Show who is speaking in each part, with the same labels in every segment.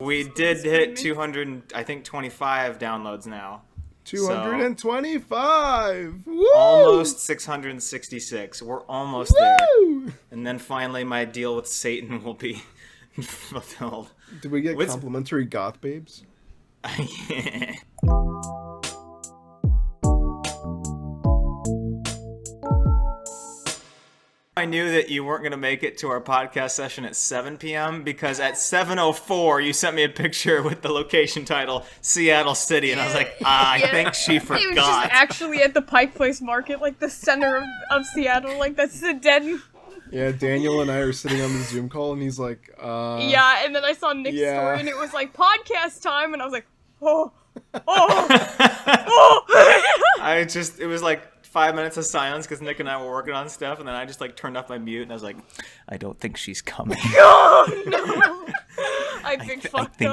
Speaker 1: We did hit 200, I think 25 downloads now.
Speaker 2: 225! Woo!
Speaker 1: Almost 666. We're almost there. And then finally my deal with Satan will be fulfilled.
Speaker 2: Did we get complimentary goth babes?
Speaker 1: Yeah. I knew that you weren't going to make it to our podcast session at 7 p.m. because at 7:04 you sent me a picture with the location title Seattle City, and I was like, I think she forgot.
Speaker 3: It was just actually at the Pike Place Market, like the center of Seattle, like that's the dead.
Speaker 2: Yeah, Daniel and I are sitting on the Zoom call, and he's like,
Speaker 3: Yeah, and then I saw Nick's story, and it was like podcast time, and I was like, oh.
Speaker 1: It was like 5 minutes of silence because Nick and I were working on stuff, and then I just like turned off my mute, and I was like, I don't think she's coming.
Speaker 3: Oh, no. I
Speaker 1: think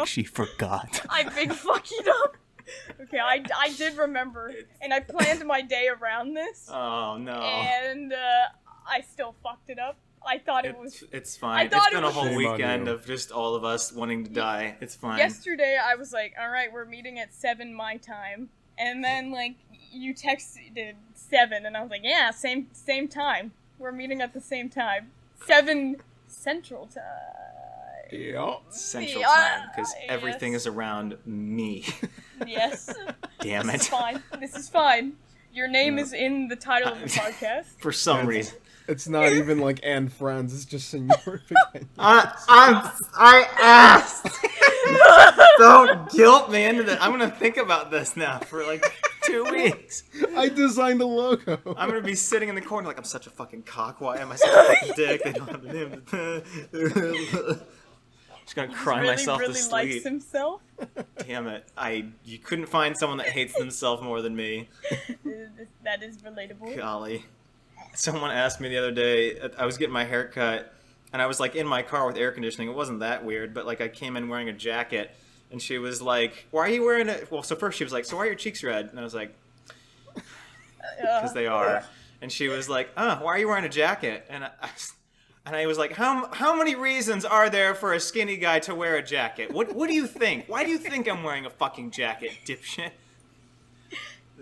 Speaker 1: she forgot.
Speaker 3: I big fucking up. Okay, I did remember, and I planned my day around this.
Speaker 1: Oh, no.
Speaker 3: And I still fucked it up. I thought
Speaker 1: It's fine. It's been a whole weekend of just all of us wanting to die. It's fine.
Speaker 3: Yesterday, I was like, alright, we're meeting at 7 my time. And then, like, you texted 7, and I was like, yeah, same time. We're meeting at the same time. 7 Central Time.
Speaker 2: Yeah.
Speaker 1: Central Time, because everything is around me.
Speaker 3: Yes.
Speaker 1: Damn it.
Speaker 3: This is fine. Your name is in the title of the podcast.
Speaker 1: For some reason.
Speaker 2: It's not even like and friends. It's just Senor Pequeños.
Speaker 1: I asked. Don't guilt me into that. I'm gonna think about this now for like 2 weeks.
Speaker 2: I designed the logo.
Speaker 1: I'm gonna be sitting in the corner like I'm such a fucking cock. Why am I such a fucking dick? They don't have the name. Just gonna cry myself to sleep.
Speaker 3: Really likes himself.
Speaker 1: Damn it! You couldn't find someone that hates themselves more than me.
Speaker 3: That is relatable.
Speaker 1: Golly. Someone asked me the other day, I was getting my hair cut, and I was like in my car with air conditioning. It wasn't that weird, but like I came in wearing a jacket, and she was like, why are you wearing it? Well, so first she was like, so why are your cheeks red? And I was like, because they are. And she was like, why are you wearing a jacket? And I was like, how many reasons are there for a skinny guy to wear a jacket? What do you think? Why do you think I'm wearing a fucking jacket, dipshit?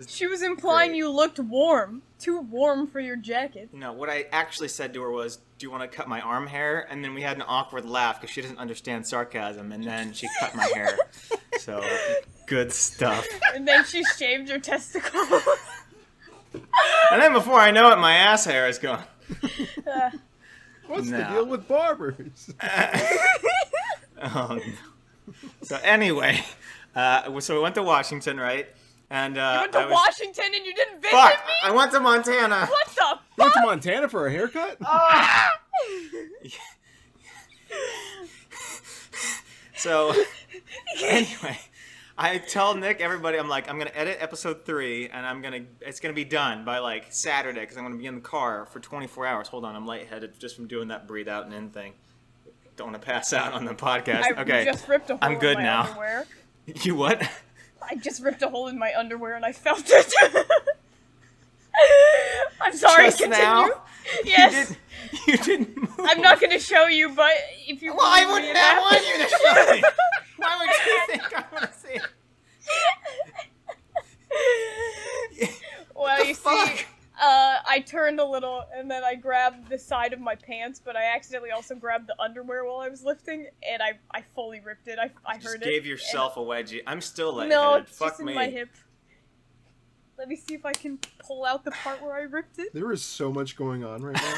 Speaker 3: She was implying you looked warm. Too warm for your jacket.
Speaker 1: No, what I actually said to her was, do you want to cut my arm hair? And then we had an awkward laugh because she doesn't understand sarcasm. And then she cut my hair. So, good stuff.
Speaker 3: And then she shaved your testicles.
Speaker 1: And then before I know it, my ass hair is gone.
Speaker 2: What's the deal with barbers?
Speaker 1: Oh, no. So anyway, so we went to Washington, right? And,
Speaker 3: you went to Washington and you didn't visit me?
Speaker 1: I went to Montana.
Speaker 3: What the fuck?
Speaker 2: You went to Montana for a haircut?
Speaker 1: So, anyway, I tell Nick, everybody, I'm like, I'm going to edit episode 3, and it's going to be done by, like, Saturday, because I'm going to be in the car for 24 hours. Hold on, I'm lightheaded just from doing that breathe out and in thing. Don't want to pass out on the podcast. Okay,
Speaker 3: just ripped a hole
Speaker 1: I'm good
Speaker 3: in my
Speaker 1: now.
Speaker 3: Underwear.
Speaker 1: You what?
Speaker 3: I just ripped a hole in my underwear and I felt it. I'm sorry,
Speaker 1: just
Speaker 3: continue.
Speaker 1: Now?
Speaker 3: Yes.
Speaker 1: You didn't move.
Speaker 3: I'm not going to show you, but if you
Speaker 1: want I wouldn't want you to show me. Why would you think I want to see it?
Speaker 3: Well, you see, I turned a little, and then I grabbed the side of my pants, but I accidentally also grabbed the underwear while I was lifting, and I fully ripped it. I heard it.
Speaker 1: You gave yourself a wedgie. I'm still lightheaded.
Speaker 3: No, it's
Speaker 1: Fuck
Speaker 3: just in
Speaker 1: me.
Speaker 3: my hip. Let me see if I can pull out the part where I ripped it.
Speaker 2: There is so much going on right now.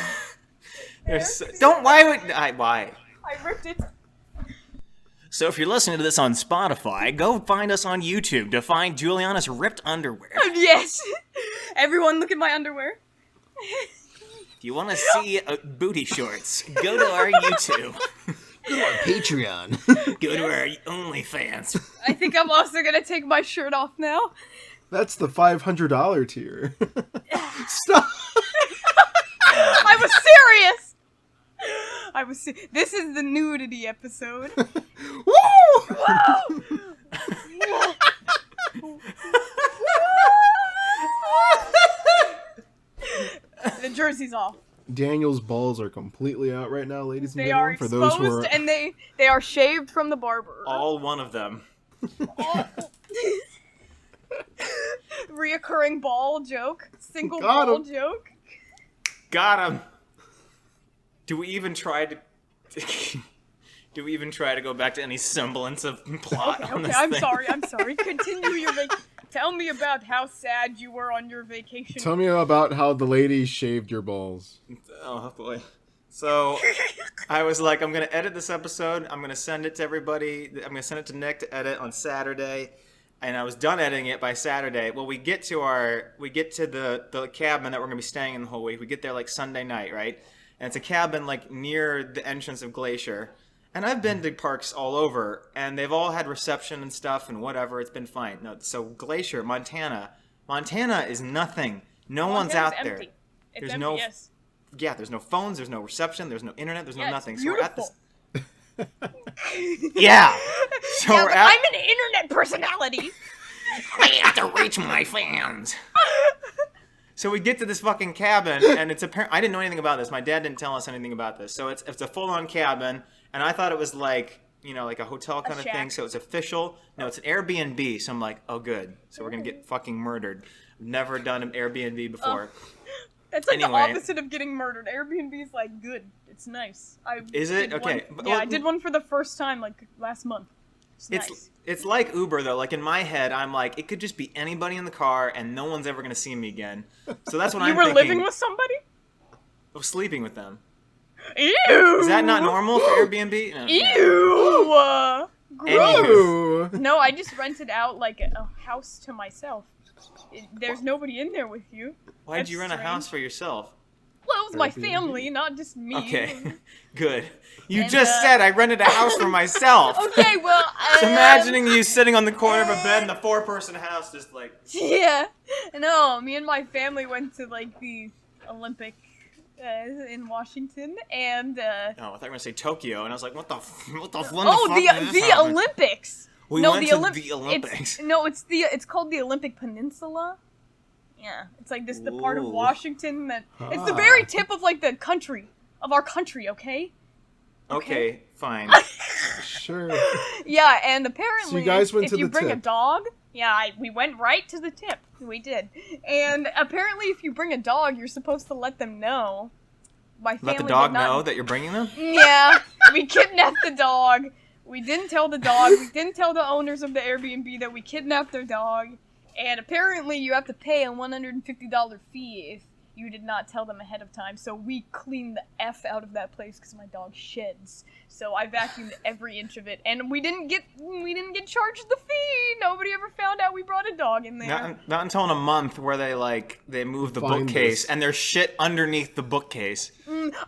Speaker 1: Why?
Speaker 3: I ripped it.
Speaker 1: So if you're listening to this on Spotify, go find us on YouTube to find Juliana's ripped underwear.
Speaker 3: Yes! Everyone look at my underwear.
Speaker 1: If you want to see booty shorts, go to our YouTube.
Speaker 4: Go to our Patreon.
Speaker 1: Go to our OnlyFans.
Speaker 3: I think I'm also gonna take my shirt off now.
Speaker 2: That's the $500 tier. Stop!
Speaker 3: I was serious! This is the nudity episode.
Speaker 2: Woo!
Speaker 3: The jersey's off.
Speaker 2: Daniel's balls are completely out right now, ladies and
Speaker 3: They are
Speaker 2: gentlemen. For those
Speaker 3: exposed
Speaker 2: who are,
Speaker 3: and they are shaved from the barber.
Speaker 1: All one of them.
Speaker 3: Reoccurring ball joke. Single
Speaker 2: Got
Speaker 3: ball
Speaker 2: him.
Speaker 3: joke.
Speaker 1: Got him. Do we even try to go back to any semblance of plot on
Speaker 3: Okay,
Speaker 1: this
Speaker 3: I'm
Speaker 1: thing?
Speaker 3: sorry. Continue your Tell me about how sad you were on your vacation.
Speaker 2: tell me about how the lady shaved your balls.
Speaker 1: Oh boy. So I was like, I'm gonna edit this episode. I'm gonna send it to everybody. I'm gonna send it to Nick to edit on Saturday, and I was done editing it by Saturday. Well, we get to the cabin that we're gonna be staying in the whole week. We get there like Sunday night, right? And it's a cabin like near the entrance of Glacier. And I've been to parks all over, and they've all had reception and stuff and whatever. It's been fine. No, so Glacier, Montana is nothing. No one's out there.
Speaker 3: Empty. It's
Speaker 1: There's
Speaker 3: empty,
Speaker 1: no
Speaker 3: yes.
Speaker 1: Yeah, there's no phones, there's no reception, there's no internet, there's no
Speaker 3: Yeah,
Speaker 1: nothing.
Speaker 3: it's
Speaker 1: So we're at this.
Speaker 3: beautiful.
Speaker 1: Yeah. So
Speaker 3: Yeah,
Speaker 1: we're
Speaker 3: but
Speaker 1: at.
Speaker 3: I'm an internet personality.
Speaker 1: I have to reach my fans. So we get to this fucking cabin, and it's apparent. I didn't know anything about this. My dad didn't tell us anything about this. So it's a full-on cabin, and I thought it was like, you know, like a hotel kind of
Speaker 3: shack.
Speaker 1: thing. So it's official. No, it's an Airbnb. So I'm like, oh, good. So we're gonna get fucking murdered. Never done an Airbnb before.
Speaker 3: That's like
Speaker 1: Anyway.
Speaker 3: the opposite of getting murdered. Airbnb's like good. It's nice.
Speaker 1: Is it?
Speaker 3: did
Speaker 1: Okay.
Speaker 3: One,
Speaker 1: But-
Speaker 3: yeah, I
Speaker 1: well,
Speaker 3: did one for the first time like last month. It's nice.
Speaker 1: It's like Uber though. Like in my head, I'm like, it could just be anybody in the car, and no one's ever gonna see me again. So that's what
Speaker 3: You
Speaker 1: I'm
Speaker 3: were
Speaker 1: thinking.
Speaker 3: living with somebody?
Speaker 1: Of sleeping with them.
Speaker 3: Ew.
Speaker 1: Is that not normal for Airbnb? No.
Speaker 3: Ew. Gross.
Speaker 2: Ooh.
Speaker 3: No, I just rented out like a house to myself. There's nobody in there with you.
Speaker 1: Why did
Speaker 3: That's
Speaker 1: you rent a
Speaker 3: strange.
Speaker 1: house for yourself?
Speaker 3: Well, it was my
Speaker 2: Airbnb.
Speaker 3: family, not just me.
Speaker 1: Okay, good. You
Speaker 3: And,
Speaker 1: just said I rented a house for myself.
Speaker 3: Okay, well,
Speaker 1: Just imagining you sitting on the corner of a bed in the four-person house, just like.
Speaker 3: Yeah. No, me and my family went to like the Olympic in Washington, and
Speaker 1: Oh, I thought you were gonna say Tokyo, and I was like, what the when the
Speaker 3: oh,
Speaker 1: fuck did this
Speaker 3: the
Speaker 1: happen?
Speaker 3: Olympics.
Speaker 1: We
Speaker 3: no,
Speaker 1: went
Speaker 3: the
Speaker 1: to
Speaker 3: Olymp-
Speaker 1: the Olympics.
Speaker 3: It's called the Olympic Peninsula. Yeah, it's like this the part of
Speaker 1: Ooh.
Speaker 3: Washington that it's the
Speaker 2: Ah.
Speaker 3: very tip of like the country of our country. Okay.
Speaker 1: Okay, fine.
Speaker 2: Sure.
Speaker 3: Yeah, and apparently,
Speaker 2: So you guys went
Speaker 3: if
Speaker 2: to
Speaker 3: you
Speaker 2: the
Speaker 3: bring a
Speaker 2: tip.
Speaker 3: dog, yeah, we went right to the tip. We did, and apparently, if you bring a dog, you're supposed to let them know. My family
Speaker 1: Let the dog
Speaker 3: did not...
Speaker 1: know that you're bringing them?
Speaker 3: Yeah, we kidnapped the dog. We didn't tell the dog. We didn't tell the owners of the Airbnb that we kidnapped their dog. And apparently, you have to pay a $150 fee if you did not tell them ahead of time. So we cleaned the F out of that place because my dog sheds. So I vacuumed every inch of it, and we didn't get charged the fee. Nobody ever found out we brought a dog in there.
Speaker 1: Not until in a month where they move the
Speaker 2: Find
Speaker 1: bookcase
Speaker 2: this.
Speaker 1: and there's shit underneath the bookcase.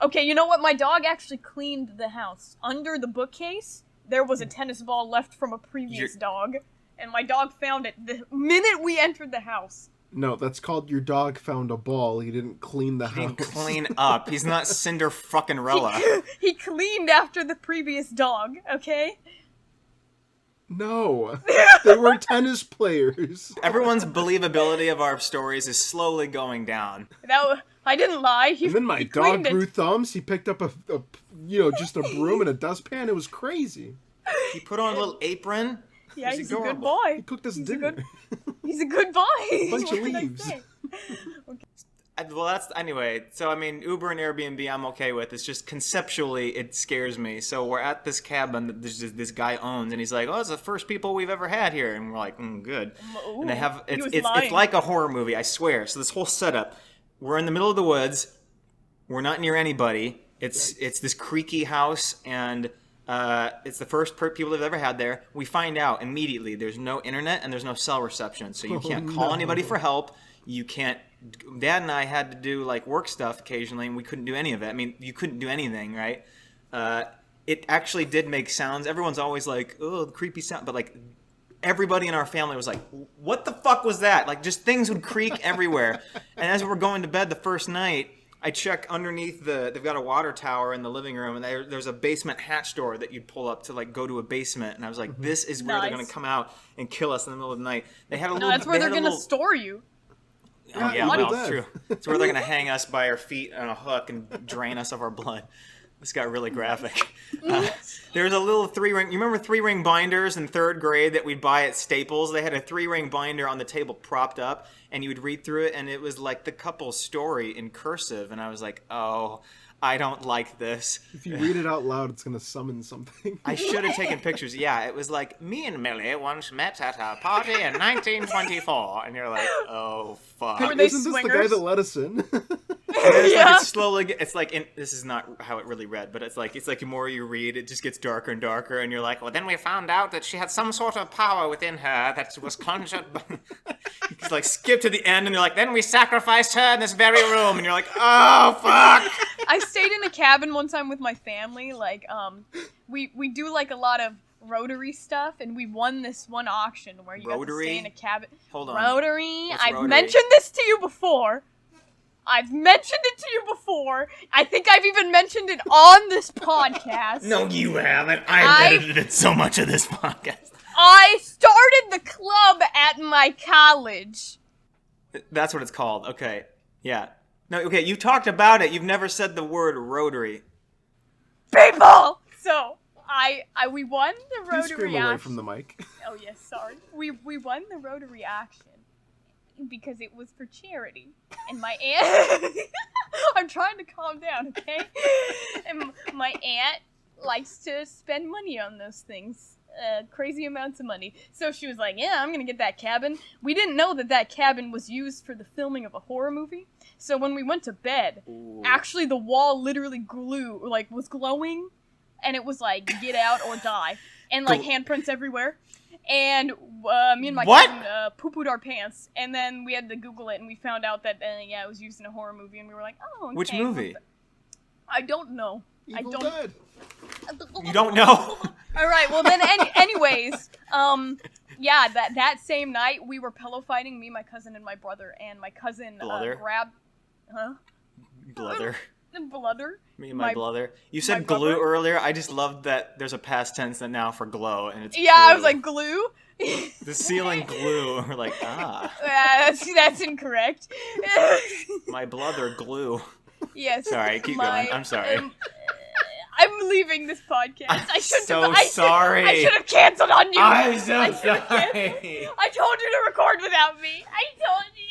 Speaker 3: Okay, you know what? My dog actually cleaned the house. Under the bookcase, there was a tennis ball left from a previous dog, and my dog found it the minute we entered the house.
Speaker 2: No, that's called your dog found a ball. He didn't clean the
Speaker 1: He
Speaker 2: house.
Speaker 1: didn't clean up. He's not Cinder fucking Rella.
Speaker 3: He cleaned after the previous dog, okay?
Speaker 2: No, they were tennis players.
Speaker 1: Everyone's believability of our stories is slowly going down.
Speaker 3: I didn't lie.
Speaker 2: And then my
Speaker 3: he
Speaker 2: dog
Speaker 3: cleaned
Speaker 2: grew
Speaker 3: it.
Speaker 2: thumbs. He picked up just a broom and a dustpan. It was crazy.
Speaker 1: He put on a little apron.
Speaker 3: Yeah,
Speaker 1: He's
Speaker 3: he's a good
Speaker 1: adorable.
Speaker 2: He
Speaker 3: boy.
Speaker 2: cooked us
Speaker 3: He's a
Speaker 2: dinner.
Speaker 3: good- He's a good boy.
Speaker 2: Bunch of
Speaker 3: What can I
Speaker 2: leaves.
Speaker 3: say?
Speaker 1: Well, that's anyway. So I mean, Uber and Airbnb, I'm okay with. It's just conceptually, it scares me. So we're at this cabin that this guy owns, and he's like, "Oh, it's the first people we've ever had here," and we're like, "Good."
Speaker 3: Ooh,
Speaker 1: And they have
Speaker 3: he was
Speaker 1: it's
Speaker 3: lying.
Speaker 1: like a horror movie, I swear. So this whole setup, we're in the middle of the woods, we're not near anybody. It's this creaky house, and it's the first people they've ever had there. We find out immediately there's no internet and there's no cell reception, so you can't call
Speaker 2: no.
Speaker 1: anybody for help. You can't. Dad and I had to do like work stuff occasionally, and we couldn't do any of it. I mean, you couldn't do anything, right? It actually did make sounds. Everyone's always like, "Oh, the creepy sound," but like everybody in our family was like, "What the fuck was that?" Like just things would creak everywhere. And as we were going to bed the first night, I check underneath they've got a water tower in the living room, and there's a basement hatch door that you'd pull up to like go to a basement. And I was like, "This is where they're
Speaker 3: Nice.
Speaker 1: gonna come out and kill us in the middle of the night." They had a
Speaker 3: No,
Speaker 1: little.
Speaker 3: that's where
Speaker 1: they
Speaker 3: they're
Speaker 1: had a
Speaker 3: gonna
Speaker 1: little-
Speaker 3: store you.
Speaker 1: Oh yeah,
Speaker 2: Evil
Speaker 1: well,
Speaker 2: Dead.
Speaker 1: true. It's where they're gonna hang us by our feet on a hook and drain us of our blood. This got really graphic. There's a little 3-ring. You remember 3-ring binders in 3rd grade that we'd buy at Staples? They had a 3-ring binder on the table propped up, and you would read through it, and it was like the couple's story in cursive. And I was like, oh, I don't like this.
Speaker 2: If you read it out loud, it's gonna summon something.
Speaker 1: I should have taken pictures. Yeah, it was like, me and Millie once met at a party in 1924. And you're like, oh, fuck.
Speaker 3: Were they
Speaker 2: Isn't this the guy
Speaker 3: swingers?
Speaker 2: that let us in?
Speaker 1: And it's
Speaker 3: Yeah.
Speaker 1: like it slowly it's like this is not how it really read, but it's like the more you read, it just gets darker and darker, and you're like, well, then we found out that she had some sort of power within her that was conjured by... You just like skip to the end, and you're like, then we sacrificed her in this very room, and you're like, oh fuck.
Speaker 3: I stayed in a cabin one time with my family. Like, we do like a lot of Rotary stuff, and we won this one auction where you got to
Speaker 1: Rotary?
Speaker 3: stay in a cabin.
Speaker 1: Hold on.
Speaker 3: Rotary.
Speaker 1: What's
Speaker 3: I've
Speaker 1: Rotary?
Speaker 3: mentioned this to you before. I've mentioned it to you before. I think I've even mentioned it on this podcast.
Speaker 1: No, you haven't. I've edited so much of this podcast.
Speaker 3: I started the club at my college.
Speaker 1: That's what it's called. Okay. Yeah. No, okay, you talked about it. You've never said the word Rotary.
Speaker 3: People! So, we won the
Speaker 2: Please
Speaker 3: Rotary
Speaker 2: scream away
Speaker 3: auction.
Speaker 2: from the mic.
Speaker 3: Oh yes, sorry. We won the Rotary auction because it was for charity, and my aunt. I'm trying to calm down, okay? And my aunt likes to spend money on those things, crazy amounts of money. So she was like, "Yeah, I'm gonna get that cabin." We didn't know that cabin was used for the filming of a horror movie. So when we went to bed, actually the wall literally was glowing, and it was like "Get out or die," and like handprints everywhere. And me and my cousin poo-pooed our pants, and then we had to Google it, and we found out that yeah, it was used in a horror movie, and we were like, oh, okay.
Speaker 1: Which movie?
Speaker 3: I don't know.
Speaker 2: Evil
Speaker 3: I don't.
Speaker 2: Dead.
Speaker 1: You don't know?
Speaker 3: All right. Well, then, anyways, yeah, that same night we were pillow fighting, me, my cousin, and my brother, and my cousin grabbed,
Speaker 1: Blother.
Speaker 3: Blother.
Speaker 1: Me and my blother. You said
Speaker 3: my
Speaker 1: glue
Speaker 3: brother?
Speaker 1: earlier. I just loved that there's a past tense now for glow, and it's
Speaker 3: Yeah,
Speaker 1: glue.
Speaker 3: I was like glue.
Speaker 1: The ceiling glue. We're like,
Speaker 3: That's incorrect.
Speaker 1: my blother glue.
Speaker 3: Yes.
Speaker 1: Sorry, keep going. I'm sorry.
Speaker 3: I'm leaving this podcast. I should
Speaker 1: so sorry.
Speaker 3: I should have canceled on you.
Speaker 1: I'm so
Speaker 3: I should've
Speaker 1: sorry.
Speaker 3: canceled. I told you to record without me. I told you.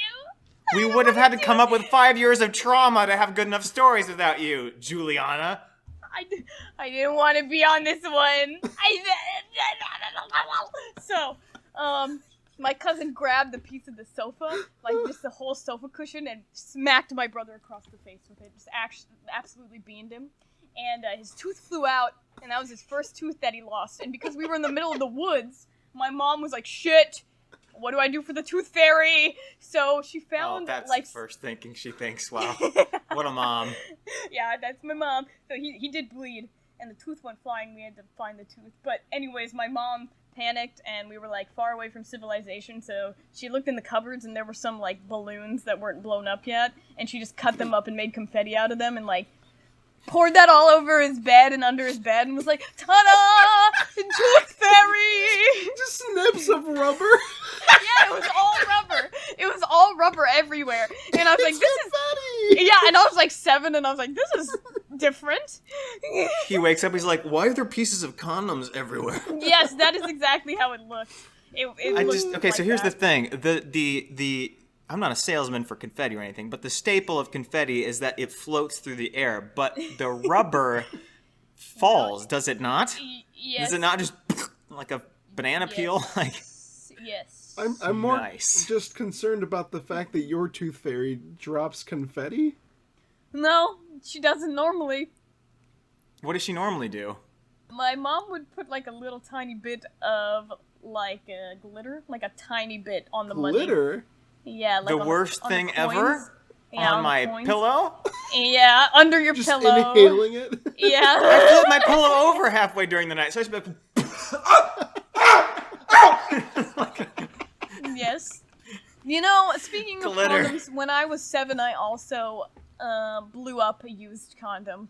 Speaker 1: We would have had to come up with 5 years of trauma to have good enough stories without you, Juliana.
Speaker 3: I didn't want to be on this one. So, my cousin grabbed the piece of the sofa, like just the whole sofa cushion, and smacked my brother across the face with it. Just absolutely beamed him. And his tooth flew out, and that was his first tooth that he lost. And because we were in the middle of the woods, my mom was like, shit, what do I do for the tooth fairy? So she found,
Speaker 1: that's
Speaker 3: like...
Speaker 1: the first thinking she thinks. Wow. What a mom.
Speaker 3: Yeah, that's my mom. So he did bleed, and the tooth went flying. We had to find the tooth. But anyways, my mom panicked, and we were, like, far away from civilization, so she looked in the cupboards, and there were some, like, balloons that weren't blown up yet, and she just cut them up and made confetti out of them, and, like, poured that all over his bed and under his bed, and was like, ta-da! Tooth fairy!
Speaker 2: Just snips of rubber.
Speaker 3: Yeah, it was all rubber. It was all rubber everywhere. And I was like, this is... Yeah, and I was like 7, and I was like, this is different.
Speaker 1: He wakes up, he's like, why are there pieces of condoms everywhere?
Speaker 3: Yes, that is exactly how it looked.
Speaker 1: So here's the thing. The I'm not a salesman for confetti or anything, but the staple of confetti is that it floats through the air, but the rubber falls, does it not?
Speaker 3: Yes.
Speaker 1: Does it not just like a banana peel? Like,
Speaker 3: yes.
Speaker 2: I'm more
Speaker 1: Nice.
Speaker 2: just concerned about the fact that your tooth fairy drops confetti.
Speaker 3: No, she doesn't normally.
Speaker 1: what does she normally do?
Speaker 3: My mom would put like a little tiny bit of like glitter, like a tiny bit on the money.
Speaker 2: Glitter?
Speaker 3: Yeah, like
Speaker 1: The
Speaker 3: on
Speaker 1: worst
Speaker 3: on the
Speaker 1: thing
Speaker 3: coins.
Speaker 1: ever?
Speaker 3: Yeah,
Speaker 1: On
Speaker 3: the
Speaker 1: my
Speaker 3: coins.
Speaker 1: pillow?
Speaker 3: Yeah, under your
Speaker 2: Just
Speaker 3: pillow.
Speaker 2: inhaling it?
Speaker 3: Yeah.
Speaker 1: I flipped my pillow over halfway during the night, so I should be like,
Speaker 3: Yes. You know, speaking of
Speaker 1: Glitter.
Speaker 3: condoms, when I was 7, I also blew up a used condom.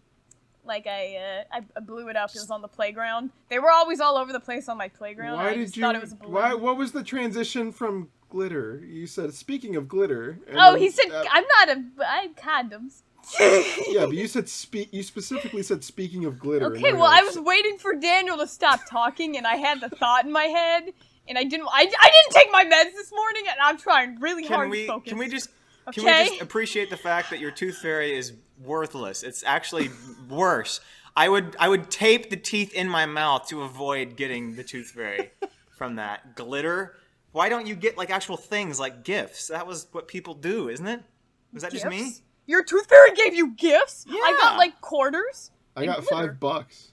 Speaker 3: Like I blew it up. It was on the playground. They were always all over the place on my playground.
Speaker 2: Why
Speaker 3: I
Speaker 2: did
Speaker 3: just
Speaker 2: you?
Speaker 3: thought it was a balloon.
Speaker 2: What was the transition from glitter. You said, speaking of glitter. And
Speaker 3: Oh,
Speaker 2: then,
Speaker 3: he said, I condoms.
Speaker 2: Yeah, but you said you specifically said speaking of glitter.
Speaker 3: Okay, well, I was waiting for Daniel to stop talking, and I had the thought in my head, and I didn't take my meds this morning, and I'm trying really hard to focus.
Speaker 1: Can we just
Speaker 3: Okay.
Speaker 1: appreciate the fact that your tooth fairy is worthless? It's actually worse. I would tape the teeth in my mouth to avoid getting the tooth fairy from that. Glitter? Why don't you get like actual things like gifts? That was what people do, isn't it? Was that just me?
Speaker 3: Your tooth fairy gave you gifts?
Speaker 1: Yeah.
Speaker 3: I got like quarters.
Speaker 2: I got
Speaker 3: glitter.
Speaker 2: $5.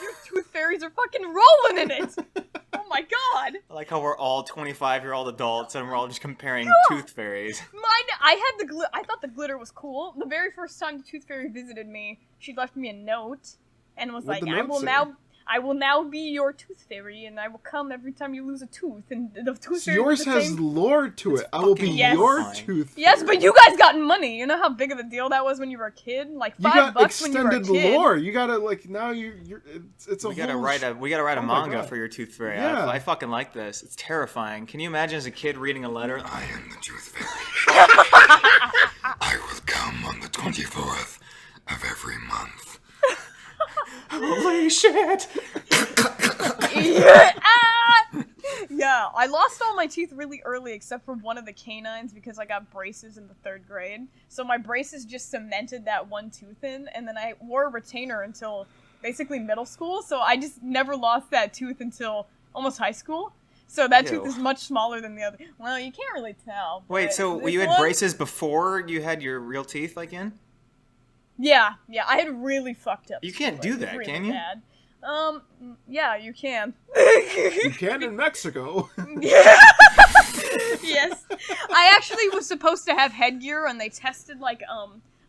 Speaker 3: Your tooth fairies are fucking rolling in it. Oh my god.
Speaker 1: I like how we're all 25-year-old adults and we're all just comparing tooth fairies.
Speaker 3: I thought the glitter was cool. The very first time the tooth fairy visited me, she left me a note and was
Speaker 2: What'd
Speaker 3: like,
Speaker 2: the note say?
Speaker 3: I will now be your tooth fairy, and I will come every time you lose a tooth. And the tooth
Speaker 2: So
Speaker 3: fairy
Speaker 2: yours
Speaker 3: did the
Speaker 2: has
Speaker 3: same.
Speaker 2: lore to it. I will be
Speaker 3: Yes.
Speaker 2: your
Speaker 1: Fine.
Speaker 2: tooth fairy.
Speaker 3: Yes, but you guys got money. You know how big of a deal that was when you were a kid? Like
Speaker 2: You
Speaker 3: $5
Speaker 2: got
Speaker 3: when you were a
Speaker 2: extended
Speaker 3: kid.
Speaker 2: lore. You gotta like now you're it's a
Speaker 1: We gotta
Speaker 2: whole
Speaker 1: write a
Speaker 2: Oh my
Speaker 1: manga
Speaker 2: God.
Speaker 1: for your tooth fairy.
Speaker 2: Yeah.
Speaker 1: I fucking like this. It's terrifying. Can you imagine as a kid reading a letter?
Speaker 5: I am the tooth fairy. I will come on the 24th of every month.
Speaker 1: Holy shit!
Speaker 3: Yeah, I lost all my teeth really early except for one of the canines because I got braces in the 3rd grade. So my braces just cemented that one tooth in, and then I wore a retainer until basically middle school, so I just never lost that tooth until almost high school. So that
Speaker 1: Ew.
Speaker 3: tooth is much smaller than the other. Well, you can't really tell.
Speaker 1: Wait,
Speaker 3: but
Speaker 1: so
Speaker 3: this
Speaker 1: you had
Speaker 3: one-
Speaker 1: braces before you had your real teeth like in?
Speaker 3: Yeah, I had really fucked up.
Speaker 1: You can't
Speaker 3: teeth,
Speaker 1: do
Speaker 3: like,
Speaker 1: that,
Speaker 3: really
Speaker 1: can you?
Speaker 3: bad. Yeah, you can.
Speaker 2: You can in Mexico.
Speaker 3: Yeah. Yes. I actually was supposed to have headgear, and they tested like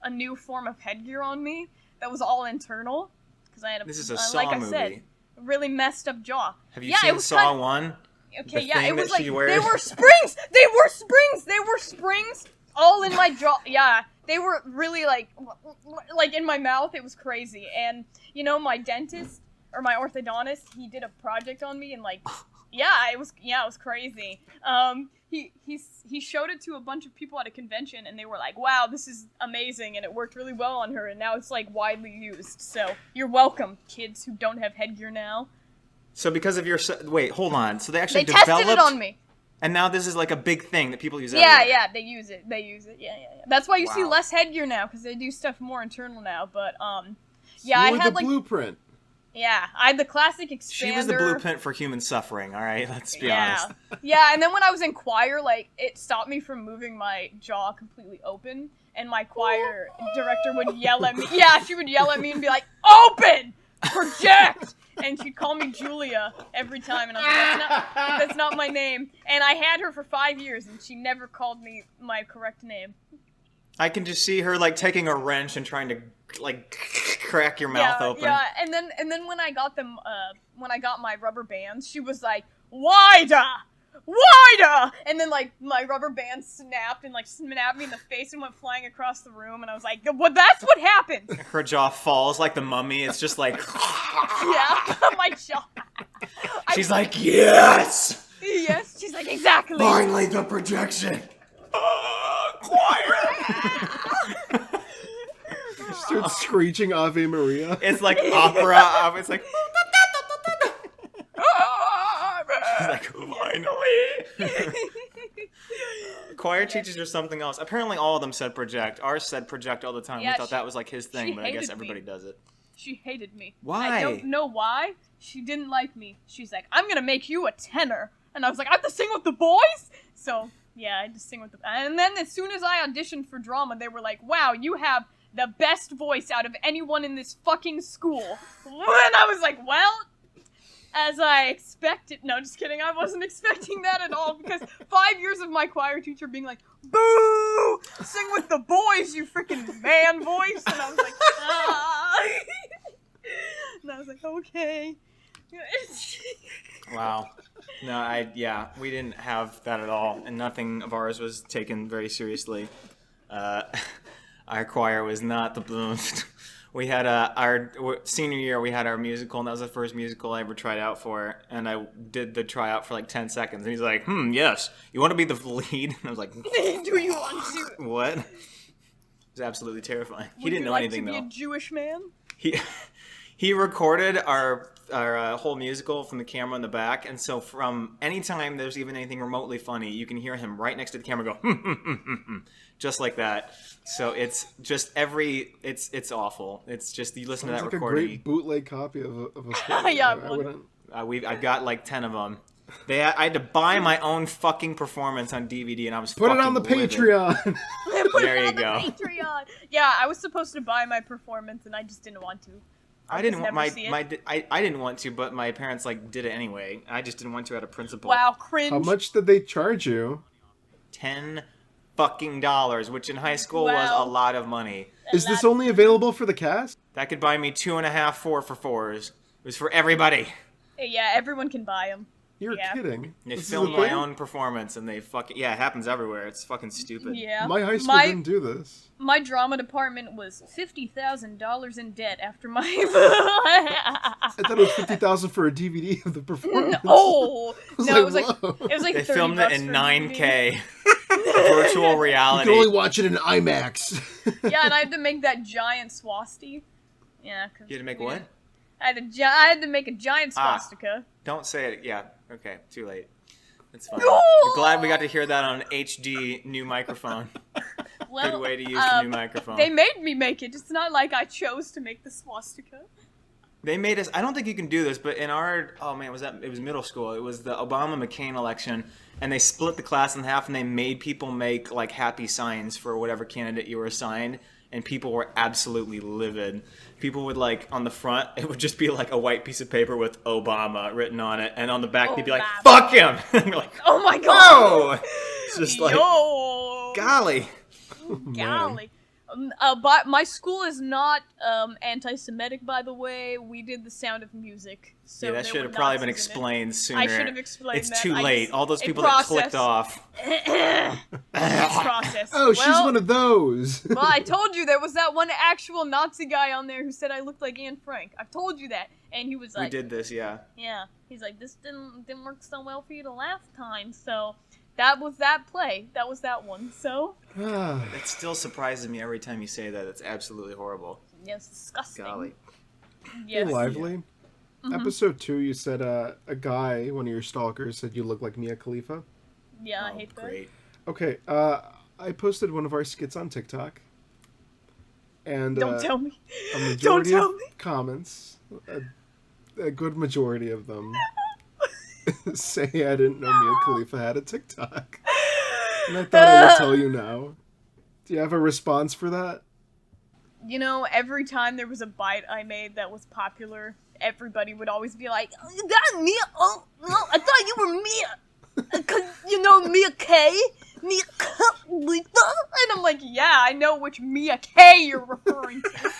Speaker 3: a new form of headgear on me that was all internal because I had a
Speaker 1: This is a
Speaker 3: like
Speaker 1: Saw
Speaker 3: I said,
Speaker 1: movie.
Speaker 3: a really messed up jaw.
Speaker 1: Have you
Speaker 3: Yeah, it
Speaker 1: seen
Speaker 3: was
Speaker 1: Saw
Speaker 3: kind-
Speaker 1: 1?
Speaker 3: Okay,
Speaker 1: the
Speaker 3: yeah,
Speaker 1: thing
Speaker 3: it was
Speaker 1: that
Speaker 3: like
Speaker 1: she
Speaker 3: they
Speaker 1: wears?
Speaker 3: were springs. They were springs all in my jaw. Yeah, they were really like in my mouth. It was crazy. And you know, my dentist or my orthodontist, he did a project on me, and like, it was crazy. He showed it to a bunch of people at a convention, and they were like, "Wow, this is amazing," and it worked really well on her, and now it's like widely used. So you're welcome, kids who don't have headgear now.
Speaker 1: So because of your... Wait, hold on. So they actually
Speaker 3: They
Speaker 1: developed...
Speaker 3: tested it on me.
Speaker 1: And now this is like a big thing that people use
Speaker 3: Yeah,
Speaker 1: everywhere.
Speaker 3: they use it. Yeah. That's why you see
Speaker 1: Wow.
Speaker 3: less headgear now, because they do stuff more internal now. But
Speaker 2: You
Speaker 3: I
Speaker 2: were
Speaker 3: had
Speaker 2: the
Speaker 3: like
Speaker 2: blueprint.
Speaker 3: I had the classic expander.
Speaker 1: She was the blueprint for human suffering, alright? Let's be honest.
Speaker 3: Yeah, and then when I was in choir, like, it stopped me from moving my jaw completely open, and my choir director would yell at me. Yeah, she would yell at me and be like, "Open! Project!" And she'd call me Julia every time, and I was like, that's not my name. And I had her for 5 years, and she never called me my correct name.
Speaker 1: I can just see her, like, taking a wrench and trying to, like, crack your mouth open.
Speaker 3: Yeah, and then when I got them, when I got my rubber bands, she was like, "Wider! Wider!" And then, like, my rubber band snapped and, like, snapped me in the face and went flying across the room, and I was like, "Well, that's what happened!"
Speaker 1: Her jaw falls like the mummy. It's just like...
Speaker 3: Yeah, my jaw.
Speaker 1: She's like, yes!
Speaker 3: Yes, she's like, exactly.
Speaker 1: Finally, the projection! Choir!
Speaker 2: Starts screeching Ave Maria.
Speaker 1: It's like opera. It's like... She's like, finally! Choir teachers are something else. Apparently all of them said project. Ours said project all the time.
Speaker 3: Yeah,
Speaker 1: We thought that was like his thing,
Speaker 3: she
Speaker 1: but I guess
Speaker 3: hated
Speaker 1: everybody
Speaker 3: me.
Speaker 1: does it.
Speaker 3: She hated me.
Speaker 1: Why?
Speaker 3: I don't know why. She didn't like me. She's like, "I'm gonna make you a tenor." And I was like, "I have to sing with the boys?" So, yeah, I had to sing with the... And then as soon as I auditioned for drama, they were like, "Wow, you have the best voice out of anyone in this fucking school." And I was like, well, as I expected... No, just kidding. I wasn't expecting that at all, because 5 years of my choir teacher being like, "Boo! Sing with the boys, you freaking man voice." And I was like, ah. And I was like, okay.
Speaker 1: Wow. No, we didn't have that at all, and nothing of ours was taken very seriously. Our choir was not the we had senior year, we had our musical, and that was the first musical I ever tried out for. And I did the tryout for like 10 seconds. And he's like, yes, you want to be the lead? And I was like,
Speaker 3: Do you want to?
Speaker 1: what? It was absolutely terrifying. He
Speaker 3: Would
Speaker 1: didn't
Speaker 3: you
Speaker 1: know
Speaker 3: like
Speaker 1: anything,
Speaker 3: to be
Speaker 1: though.
Speaker 3: a Jewish man?
Speaker 1: He recorded our whole musical from the camera in the back, and so from any time there's even anything remotely funny, you can hear him right next to the camera go, just like that. So it's just it's awful. It's just, you listen to that
Speaker 2: It's like
Speaker 1: recording.
Speaker 2: a great bootleg copy of a play.
Speaker 3: Yeah,
Speaker 2: I wouldn't.
Speaker 1: I've got like 10 of them. I had to buy my own fucking performance on DVD, and I was
Speaker 2: Put it
Speaker 1: fucking
Speaker 2: on the
Speaker 1: livid.
Speaker 2: Patreon.
Speaker 1: There you go.
Speaker 3: Patreon. Yeah, I was supposed to buy my performance, and I just didn't want to.
Speaker 1: I didn't want
Speaker 3: I
Speaker 1: I didn't want to, but my parents like did it anyway. I just didn't want to out of principle.
Speaker 3: Wow, cringe.
Speaker 2: How much did they charge you?
Speaker 1: $10 fucking dollars, which in high school was
Speaker 3: Wow.
Speaker 1: a lot of money.
Speaker 2: Is this only available for the cast?
Speaker 1: That could buy me 2.5 4 for 4s. It was for everybody.
Speaker 3: Yeah, everyone can buy them.
Speaker 2: You're
Speaker 3: Yeah.
Speaker 2: kidding.
Speaker 1: They
Speaker 2: This is
Speaker 1: filmed
Speaker 2: a
Speaker 1: my
Speaker 2: thing?
Speaker 1: own performance, and they fucking it happens everywhere. It's fucking stupid.
Speaker 3: Yeah.
Speaker 2: My high school didn't do this.
Speaker 3: My drama department was $50,000 in debt after my.
Speaker 2: I thought it was $50,000 for a DVD of the performance.
Speaker 3: Oh no! It was like
Speaker 2: whoa.
Speaker 3: it was like
Speaker 1: They
Speaker 3: 30
Speaker 1: filmed it
Speaker 3: bucks
Speaker 1: in
Speaker 3: for a
Speaker 1: 9K virtual
Speaker 2: You
Speaker 1: reality.
Speaker 2: can only watch it in IMAX.
Speaker 3: DVD. Yeah, and I had to make that giant swastika. Yeah.
Speaker 1: You had to make what?
Speaker 3: I had to make a giant swastika.
Speaker 1: Don't say it. Yeah. Okay. Too late. It's fine.
Speaker 3: No!
Speaker 1: I'm glad we got to hear that on HD new microphone.
Speaker 3: Well,
Speaker 1: Good way to use the new microphone.
Speaker 3: They made me make it. It's not like I chose to make the swastika.
Speaker 1: They made us. I don't think you can do this, but in our it was middle school. It was the Obama McCain election, and they split the class in half, and they made people make like happy signs for whatever candidate you were assigned, and people were absolutely livid. People would like on the front, it would just be like a white piece of paper with Obama written on it, and on the back they'd be like,
Speaker 3: Obama.
Speaker 1: "Fuck him!" And you're like,
Speaker 3: Oh my god!
Speaker 1: "Whoa!" It's just like,
Speaker 3: Yo!
Speaker 1: golly.
Speaker 3: Golly. But my school is not anti-Semitic, by the way. We did The Sound of Music. So
Speaker 1: Yeah, that
Speaker 3: there
Speaker 1: should
Speaker 3: were
Speaker 1: have probably been
Speaker 3: Nazis in it.
Speaker 1: explained sooner.
Speaker 3: I should have explained
Speaker 1: It's
Speaker 3: that.
Speaker 1: too
Speaker 3: I
Speaker 1: late.
Speaker 3: just-
Speaker 1: All those
Speaker 3: a
Speaker 1: people that clicked
Speaker 3: process.
Speaker 1: off.
Speaker 3: Process.
Speaker 2: Oh, she's
Speaker 3: Well,
Speaker 2: one of those.
Speaker 3: Well, I told you there was that one actual Nazi guy on there who said I looked like Anne Frank. I've told you that, and he was
Speaker 1: We
Speaker 3: like,
Speaker 1: did this, yeah.
Speaker 3: "Yeah." He's like, "This didn't work so well for you the last time." So that was that play. That was that one. So
Speaker 1: It still surprises me every time you say that. It's absolutely horrible.
Speaker 3: yeah, it's disgusting.
Speaker 1: Golly.
Speaker 2: Hey,
Speaker 3: Yes.
Speaker 2: Lively. Episode 2, you said a guy, one of your stalkers, said you look like Mia Khalifa.
Speaker 3: Yeah, I
Speaker 1: Oh,
Speaker 3: hate that.
Speaker 1: great.
Speaker 2: Okay, I posted one of our skits on TikTok, and
Speaker 3: Don't tell me.
Speaker 2: a majority
Speaker 3: tell
Speaker 2: of
Speaker 3: me.
Speaker 2: comments, a good majority of them, say I didn't know Mia Khalifa had a TikTok. And I thought I would tell you now. Do you have a response for that?
Speaker 3: You know, every time there was a bite I made that was popular, everybody would always be like, "Oh, you got Mia? Oh, no, I thought you were Mia. 'Cause you know Mia K? Mia Khalifa?" And I'm like, yeah, I know which Mia K you're referring to.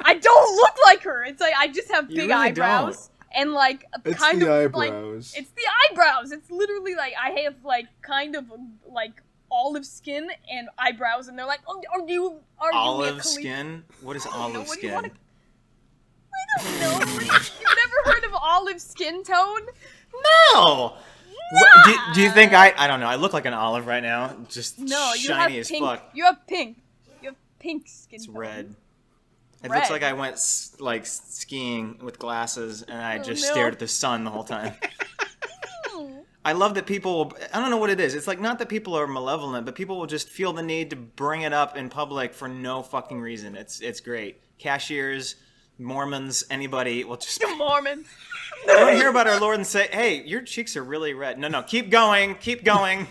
Speaker 3: I don't look like her. It's like, I just have
Speaker 1: You
Speaker 3: big
Speaker 1: really
Speaker 3: eyebrows. And like,
Speaker 2: It's
Speaker 3: kind
Speaker 2: the
Speaker 3: of
Speaker 2: eyebrows.
Speaker 3: like, it's the eyebrows. It's literally like, I have like, kind of like, olive skin and eyebrows, and they're like, "Oh, are you Mia
Speaker 1: Olive
Speaker 3: Khalifa?"
Speaker 1: skin? What is
Speaker 3: know,
Speaker 1: olive
Speaker 3: what do you
Speaker 1: skin?
Speaker 3: wanna- I don't know. You've never heard of olive skin tone?
Speaker 1: No! What, do you think I don't know, I look like an olive right now. Just
Speaker 3: No, you
Speaker 1: shiny
Speaker 3: have
Speaker 1: as
Speaker 3: pink.
Speaker 1: fuck.
Speaker 3: You have pink. You have pink skin
Speaker 1: It's
Speaker 3: tone.
Speaker 1: red. It
Speaker 3: Red.
Speaker 1: looks like I went like skiing with glasses and I just
Speaker 3: no.
Speaker 1: stared at the sun the whole time.
Speaker 3: Hmm.
Speaker 1: I love that people, I don't know what it is. It's like not that people are malevolent, but people will just feel the need to bring it up in public for no fucking reason. It's great. Cashiers, Mormons, anybody will just
Speaker 3: Mormon.
Speaker 1: I want to hear about our Lord and say, "Hey, your cheeks are really red." No, keep going, keep going.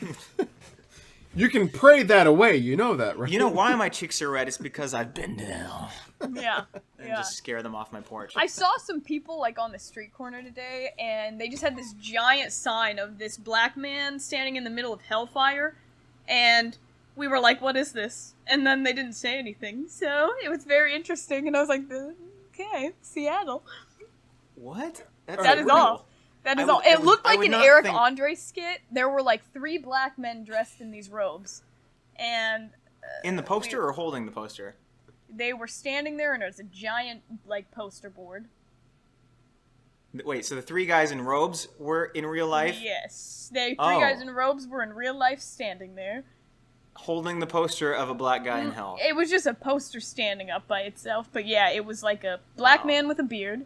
Speaker 2: You can pray that away, you know that, right?
Speaker 1: You know why my cheeks are red? It's because I've been to hell.
Speaker 3: Yeah.
Speaker 1: And
Speaker 3: Yeah.
Speaker 1: just scare them off my porch.
Speaker 3: I saw some people like on the street corner today, and they just had this giant sign of this black man standing in the middle of hellfire, and we were like, "What is this?" And then they didn't say anything, so it was very interesting, and I was like, "Okay, Seattle."
Speaker 1: What?
Speaker 3: That is all. That is
Speaker 1: I
Speaker 3: all.
Speaker 1: would- I
Speaker 3: It
Speaker 1: would-
Speaker 3: looked
Speaker 1: I
Speaker 3: like
Speaker 1: would
Speaker 3: an
Speaker 1: not
Speaker 3: Eric
Speaker 1: think-
Speaker 3: Andre skit. There were like 3 black men dressed in these robes, and
Speaker 1: In the poster or holding the poster?
Speaker 3: They were standing there, and there was a giant, like, poster board.
Speaker 1: Wait, so the three guys in robes were in real life?
Speaker 3: Yes. Three
Speaker 1: Oh.
Speaker 3: guys in robes were in real life standing there.
Speaker 1: Holding the poster of a black guy in hell.
Speaker 3: It was just a poster standing up by itself, but yeah, it was like a black man with a beard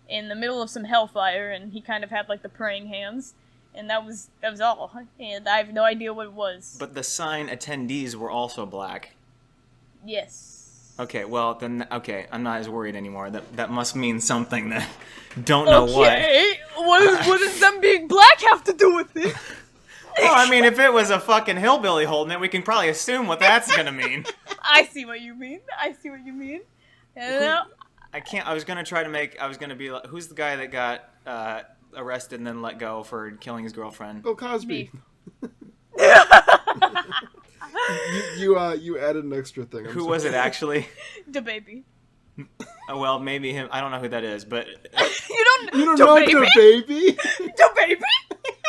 Speaker 3: in the middle of some hellfire, and he kind of had like the praying hands, and that was all. And I have no idea what it was.
Speaker 1: But the sign attendees were also black.
Speaker 3: Yes.
Speaker 1: Okay, well then, okay, I'm not as worried anymore. That must mean something that don't know what.
Speaker 3: Okay, what does them being black have to do with it?
Speaker 1: Well, I mean, if it was a fucking hillbilly holding it, we can probably assume what that's gonna mean.
Speaker 3: I see what you mean.
Speaker 1: I was gonna be like, who's the guy that got arrested and then let go for killing his girlfriend?
Speaker 2: Bill Cosby.
Speaker 3: Me.
Speaker 2: You added an extra thing.
Speaker 1: Who was it actually?
Speaker 3: Da baby.
Speaker 1: Oh, well, maybe him. I don't know who that is, but
Speaker 3: You don't
Speaker 2: You don't
Speaker 3: Da
Speaker 2: know
Speaker 3: baby?
Speaker 2: the baby?
Speaker 3: Da baby?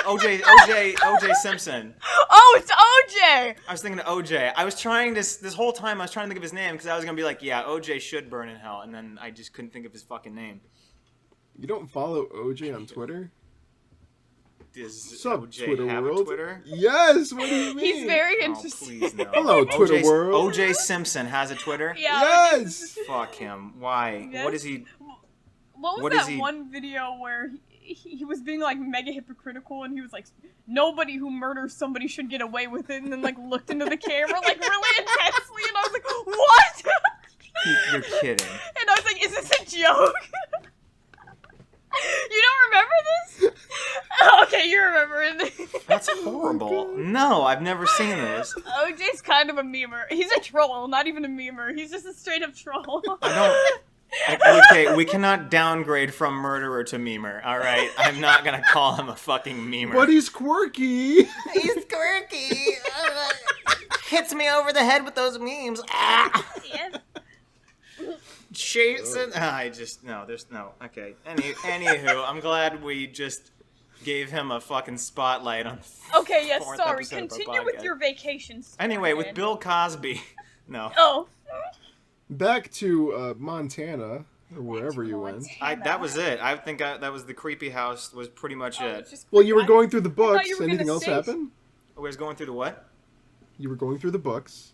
Speaker 1: OJ Simpson.
Speaker 3: Oh, it's OJ!
Speaker 1: I was thinking of OJ. I was trying this whole time. I was trying to think of his name because I was gonna be like, yeah, OJ should burn in hell, and then I just couldn't think of his fucking name.
Speaker 2: You don't follow OJ on Twitter?
Speaker 1: Does
Speaker 2: What's up,
Speaker 1: OJ
Speaker 2: Twitter
Speaker 1: have
Speaker 2: world?
Speaker 1: a Twitter?
Speaker 2: Yes. What do you mean?
Speaker 3: He's very
Speaker 1: Oh,
Speaker 3: interesting.
Speaker 1: please no.
Speaker 2: Hello, Twitter world.
Speaker 1: OJ Simpson has a Twitter.
Speaker 3: Yeah.
Speaker 2: Yes.
Speaker 1: Fuck him. Why?
Speaker 3: Yes.
Speaker 1: What is he?
Speaker 3: What was
Speaker 1: What is
Speaker 3: that
Speaker 1: he-
Speaker 3: one video where he was being like mega hypocritical and he was like, nobody who murders somebody should get away with it, and then like looked into the camera like really intensely, and I was like, what?
Speaker 1: You're kidding.
Speaker 3: And I was like, is this a joke? You don't remember this? Okay, you remember it.
Speaker 1: That's horrible. No, I've never seen this.
Speaker 3: OJ's kind of a memer. He's a troll, not even a memer. He's just a straight up troll.
Speaker 1: Okay, we cannot downgrade from murderer to memer, alright? I'm not gonna call him a fucking memer.
Speaker 2: But he's quirky.
Speaker 1: He's quirky. Hits me over the head with those memes. Ah.
Speaker 3: Yeah.
Speaker 1: Jason. There's no. Okay. Anywho, I'm glad we just gave him a fucking spotlight on.
Speaker 3: Okay, yes,
Speaker 1: Fourth
Speaker 3: sorry.
Speaker 1: episode of our
Speaker 3: Continue with
Speaker 1: podcast.
Speaker 3: your vacations.
Speaker 1: Anyway, with
Speaker 3: Ryan.
Speaker 1: Bill Cosby. No.
Speaker 3: Oh.
Speaker 2: Back to Montana, or wherever you went.
Speaker 1: That was it. I think that was the creepy house. Was pretty much it.
Speaker 2: Well, you were going through the books.
Speaker 3: you were
Speaker 2: Anything
Speaker 3: gonna
Speaker 2: else
Speaker 3: say-
Speaker 2: happen?
Speaker 1: I was going through the what?
Speaker 2: You were going through the books.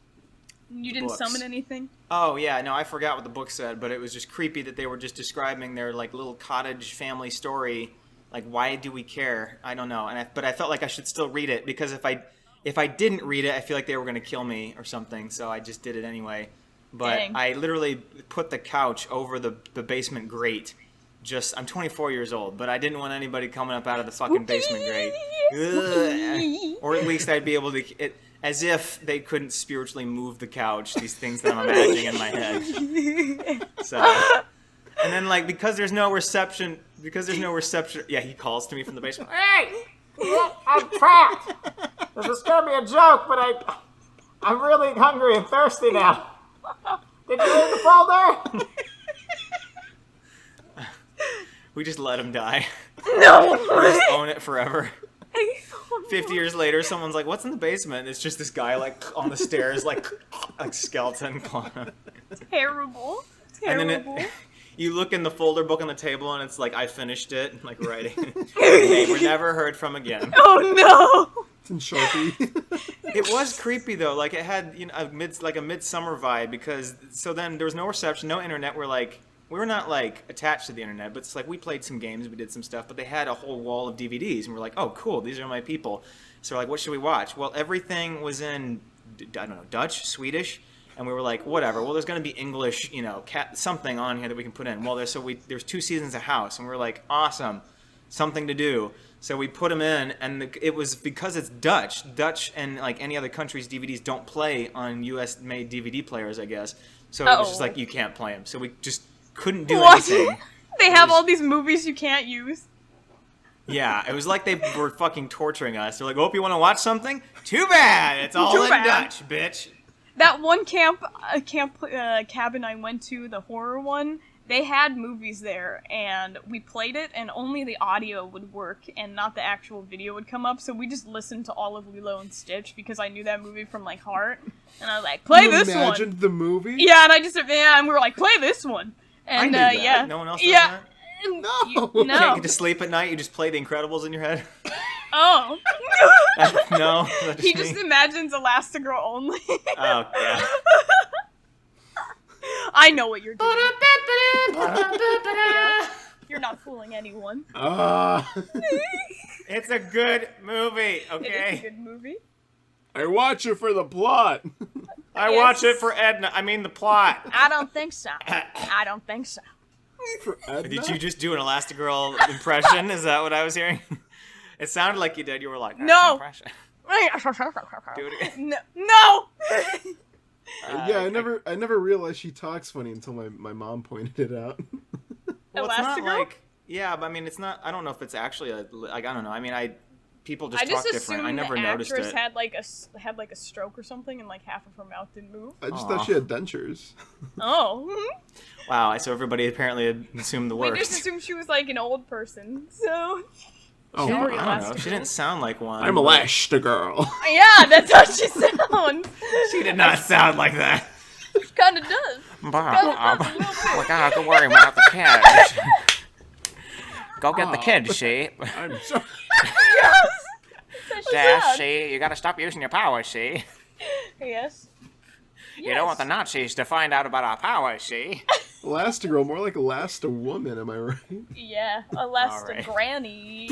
Speaker 3: You didn't
Speaker 1: Books.
Speaker 3: summon anything?
Speaker 1: Oh yeah, no, I forgot what the book said, but it was just creepy that they were just describing their like little cottage family story. Like, why do we care? I don't know. But I felt like I should still read it because if I didn't read it, I feel like they were gonna kill me or something. So I just did it anyway. But
Speaker 3: Dang.
Speaker 1: I literally put the couch over the basement grate. I'm 24 years old, but I didn't want anybody coming up out of the fucking basement grate. Ugh. Or at least I'd be able to. As if they couldn't spiritually move the couch. These things that I'm imagining in my head. So, and then like because there's no reception. Yeah, he calls to me from the basement.
Speaker 6: Hey! I'm trapped! This is gonna be a joke, but I'm really hungry and thirsty now. Did you read the folder?
Speaker 1: We just let him die.
Speaker 3: No!
Speaker 1: We just own it forever. 50 years later, someone's like, "What's in the basement?" And it's just this guy like on the stairs, like skeleton clawing.
Speaker 3: Terrible.
Speaker 1: And then
Speaker 3: Terrible.
Speaker 1: you look in the folder book on the table, and it's like, "I finished it," like writing. They were never heard from again.
Speaker 3: Oh no!
Speaker 2: It's in Sharpie.
Speaker 1: It was creepy though. Like it had a midsummer vibe because so then there was no reception, no internet. We were not like attached to the internet, but it's like we played some games, we did some stuff, but they had a whole wall of DVDs, and we're like, oh cool, these are my people. So we're like, what should we watch? Well, everything was in I don't know, Dutch, Swedish, and we were like, whatever. Well, there's gonna be English, something on here that we can put in. Well, there's 2 seasons of House, and we were like, awesome, something to do. So we put them in, and it was because it's Dutch, and like any other country's DVDs don't play on U.S.-made DVD players, I guess. So it was just like, you can't play them. So we just couldn't do anything.
Speaker 3: They have all these movies you can't use.
Speaker 1: Yeah, it was like they were fucking torturing us. They're like, "Oh, you want to watch something? Too bad. It's all
Speaker 3: Too
Speaker 1: in
Speaker 3: bad.
Speaker 1: Dutch, bitch."
Speaker 3: That one cabin I went to, the horror one, they had movies there, and we played it, and only the audio would work, and not the actual video would come up, so we just listened to all of Lilo and Stitch, because I knew that movie from, like, heart, and I was like, play this one!
Speaker 2: You imagined the movie?
Speaker 3: Yeah, and we were like, play this one! And,
Speaker 1: I knew that.
Speaker 3: yeah.
Speaker 1: No one else does
Speaker 3: Yeah.
Speaker 1: that?
Speaker 3: No!
Speaker 1: You can't get to sleep at night, you just play The Incredibles in your head?
Speaker 3: Oh.
Speaker 1: No? That's
Speaker 3: He
Speaker 1: me?
Speaker 3: just imagines Elastigirl only.
Speaker 1: Oh, yeah.
Speaker 3: I know what you're doing. Yeah. You're not fooling anyone.
Speaker 1: It's a good movie,
Speaker 3: It
Speaker 1: okay?
Speaker 3: is a good movie.
Speaker 2: I watch it for the plot.
Speaker 1: I
Speaker 3: Yes.
Speaker 1: watch it for Edna. I mean, the plot.
Speaker 3: I don't think so. I don't think so.
Speaker 2: For Edna?
Speaker 1: Did you just do an Elastigirl impression? Is that what I was hearing? It sounded like you did. You were like, "That's
Speaker 3: No.
Speaker 1: an impression." Do it again.
Speaker 3: No!
Speaker 2: Yeah, I never realized she talks funny until my mom pointed it out.
Speaker 1: Well, it's not
Speaker 3: Elastigirl?
Speaker 1: like, yeah, but I mean, it's not. I don't know if it's actually a like. I don't know. I mean, people just
Speaker 3: I just
Speaker 1: talk different.
Speaker 3: assumed
Speaker 1: I never
Speaker 3: the
Speaker 1: noticed
Speaker 3: actress
Speaker 1: it.
Speaker 3: had like a stroke or something, and like half of her mouth didn't move.
Speaker 2: I just
Speaker 1: Aw.
Speaker 2: thought she had dentures.
Speaker 3: Oh.
Speaker 1: Wow. So everybody apparently had assumed the
Speaker 3: We
Speaker 1: worst.
Speaker 3: just assumed she was like an old person, so.
Speaker 2: Oh,
Speaker 3: She
Speaker 1: I
Speaker 3: already
Speaker 1: don't know.
Speaker 3: Elastigirl.
Speaker 1: She didn't sound like one.
Speaker 2: I'm Elastigirl.
Speaker 3: Yeah, that's how she sounds.
Speaker 1: She did not sound like that.
Speaker 3: Kind of does.
Speaker 1: Bob,
Speaker 3: Kinda does a little bit.
Speaker 1: we gotta go worry about the kids. Go get the kids, see?
Speaker 2: I'm sorry.
Speaker 3: Yes. That's
Speaker 1: Dash,
Speaker 3: sad.
Speaker 1: see? You gotta stop using your powers, see?
Speaker 3: Yes.
Speaker 1: You don't want the Nazis to find out about our powers, see?
Speaker 2: Elastigirl, more like Elasta-woman, am I right?
Speaker 3: Yeah, Elastic
Speaker 1: Alright.
Speaker 3: Granny.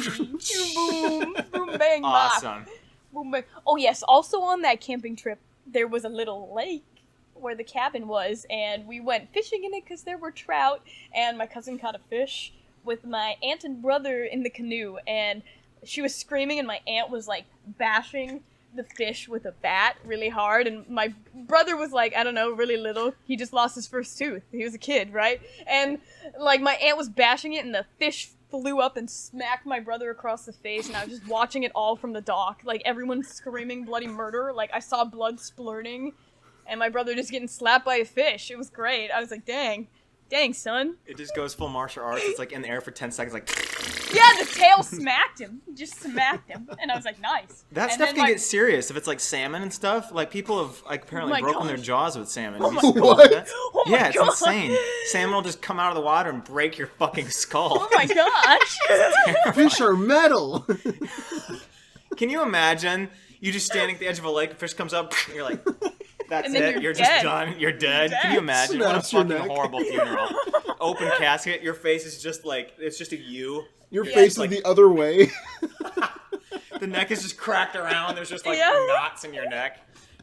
Speaker 3: Boom, boom, bang, bop.
Speaker 1: Awesome.
Speaker 3: Boom, bang. Oh yes, also on that camping trip, there was a little lake where the cabin was, and we went fishing in it because there were trout, and my cousin caught a fish with my aunt and brother in the canoe, and she was screaming, and my aunt was like bashing the fish with a bat really hard, and my brother was like, I don't know, really little. He just lost his first tooth. He was a kid, right? And like my aunt was bashing it, and the fish flew up and smacked my brother across the face, and I was just watching it all from the dock, like everyone screaming bloody murder. Like I saw blood splurting, and my brother just getting slapped by a fish. It was great. I was like, dang, son.
Speaker 1: It just goes full martial arts. It's like in the air for 10 seconds, like...
Speaker 3: Yeah, the tail smacked him. Just smacked him. And I was like, nice.
Speaker 1: That
Speaker 3: And
Speaker 1: stuff
Speaker 3: then
Speaker 1: can get serious if it's like salmon and stuff. Like people have like apparently
Speaker 3: my
Speaker 1: broken their
Speaker 3: gosh.
Speaker 1: jaws with salmon.
Speaker 3: Oh
Speaker 1: Have
Speaker 3: my
Speaker 1: you seen
Speaker 2: God.
Speaker 1: that?
Speaker 3: Oh my
Speaker 1: Yeah, it's
Speaker 3: God.
Speaker 1: insane. Salmon will just come out of the water and break your fucking skull.
Speaker 3: Oh my gosh.
Speaker 2: Fish are metal!
Speaker 1: Can you imagine you just standing at the edge of a lake, a fish comes up, and you're like, that's
Speaker 3: And then
Speaker 1: it,
Speaker 3: you're
Speaker 1: you're
Speaker 3: dead.
Speaker 1: just done, you're dead.
Speaker 3: You're
Speaker 1: Can you
Speaker 3: dead.
Speaker 1: imagine?
Speaker 2: Snaps
Speaker 1: What a
Speaker 2: your
Speaker 1: fucking
Speaker 2: neck.
Speaker 1: horrible funeral. Open casket, your face is just like, it's just a U.
Speaker 2: Your
Speaker 3: Yeah,
Speaker 2: face
Speaker 1: it's
Speaker 2: is
Speaker 1: like-
Speaker 2: the other way.
Speaker 1: The neck is just cracked around, there's just like
Speaker 3: Yeah.
Speaker 1: knots in your neck.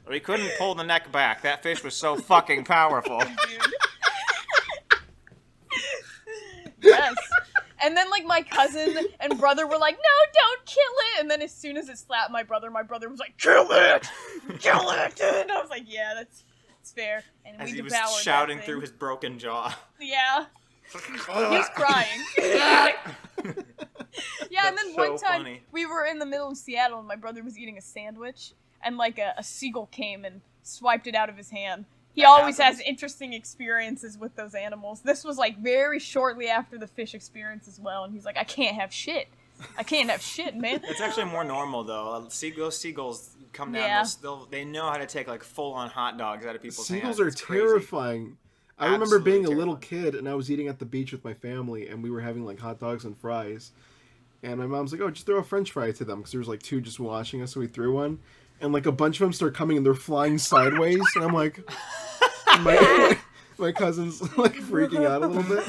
Speaker 1: We couldn't pull the neck back. That fish was so fucking powerful.
Speaker 3: Dude. Yes. And then, like, my cousin and brother were like, no, don't kill it. And then as soon as it slapped my brother was like, kill it! Kill it! And I was like, yeah, that's fair. And
Speaker 1: As
Speaker 3: we
Speaker 1: he was
Speaker 3: devoured
Speaker 1: shouting
Speaker 3: that
Speaker 1: through
Speaker 3: thing.
Speaker 1: his broken jaw.
Speaker 3: Yeah. He was crying. Yeah, and then
Speaker 1: That's
Speaker 3: one
Speaker 1: so
Speaker 3: time
Speaker 1: funny.
Speaker 3: we were in the middle of Seattle and my brother was eating a sandwich and like a seagull came and swiped it out of his hand. He
Speaker 1: That
Speaker 3: always
Speaker 1: happens.
Speaker 3: has interesting experiences with those animals. This was like very shortly after the fish experience as well, and he's like, I can't have shit. I can't have shit, man.
Speaker 1: It's actually more normal though. Seagulls come down.
Speaker 3: Yeah.
Speaker 1: They know how to take like full-on hot dogs out of people's hands.
Speaker 2: Seagulls are
Speaker 1: It's crazy.
Speaker 2: terrifying. I remember being
Speaker 1: Absolutely
Speaker 2: a little kid and I was eating at the beach with my family and we were having like hot dogs and fries. And my mom's like, oh, just throw a french fry to them because there was like two just watching us, so we threw one. And like a bunch of them start coming and they're flying sideways. And I'm like, my cousin's like freaking out a little bit.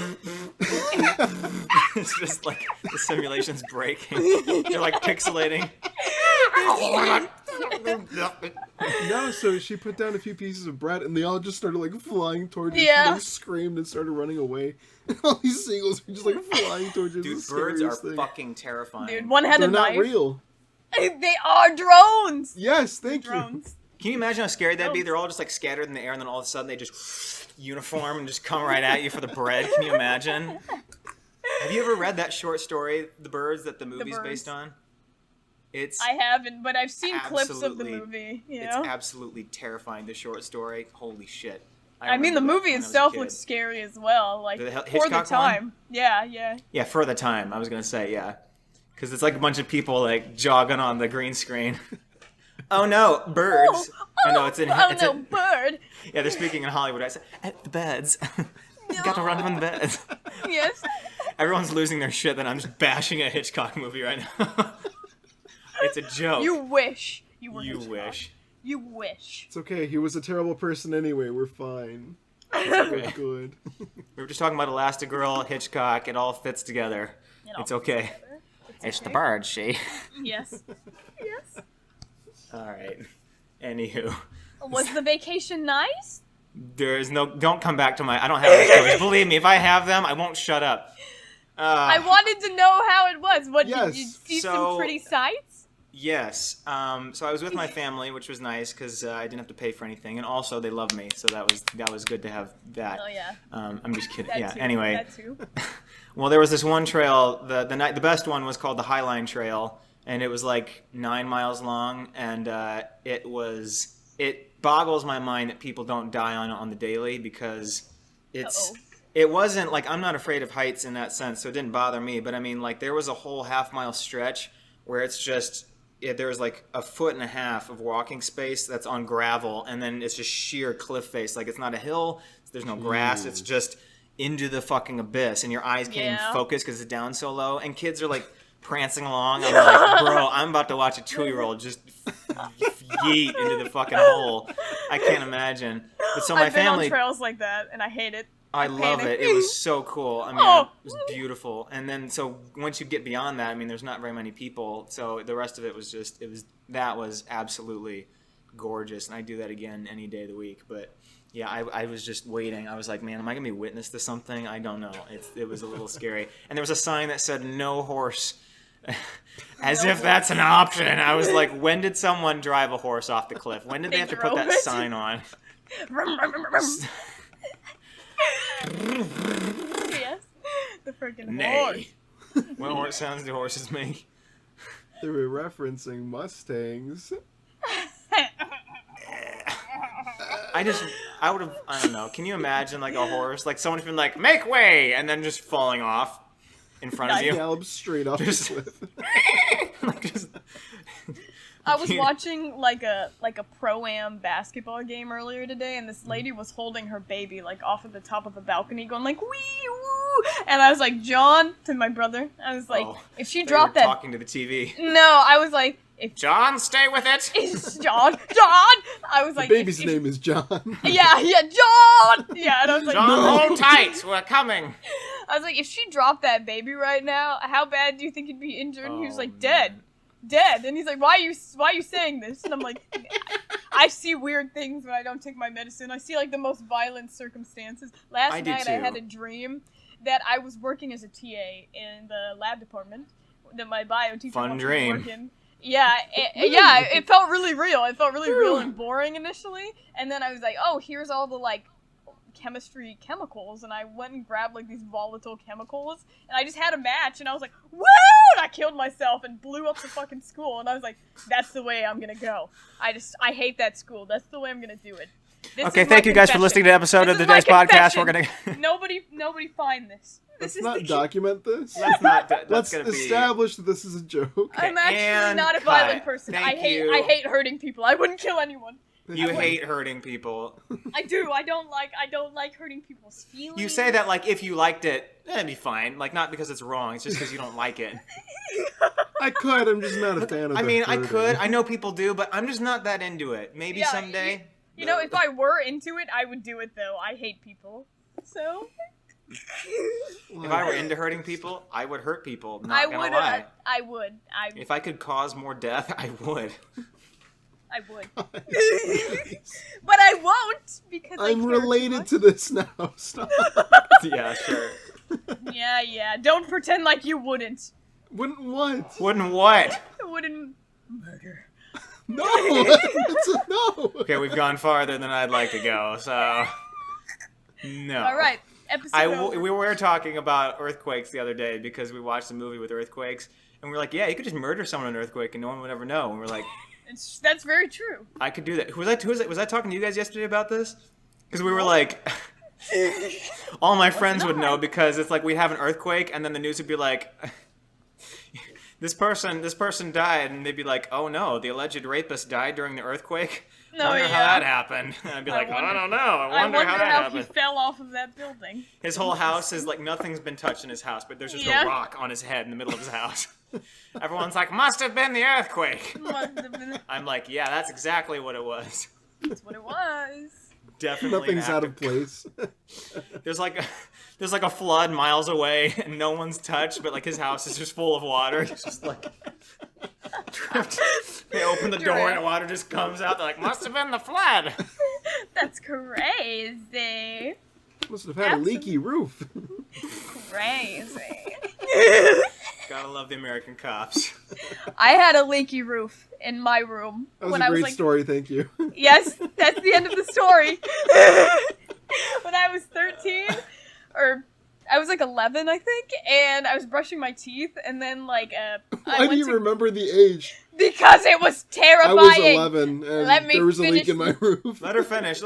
Speaker 1: It's just like the simulation's breaking. They're like pixelating.
Speaker 2: No, so she put down a few pieces of bread and they all just started like flying towards us.
Speaker 3: Yeah.
Speaker 2: And they screamed and started running away. And all these seagulls are just like flying towards us.
Speaker 1: Dude,
Speaker 2: It's the
Speaker 1: birds are
Speaker 2: scariest thing.
Speaker 1: fucking terrifying.
Speaker 3: Dude, one had
Speaker 2: They're
Speaker 3: a
Speaker 2: not
Speaker 3: knife.
Speaker 2: real.
Speaker 3: They are drones.
Speaker 2: Yes, thank you.
Speaker 3: Drones.
Speaker 1: Can you imagine how scary that'd be?
Speaker 3: No.
Speaker 1: They're all just like scattered in the air, and then all of a sudden they just uniform and just come right at you for the bread. Can you imagine? Have you ever read that short story, The Birds, that the movie's
Speaker 3: Birds.
Speaker 1: based on? It's
Speaker 3: I haven't, but I've seen clips of the
Speaker 1: Absolutely.
Speaker 3: movie. You
Speaker 1: it's
Speaker 3: know?
Speaker 1: absolutely terrifying. The short story. Holy shit.
Speaker 3: I mean, the
Speaker 1: remember that
Speaker 3: movie
Speaker 1: when I was a
Speaker 3: itself
Speaker 1: kid.
Speaker 3: looks scary as well. Like,
Speaker 1: The
Speaker 3: for the
Speaker 1: Hitchcock one?
Speaker 3: time. Yeah, yeah.
Speaker 1: Yeah, for the time, I was gonna say, yeah. Because it's like a bunch of people, like, jogging on the green screen. Oh no, birds. Oh, no, it's in...
Speaker 3: Oh,
Speaker 1: it's
Speaker 3: no,
Speaker 1: in-
Speaker 3: bird.
Speaker 1: Yeah, they're speaking in Hollywood. I said, the beds. Got to run from the beds.
Speaker 3: Yes.
Speaker 1: Everyone's losing their shit that I'm just bashing a Hitchcock movie right now. It's a joke.
Speaker 3: You wish you were
Speaker 1: You
Speaker 3: Hitchcock.
Speaker 1: wish.
Speaker 3: You wish.
Speaker 2: It's okay. He was a terrible person anyway. We're fine.
Speaker 1: Okay.
Speaker 2: We're good.
Speaker 1: We were just talking about Elastigirl, Hitchcock. It all fits together.
Speaker 3: all
Speaker 1: It's okay.
Speaker 3: fits together.
Speaker 1: It's the
Speaker 3: okay.
Speaker 1: bird, she.
Speaker 3: Yes. Yes.
Speaker 1: All right. Anywho,
Speaker 3: Was the vacation nice?
Speaker 1: there's no. Don't come back to my. I don't have any stories. Believe me, if I have them, I won't shut up.
Speaker 3: I wanted to know how it was. What,
Speaker 2: Yes.
Speaker 3: did you see
Speaker 1: So-
Speaker 3: some pretty sights?
Speaker 1: Yes. So I was with my family, which was nice because I didn't have to pay for anything, and also they love me, so that was good to have that.
Speaker 3: Oh, yeah.
Speaker 1: I'm just kidding.
Speaker 3: That
Speaker 1: Yeah.
Speaker 3: too.
Speaker 1: Anyway.
Speaker 3: That too.
Speaker 1: Well, there was this one trail. The best one was called the Highline Trail, and it was like 9 miles long, and it boggles my mind that people don't die on the daily because it's.
Speaker 3: Uh-oh.
Speaker 1: It wasn't like I'm not afraid of heights in that sense, so it didn't bother me. But I mean, like there was a whole half-mile stretch where it's just there was like a foot and a half of walking space that's on gravel, and then it's just sheer cliff face. Like it's not a hill, there's no grass, it's just into the fucking abyss, and your eyes can't even
Speaker 3: Yeah.
Speaker 1: focus because it's down so low. And kids are like prancing along. I'm like, bro, I'm about to watch a 2-year-old just yeet into the fucking hole. I can't imagine. But so my
Speaker 3: I've been
Speaker 1: family.
Speaker 3: on trails like that, and I hate it.
Speaker 1: I love
Speaker 3: panic.
Speaker 1: it. It was so cool. I mean,
Speaker 3: Oh.
Speaker 1: it was beautiful. And then, so once you get beyond that, I mean, there's not very many people. So the rest of it was just, that was absolutely gorgeous. And I'd do that again any day of the week. But yeah, I was just waiting. I was like, man, am I going to be witness to something? I don't know. It was a little scary. And there was a sign that said, no horse. As if that's an option. I was like, when did someone drive a horse off the cliff? When did they have to put
Speaker 3: drove
Speaker 1: that
Speaker 3: it.
Speaker 1: sign on?
Speaker 3: Yes. The freaking
Speaker 1: Nay.
Speaker 3: horse.
Speaker 1: What horse sounds do horses make?
Speaker 2: They were referencing Mustangs.
Speaker 1: I don't know. Can you imagine like a horse, like someone's been like, make way, and then just falling off in front of you?
Speaker 2: Gallop straight off the
Speaker 1: Just-
Speaker 2: cliff.
Speaker 1: Like, just-
Speaker 3: I was
Speaker 1: can't-
Speaker 3: watching like a pro-am basketball game earlier today, and this lady was holding her baby like off of the top of a balcony, going like wee woo, and I was like, John, to my brother, I was like,
Speaker 1: Oh,
Speaker 3: if she
Speaker 1: they
Speaker 3: dropped
Speaker 1: were
Speaker 3: that,
Speaker 1: talking to the TV.
Speaker 3: no, I was like, if
Speaker 1: John, stay with it.
Speaker 3: John, I was
Speaker 2: The
Speaker 3: like,
Speaker 2: baby's
Speaker 3: if-
Speaker 2: name is John.
Speaker 3: yeah, John, yeah, and I was like,
Speaker 1: John, hold tight. We're coming.
Speaker 3: I was like, if she dropped that baby right now, how bad do you think he'd be injured? And he was
Speaker 1: Oh,
Speaker 3: like,
Speaker 1: man.
Speaker 3: dead. And he's like, why are you saying this? And I'm like, I see weird things when I don't take my medicine. I see like the most violent circumstances. Last
Speaker 1: I do
Speaker 3: night I had
Speaker 1: too.
Speaker 3: a dream that I was working as a TA in the lab department that my bio teacher
Speaker 1: Fun
Speaker 3: wanted me to
Speaker 1: dream.
Speaker 3: work in. Yeah, it felt really real. It felt really real and boring initially, and then I was like, oh, here's all the like chemistry chemicals, and I went and grabbed like these volatile chemicals, and I just had a match, and I was like, woo! And I killed myself and blew up the fucking school, and I was like, that's the way I'm gonna go. I hate that school. That's the way I'm gonna do it. This
Speaker 1: Okay,
Speaker 3: is my
Speaker 1: thank you guys for
Speaker 3: confession.
Speaker 1: listening to the episode
Speaker 3: This
Speaker 1: of the
Speaker 3: is my
Speaker 1: today's podcast. We're
Speaker 3: confession.
Speaker 1: gonna
Speaker 3: Nobody find this. This
Speaker 2: Let's
Speaker 3: is
Speaker 2: not
Speaker 3: the-
Speaker 2: document this.
Speaker 1: that's
Speaker 2: Let's
Speaker 1: gonna be.
Speaker 2: establish that this is a joke.
Speaker 3: I'm actually
Speaker 1: and
Speaker 3: not a
Speaker 1: cut.
Speaker 3: violent person.
Speaker 1: Thank
Speaker 3: I
Speaker 1: you.
Speaker 3: hate hurting people. I wouldn't kill anyone.
Speaker 1: You hate hurting people.
Speaker 3: I do. I don't like hurting people's feelings.
Speaker 1: You say that like if you liked it, it'd be fine. Like not because it's wrong. It's just because you don't like it.
Speaker 2: I could. I'm just not a fan of.
Speaker 1: I
Speaker 2: the
Speaker 1: mean, I
Speaker 2: hurting.
Speaker 1: could. I know people do, but I'm just not that into it. Maybe
Speaker 3: Yeah,
Speaker 1: someday.
Speaker 3: You know, if I were into it, I would do it though. I hate people. So
Speaker 1: If I were into hurting people, I would hurt people. Not
Speaker 3: I
Speaker 1: gonna
Speaker 3: would.
Speaker 1: lie.
Speaker 3: I would.
Speaker 1: If I could cause more death, I would.
Speaker 3: I would.
Speaker 2: Jeez.
Speaker 3: But I won't because I
Speaker 2: I'm
Speaker 3: care too
Speaker 2: related
Speaker 3: much.
Speaker 2: to this now. Stop.
Speaker 1: Yeah, sure.
Speaker 3: Yeah. Don't pretend like you wouldn't.
Speaker 2: Wouldn't what?
Speaker 1: Wouldn't what?
Speaker 3: Wouldn't murder.
Speaker 2: No. It's a no.
Speaker 1: Okay, we've gone farther than I'd like to go, so no.
Speaker 3: All right. Episode. over.
Speaker 1: We were talking about earthquakes the other day because we watched a movie with earthquakes, and we're like, yeah, you could just murder someone in an earthquake and no one would ever know. And we're like,
Speaker 3: That's very true.
Speaker 1: I could do that. Was I talking to you guys yesterday about this? Because we were like, all my friends would know because it's like we'd have an earthquake and then the news would be like, this person died, and they'd be like, oh no, the alleged rapist died during the earthquake.
Speaker 3: No,
Speaker 1: I wonder
Speaker 3: yeah.
Speaker 1: how that happened. And I'd be like, I don't know. I wonder how that
Speaker 3: he
Speaker 1: happened.
Speaker 3: fell off of that building.
Speaker 1: His whole house is like nothing's been touched in his house, but there's just
Speaker 3: Yeah.
Speaker 1: a rock on his head in the middle of his house. Everyone's like, must have been the earthquake. I'm like, yeah, that's exactly what it was.
Speaker 3: That's what it was.
Speaker 1: Definitely.
Speaker 2: Nothing's out of place.
Speaker 1: There's like a flood miles away and no one's touched, but like his house is just full of water. It's just like trapped. They open the door and the water just comes out. They're like, must have been the flood.
Speaker 3: That's crazy.
Speaker 2: Must have had a leaky roof.
Speaker 3: Crazy.
Speaker 1: Gotta love the American cops.
Speaker 3: I had a leaky roof in my room
Speaker 2: That was
Speaker 3: when
Speaker 2: a
Speaker 3: I was
Speaker 2: great
Speaker 3: like,
Speaker 2: story, thank you.
Speaker 3: yes, that's the end of the story. When I was 13, or I was like 11, I think, and I was brushing my teeth, and then like
Speaker 2: Why do you remember the age?
Speaker 3: Because it was
Speaker 2: I
Speaker 3: terrifying.
Speaker 2: was 11, and
Speaker 3: Let me
Speaker 2: there was a leak
Speaker 3: finish
Speaker 2: in my roof.
Speaker 1: Let her finish.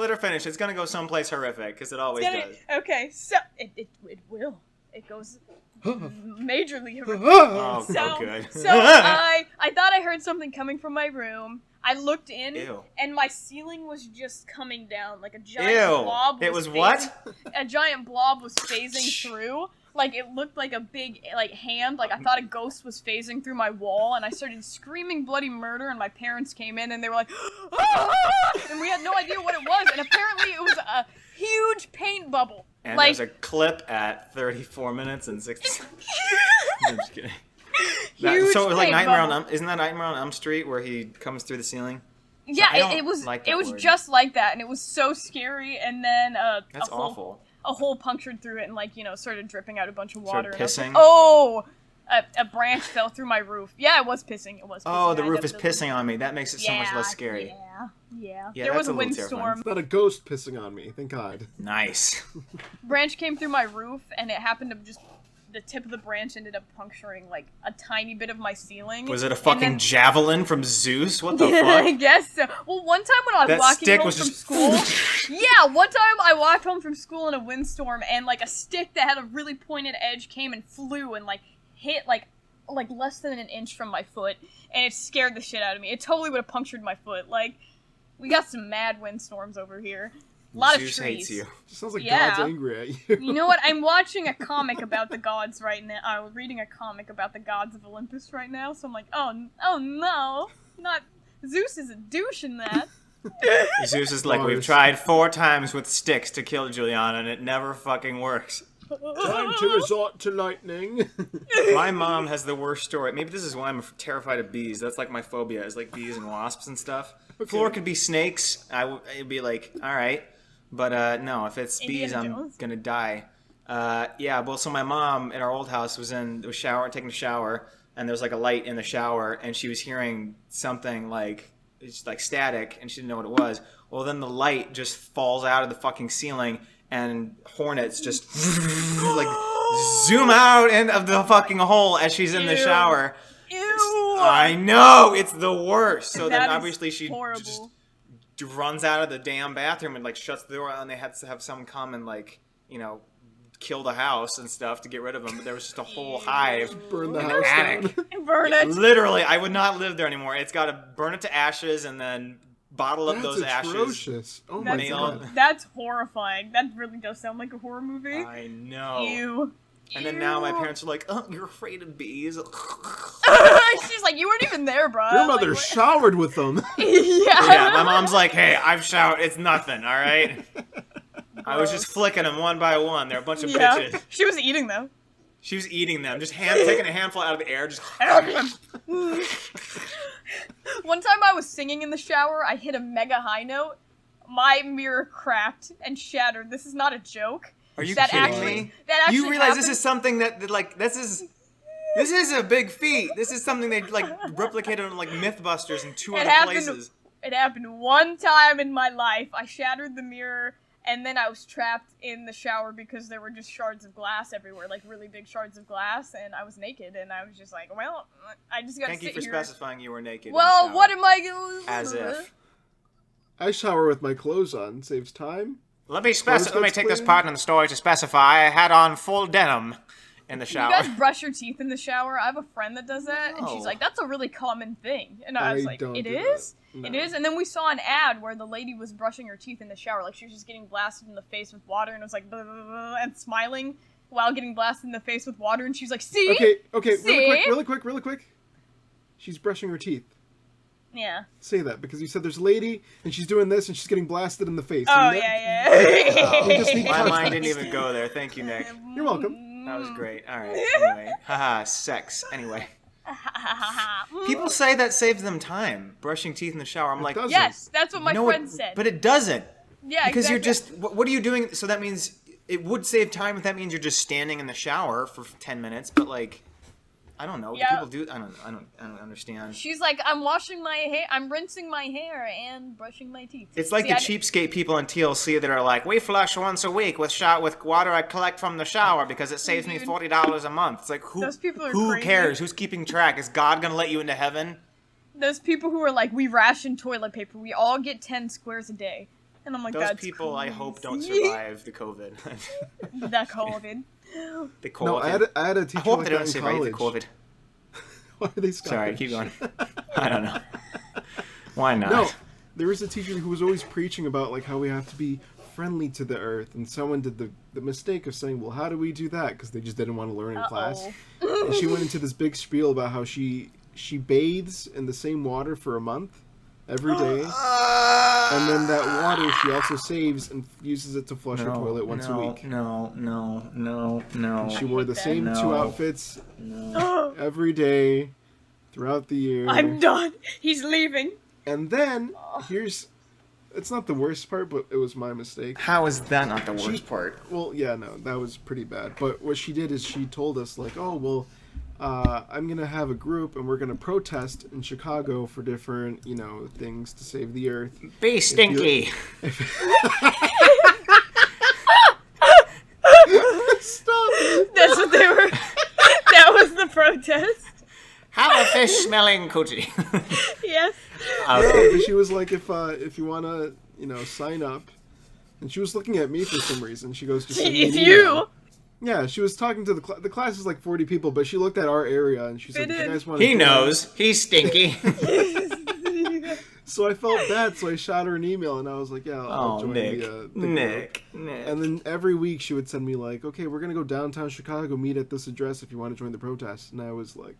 Speaker 1: It's gonna go someplace horrific, because it always does.
Speaker 3: Okay, so it will. It goes majorly horrific.
Speaker 1: Oh,
Speaker 3: So,
Speaker 1: good.
Speaker 3: so I thought I heard something coming from my room. I looked in,
Speaker 1: Ew.
Speaker 3: and my ceiling was just coming down like a giant
Speaker 1: Ew.
Speaker 3: blob.
Speaker 1: It was
Speaker 3: phasing-
Speaker 1: what?
Speaker 3: A giant blob was phasing through. Like it looked like a big hand. Like I thought a ghost was phasing through my wall, and I started screaming bloody murder. And my parents came in, and they were like, "Ah!" And we had no idea what it was. And apparently, it was a huge paint bubble.
Speaker 1: And
Speaker 3: like
Speaker 1: there's a clip at 34 minutes and 60 seconds. I'm just kidding.
Speaker 3: huge
Speaker 1: So it was like
Speaker 3: paint
Speaker 1: Nightmare
Speaker 3: bubble.
Speaker 1: on isn't that Nightmare on Elm Street where he comes through the ceiling?
Speaker 3: Yeah,
Speaker 1: I don't
Speaker 3: it was.
Speaker 1: like
Speaker 3: It
Speaker 1: that
Speaker 3: was
Speaker 1: word.
Speaker 3: just like that, and it was so scary. And then
Speaker 1: That's awful.
Speaker 3: A hole punctured through it, and started dripping out a bunch of water.
Speaker 1: Started
Speaker 3: And I was like,
Speaker 1: pissing?
Speaker 3: oh, a branch fell through my roof. Yeah, it was pissing. It was. Pissing.
Speaker 1: Oh, the
Speaker 3: I
Speaker 1: roof is
Speaker 3: definitely-
Speaker 1: pissing on me. That makes it so much less scary.
Speaker 3: Yeah.
Speaker 1: Yeah,
Speaker 3: There was
Speaker 1: that's
Speaker 3: a
Speaker 1: a little terrifying.
Speaker 3: windstorm.
Speaker 2: It's not a ghost pissing on me, thank God.
Speaker 1: Nice.
Speaker 3: Branch came through my roof, and it happened to just. The tip of the branch ended up puncturing like a tiny bit of my ceiling.
Speaker 1: Was it a
Speaker 3: And
Speaker 1: fucking
Speaker 3: then-
Speaker 1: javelin from Zeus? What the
Speaker 3: I
Speaker 1: fuck?
Speaker 3: guess so. Well, one time when I was
Speaker 1: That
Speaker 3: walking
Speaker 1: stick
Speaker 3: home
Speaker 1: was
Speaker 3: from
Speaker 1: just-
Speaker 3: school, yeah, one time I walked home from school in a windstorm, and like a stick that had a really pointed edge came and flew and like hit like less than an inch from my foot, and it scared the shit out of me. It totally would have punctured my foot. Like, we got some mad windstorms over here. A lot
Speaker 1: Zeus
Speaker 3: of trees.
Speaker 1: hates you.
Speaker 2: It sounds like
Speaker 3: Yeah.
Speaker 2: God's angry at you.
Speaker 3: You know what? I'm watching a comic about the gods right now. I'm reading a comic about the gods of Olympus right now. So I'm like, oh no, not Zeus is a douche in that.
Speaker 1: Zeus is like,
Speaker 2: Bars.
Speaker 1: we've tried 4 times with sticks to kill Juliana, and it never fucking works.
Speaker 2: Time to resort to lightning.
Speaker 1: My mom has the worst story. Maybe this is why I'm terrified of bees. That's like my phobia, is like bees and wasps and stuff. Floor could be snakes. It'd be like, all right. But no, if it's bees,
Speaker 3: Indiana
Speaker 1: I'm
Speaker 3: Jones.
Speaker 1: gonna die. Yeah, well, so my mom in our old house was taking a shower, and there was like a light in the shower, and she was hearing something like static, and she didn't know what it was. Well, then the light just falls out of the fucking ceiling, and hornets just like zoom out of the fucking hole as she's in the
Speaker 3: Ew.
Speaker 1: shower.
Speaker 3: Ew.
Speaker 1: I know, it's the worst. So
Speaker 3: That
Speaker 1: then
Speaker 3: is
Speaker 1: obviously she
Speaker 3: horrible.
Speaker 1: just runs out of the damn bathroom and like shuts the door, and they had to have someone come and like, kill the house and stuff to get rid of them. But there was just a whole hive.
Speaker 2: Burn the
Speaker 1: in
Speaker 2: house
Speaker 1: attic.
Speaker 2: down.
Speaker 3: Burn it.
Speaker 1: Literally, I would not live there anymore. It's got to burn it to ashes and then bottle up
Speaker 2: That's
Speaker 1: those ashes.
Speaker 2: atrocious. Oh my
Speaker 3: That's,
Speaker 1: Nailed.
Speaker 2: God.
Speaker 3: that's horrifying. That really does sound like a horror movie.
Speaker 1: I know.
Speaker 3: Ew.
Speaker 1: And then now my parents are like, "Oh, you're afraid of bees."
Speaker 3: She's like, you weren't even there, bro.
Speaker 2: Your mother showered with them.
Speaker 1: Yeah, my mom's like, "Hey, I've showered. It's nothing, all right." I was just flicking them one by one. They're a bunch of bitches.
Speaker 3: She was eating them.
Speaker 1: She was eating them, just taking a handful out of the air, just.
Speaker 3: One time I was singing in the shower, I hit a mega high note. My mirror cracked and shattered. This is not a joke.
Speaker 1: Are you
Speaker 3: That
Speaker 1: kidding
Speaker 3: actually-
Speaker 1: me?
Speaker 3: that actually
Speaker 1: You realize this
Speaker 3: happened?
Speaker 1: is something that like this is a big feat. This is something they like replicated on like MythBusters and 2
Speaker 3: It
Speaker 1: other
Speaker 3: happened.
Speaker 1: places.
Speaker 3: It happened one time in my life. I shattered the mirror, and then I was trapped in the shower because there were just shards of glass everywhere, like really big shards of glass, and I was naked, and I was just like, well, I just gotta
Speaker 1: Thank
Speaker 3: sit
Speaker 1: you for
Speaker 3: here.
Speaker 1: specifying you were naked. in the
Speaker 3: Well,
Speaker 1: shower.
Speaker 3: what am I gonna
Speaker 1: As if.
Speaker 2: I shower with my clothes on. Saves time.
Speaker 1: Let me
Speaker 2: Clothes
Speaker 1: take
Speaker 2: gets
Speaker 1: this
Speaker 2: clean?
Speaker 1: part in the story to specify I had on full denim in the
Speaker 3: You
Speaker 1: shower.
Speaker 3: guys brush your teeth in the shower? I have a friend that does that, and she's
Speaker 1: No.
Speaker 3: like, "That's a really common thing." And I was
Speaker 2: I
Speaker 3: like,
Speaker 2: don't
Speaker 3: "It
Speaker 2: do
Speaker 3: is?
Speaker 2: that.
Speaker 3: It
Speaker 2: No.
Speaker 3: is." And then we saw an ad where the lady was brushing her teeth in the shower, like she was just getting blasted in the face with water, and it was like, blah, blah, blah, and smiling while getting blasted in the face with water, and she's like, "See?
Speaker 2: Okay,
Speaker 3: See?
Speaker 2: really quick. She's brushing her teeth.
Speaker 3: Yeah.
Speaker 2: Say that, because you said there's a lady, and she's doing this, and she's getting blasted in the face.
Speaker 3: Oh
Speaker 2: And that-
Speaker 3: yeah.
Speaker 2: We just need
Speaker 1: My
Speaker 2: context.
Speaker 1: mind didn't even go there. Thank you, Nick.
Speaker 2: You're welcome.
Speaker 1: That was great. All right. Anyway, haha, sex. Anyway, people say that saves them time, brushing teeth in the shower. I'm like,
Speaker 2: doesn't.
Speaker 3: Yes, that's what my
Speaker 1: no,
Speaker 3: friend
Speaker 1: it,
Speaker 3: said.
Speaker 1: but it doesn't.
Speaker 3: Yeah,
Speaker 1: Because you're
Speaker 3: exactly.
Speaker 1: just. What are you doing? So that means it would save time if that means you're just standing in the shower for 10 minutes. But like, I don't know.
Speaker 3: Yeah.
Speaker 1: People do. I don't understand.
Speaker 3: She's like, I'm washing my hair, I'm rinsing my hair and brushing my teeth.
Speaker 1: It's like
Speaker 3: See,
Speaker 1: the
Speaker 3: I-
Speaker 1: cheapskate people in TLC that are like, we flush once a week with water I collect from the shower because it saves me
Speaker 3: Dude.
Speaker 1: $40 a month. It's like, who
Speaker 3: Those people are
Speaker 1: who
Speaker 3: crazy.
Speaker 1: cares? Who's keeping track? Is God gonna let you into heaven?
Speaker 3: Those people who are like, we ration toilet paper, we all get 10 squares a day. And I'm like,
Speaker 1: Those
Speaker 3: that's
Speaker 1: people, I hope, don't
Speaker 3: crazy.
Speaker 1: survive the COVID.
Speaker 3: The COVID.
Speaker 1: the COVID.
Speaker 2: No, I had a teacher
Speaker 1: I hope
Speaker 2: like
Speaker 1: they
Speaker 2: that
Speaker 1: don't
Speaker 2: in
Speaker 1: survive the
Speaker 2: college.
Speaker 1: COVID.
Speaker 2: Why are they Scottish?
Speaker 1: Sorry, keep going. I don't know. Why not?
Speaker 2: No, there was a teacher who was always preaching about like how we have to be friendly to the earth, and someone did the mistake of saying, well, how do we do that? Because they just didn't want to learn in class. And she went into this big spiel about how she bathes in the same water for a month every day, and then that water she also saves and uses it to flush her toilet once a week.
Speaker 1: No.
Speaker 2: She wore the same
Speaker 1: No.
Speaker 2: two outfits every day throughout the year.
Speaker 3: I'm done. He's leaving.
Speaker 2: And then it's not the worst part, but it was my mistake.
Speaker 1: How is that not the worst part?
Speaker 2: Well, yeah, no, that was pretty bad. But what she did is she told us, like, oh, well, I'm going to have a group and we're going to protest in Chicago for different, things to save the earth.
Speaker 1: Be stinky.
Speaker 2: Stop it!
Speaker 3: That's what they were. That was the protest.
Speaker 1: Have a fish smelling coochie.
Speaker 3: Yes.
Speaker 2: But she was like, if you want to, sign up. And she was looking at me for some reason. She goes, just send me an
Speaker 3: It's
Speaker 2: email.
Speaker 3: you.
Speaker 2: Yeah, she was talking to the class is like 40 people, but she looked at our area and she said, "Do you guys want to?"
Speaker 1: He knows. He's stinky.
Speaker 2: So I felt bad, so I shot her an email, and I was like, "Yeah, I'll
Speaker 1: Oh,
Speaker 2: join
Speaker 1: Nick.
Speaker 2: the group."
Speaker 1: Nick.
Speaker 2: And then every week she would send me like, "Okay, we're gonna go downtown Chicago, meet at this address if you want to join the protest." And I was like,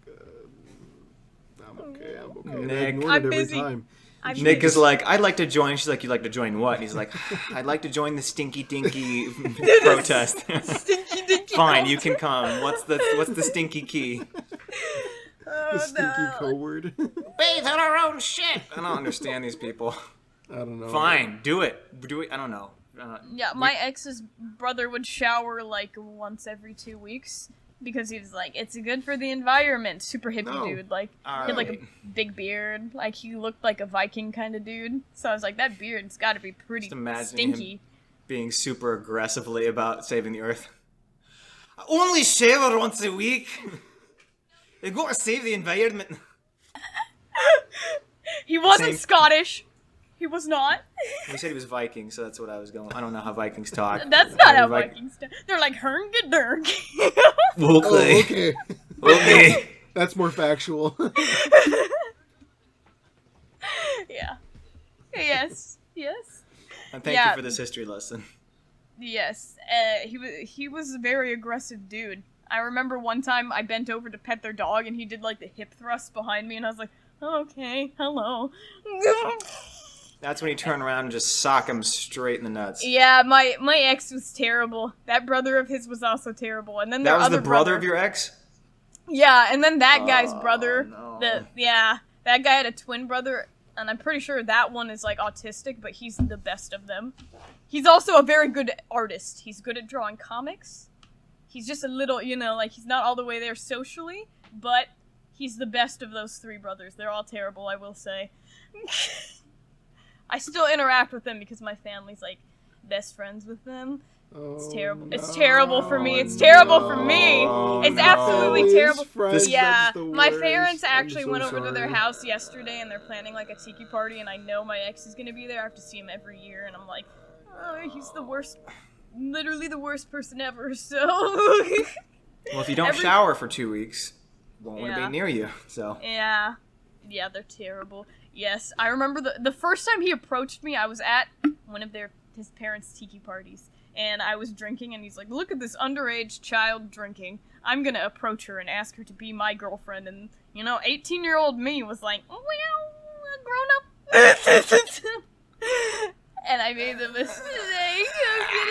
Speaker 2: "I'm okay, I'm okay." And I
Speaker 1: Nick.
Speaker 2: ignored
Speaker 3: I'm
Speaker 2: it every
Speaker 3: busy.
Speaker 2: time.
Speaker 1: Nick is like, I'd like to join. She's like, you'd like to join what? And he's like, I'd like to join the stinky dinky protest.
Speaker 3: Stinky dinky.
Speaker 1: Fine, you can come. What's the stinky key?
Speaker 2: The stinky code word.
Speaker 1: Bathe in our own shit. I don't understand these people.
Speaker 2: I don't know.
Speaker 1: Fine, do it. I don't know.
Speaker 3: Yeah, my ex's brother would shower like once every 2 weeks because he was like, it's good for the environment. Super hippie
Speaker 2: No.
Speaker 3: dude. Like, he had
Speaker 1: Alright.
Speaker 3: like a big beard. Like, he looked like a Viking kind of dude. So I was like, that beard's got to be pretty
Speaker 1: Just imagining
Speaker 3: stinky.
Speaker 1: him being super aggressively about saving the earth. I only shower once a week. They gotta save the environment.
Speaker 3: He wasn't
Speaker 1: Same.
Speaker 3: Scottish. He was not.
Speaker 1: He said he was Viking, so that's what I was going. I don't know how Vikings talk.
Speaker 3: That's not how
Speaker 1: Viking-
Speaker 3: Vikings do. They're like, Herngadurg.
Speaker 2: Oh,
Speaker 1: Okay.
Speaker 2: okay.
Speaker 1: Okay.
Speaker 2: That's more factual.
Speaker 3: Yeah. Yes. Yes.
Speaker 1: And thank
Speaker 3: Yeah.
Speaker 1: you for this history lesson.
Speaker 3: Yes. He was a very aggressive dude. I remember one time I bent over to pet their dog and he did like the hip thrust behind me and I was like, oh, okay, hello.
Speaker 1: That's when you turn around and just sock him straight in the nuts.
Speaker 3: Yeah, my ex was terrible. That brother of his was also terrible. And then
Speaker 1: That
Speaker 3: their
Speaker 1: was
Speaker 3: other
Speaker 1: the brother of your ex?
Speaker 3: Yeah, and then that guy's brother,
Speaker 1: no.
Speaker 3: that guy had a twin brother, and I'm pretty sure that one is like autistic, but he's the best of them. He's also a very good artist. He's good at drawing comics. He's just a little, like he's not all the way there socially, but he's the best of those three brothers. They're all terrible, I will say. I still interact with them because my family's like best friends with them. It's terrible. It's terrible for me. It's terrible for me. It's absolutely
Speaker 2: Always
Speaker 3: terrible.
Speaker 2: friends,
Speaker 3: Yeah,
Speaker 2: that's the
Speaker 3: my
Speaker 2: worst.
Speaker 3: parents
Speaker 2: I'm
Speaker 3: actually
Speaker 2: so
Speaker 3: went over to their
Speaker 2: sorry.
Speaker 3: house yesterday and they're planning like a tiki party and I know my ex is gonna be there. I have to see him every year and I'm like, He's the worst, literally the worst person ever, so...
Speaker 1: Well, if you don't shower for 2 weeks, won't want to
Speaker 3: Yeah.
Speaker 1: be near you, so...
Speaker 3: Yeah, they're terrible. Yes, I remember the first time he approached me, I was at one of his parents' tiki parties, and I was drinking, and he's like, look at this underage child drinking. I'm gonna approach her and ask her to be my girlfriend, and, 18-year-old me was like, well, grown up. And I made the mistake of getting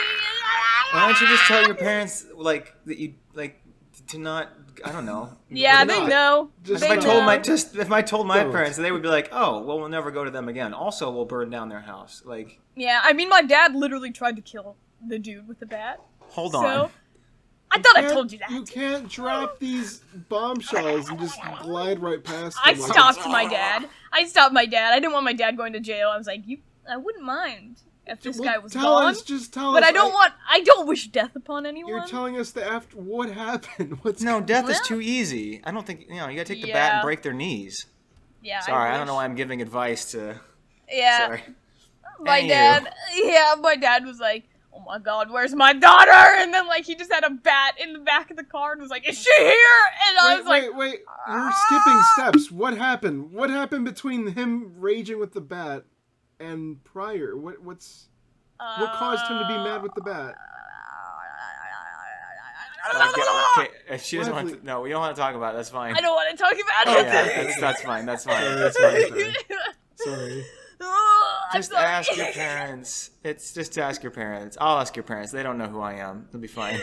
Speaker 1: Why don't you just tell your parents, like, that you, like, to not, I don't know.
Speaker 3: Yeah,
Speaker 2: Why
Speaker 3: they
Speaker 2: not?
Speaker 3: know.
Speaker 2: Just
Speaker 1: If
Speaker 3: They
Speaker 1: I told
Speaker 3: know.
Speaker 1: my
Speaker 2: Don't.
Speaker 1: parents, they would be like, "Oh, well, we'll never go to them again." Also, we'll burn down their house. Like,
Speaker 3: Yeah, I mean, my dad literally tried to kill the dude with the bat.
Speaker 1: hold
Speaker 3: So,
Speaker 1: on.
Speaker 3: I thought I
Speaker 2: Can't-
Speaker 3: told you that.
Speaker 2: You can't drop these bombshells and just glide right past them.
Speaker 3: I
Speaker 2: like
Speaker 3: stopped my dad. I didn't want my dad going to jail. I was like, I wouldn't mind if this
Speaker 2: Well,
Speaker 3: guy was
Speaker 2: tell
Speaker 3: gone.
Speaker 2: us, just tell
Speaker 3: But
Speaker 2: us.
Speaker 3: I don't wish death upon anyone.
Speaker 2: You're telling us what happened. What's
Speaker 1: No, death is
Speaker 3: Well-
Speaker 1: too easy. I don't think, you gotta take the bat
Speaker 3: Yeah.
Speaker 1: and break their knees.
Speaker 3: Yeah,
Speaker 1: Sorry, I don't
Speaker 3: wish.
Speaker 1: know why I'm giving advice to.
Speaker 3: Yeah,
Speaker 1: Sorry.
Speaker 3: my
Speaker 1: Anywho.
Speaker 3: my dad was like, oh my god, where's my daughter? And then, like, he just had a bat in the back of the car and was like, is she here? And I was like,
Speaker 2: wait. You're skipping steps. What happened? What happened between him raging with the bat and prior? What caused him to be mad with the bat?
Speaker 1: Okay, if she doesn't want to, no, we don't want to talk about it. That's fine.
Speaker 3: I don't want to talk about
Speaker 1: Oh,
Speaker 3: it.
Speaker 1: yeah, that's fine. That's fine.
Speaker 2: That's fine. Sorry.
Speaker 1: Just ask your parents. It's just to ask your parents. I'll ask your parents. They don't know who I am. They'll be fine.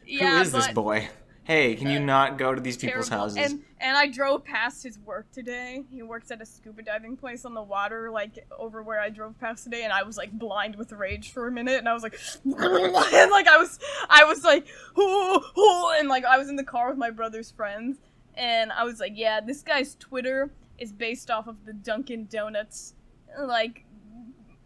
Speaker 3: Yeah,
Speaker 1: Who is this
Speaker 3: but-
Speaker 1: boy? Hey, can you not go to these people's
Speaker 3: Terrible.
Speaker 1: houses?
Speaker 3: And I drove past his work today. He works at a scuba diving place on the water, like, over where I drove past today, and I was, like, blind with rage for a minute, and I was like, and, like, I was like, and, like, I was in the car with my brother's friends, and I was like, yeah, this guy's Twitter is based off of the Dunkin' Donuts, like,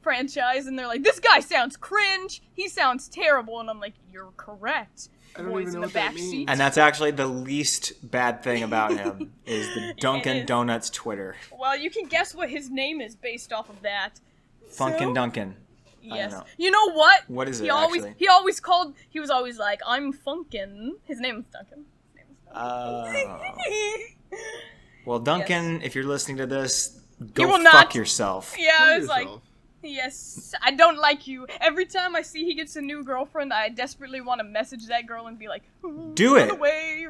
Speaker 3: franchise, and they're like, this guy sounds cringe, he sounds terrible, and I'm like, you're correct.
Speaker 2: I don't
Speaker 3: Boys
Speaker 2: even
Speaker 3: in
Speaker 2: know
Speaker 3: the
Speaker 2: what that
Speaker 3: back
Speaker 2: means.
Speaker 3: seat.
Speaker 1: And that's actually the least bad thing about him is the Dunkin'
Speaker 3: is.
Speaker 1: Donuts Twitter.
Speaker 3: Well, you can guess what his name is based off of that.
Speaker 1: Funkin'
Speaker 3: So-
Speaker 1: Dunkin'.
Speaker 3: Yes.
Speaker 1: know.
Speaker 3: You know what?
Speaker 1: What is it,
Speaker 3: He always
Speaker 1: actually?
Speaker 3: he was always like, I'm Funkin'. His name is Duncan.
Speaker 1: Well, Duncan, if you're listening to this, go
Speaker 3: You will
Speaker 1: fuck
Speaker 3: not-
Speaker 1: yourself.
Speaker 3: Yeah, I
Speaker 2: Kill
Speaker 3: was like,
Speaker 2: yourself.
Speaker 3: yes, I don't like you. Every time I see he gets a new girlfriend, I desperately want to message that girl and be like,
Speaker 1: Do it.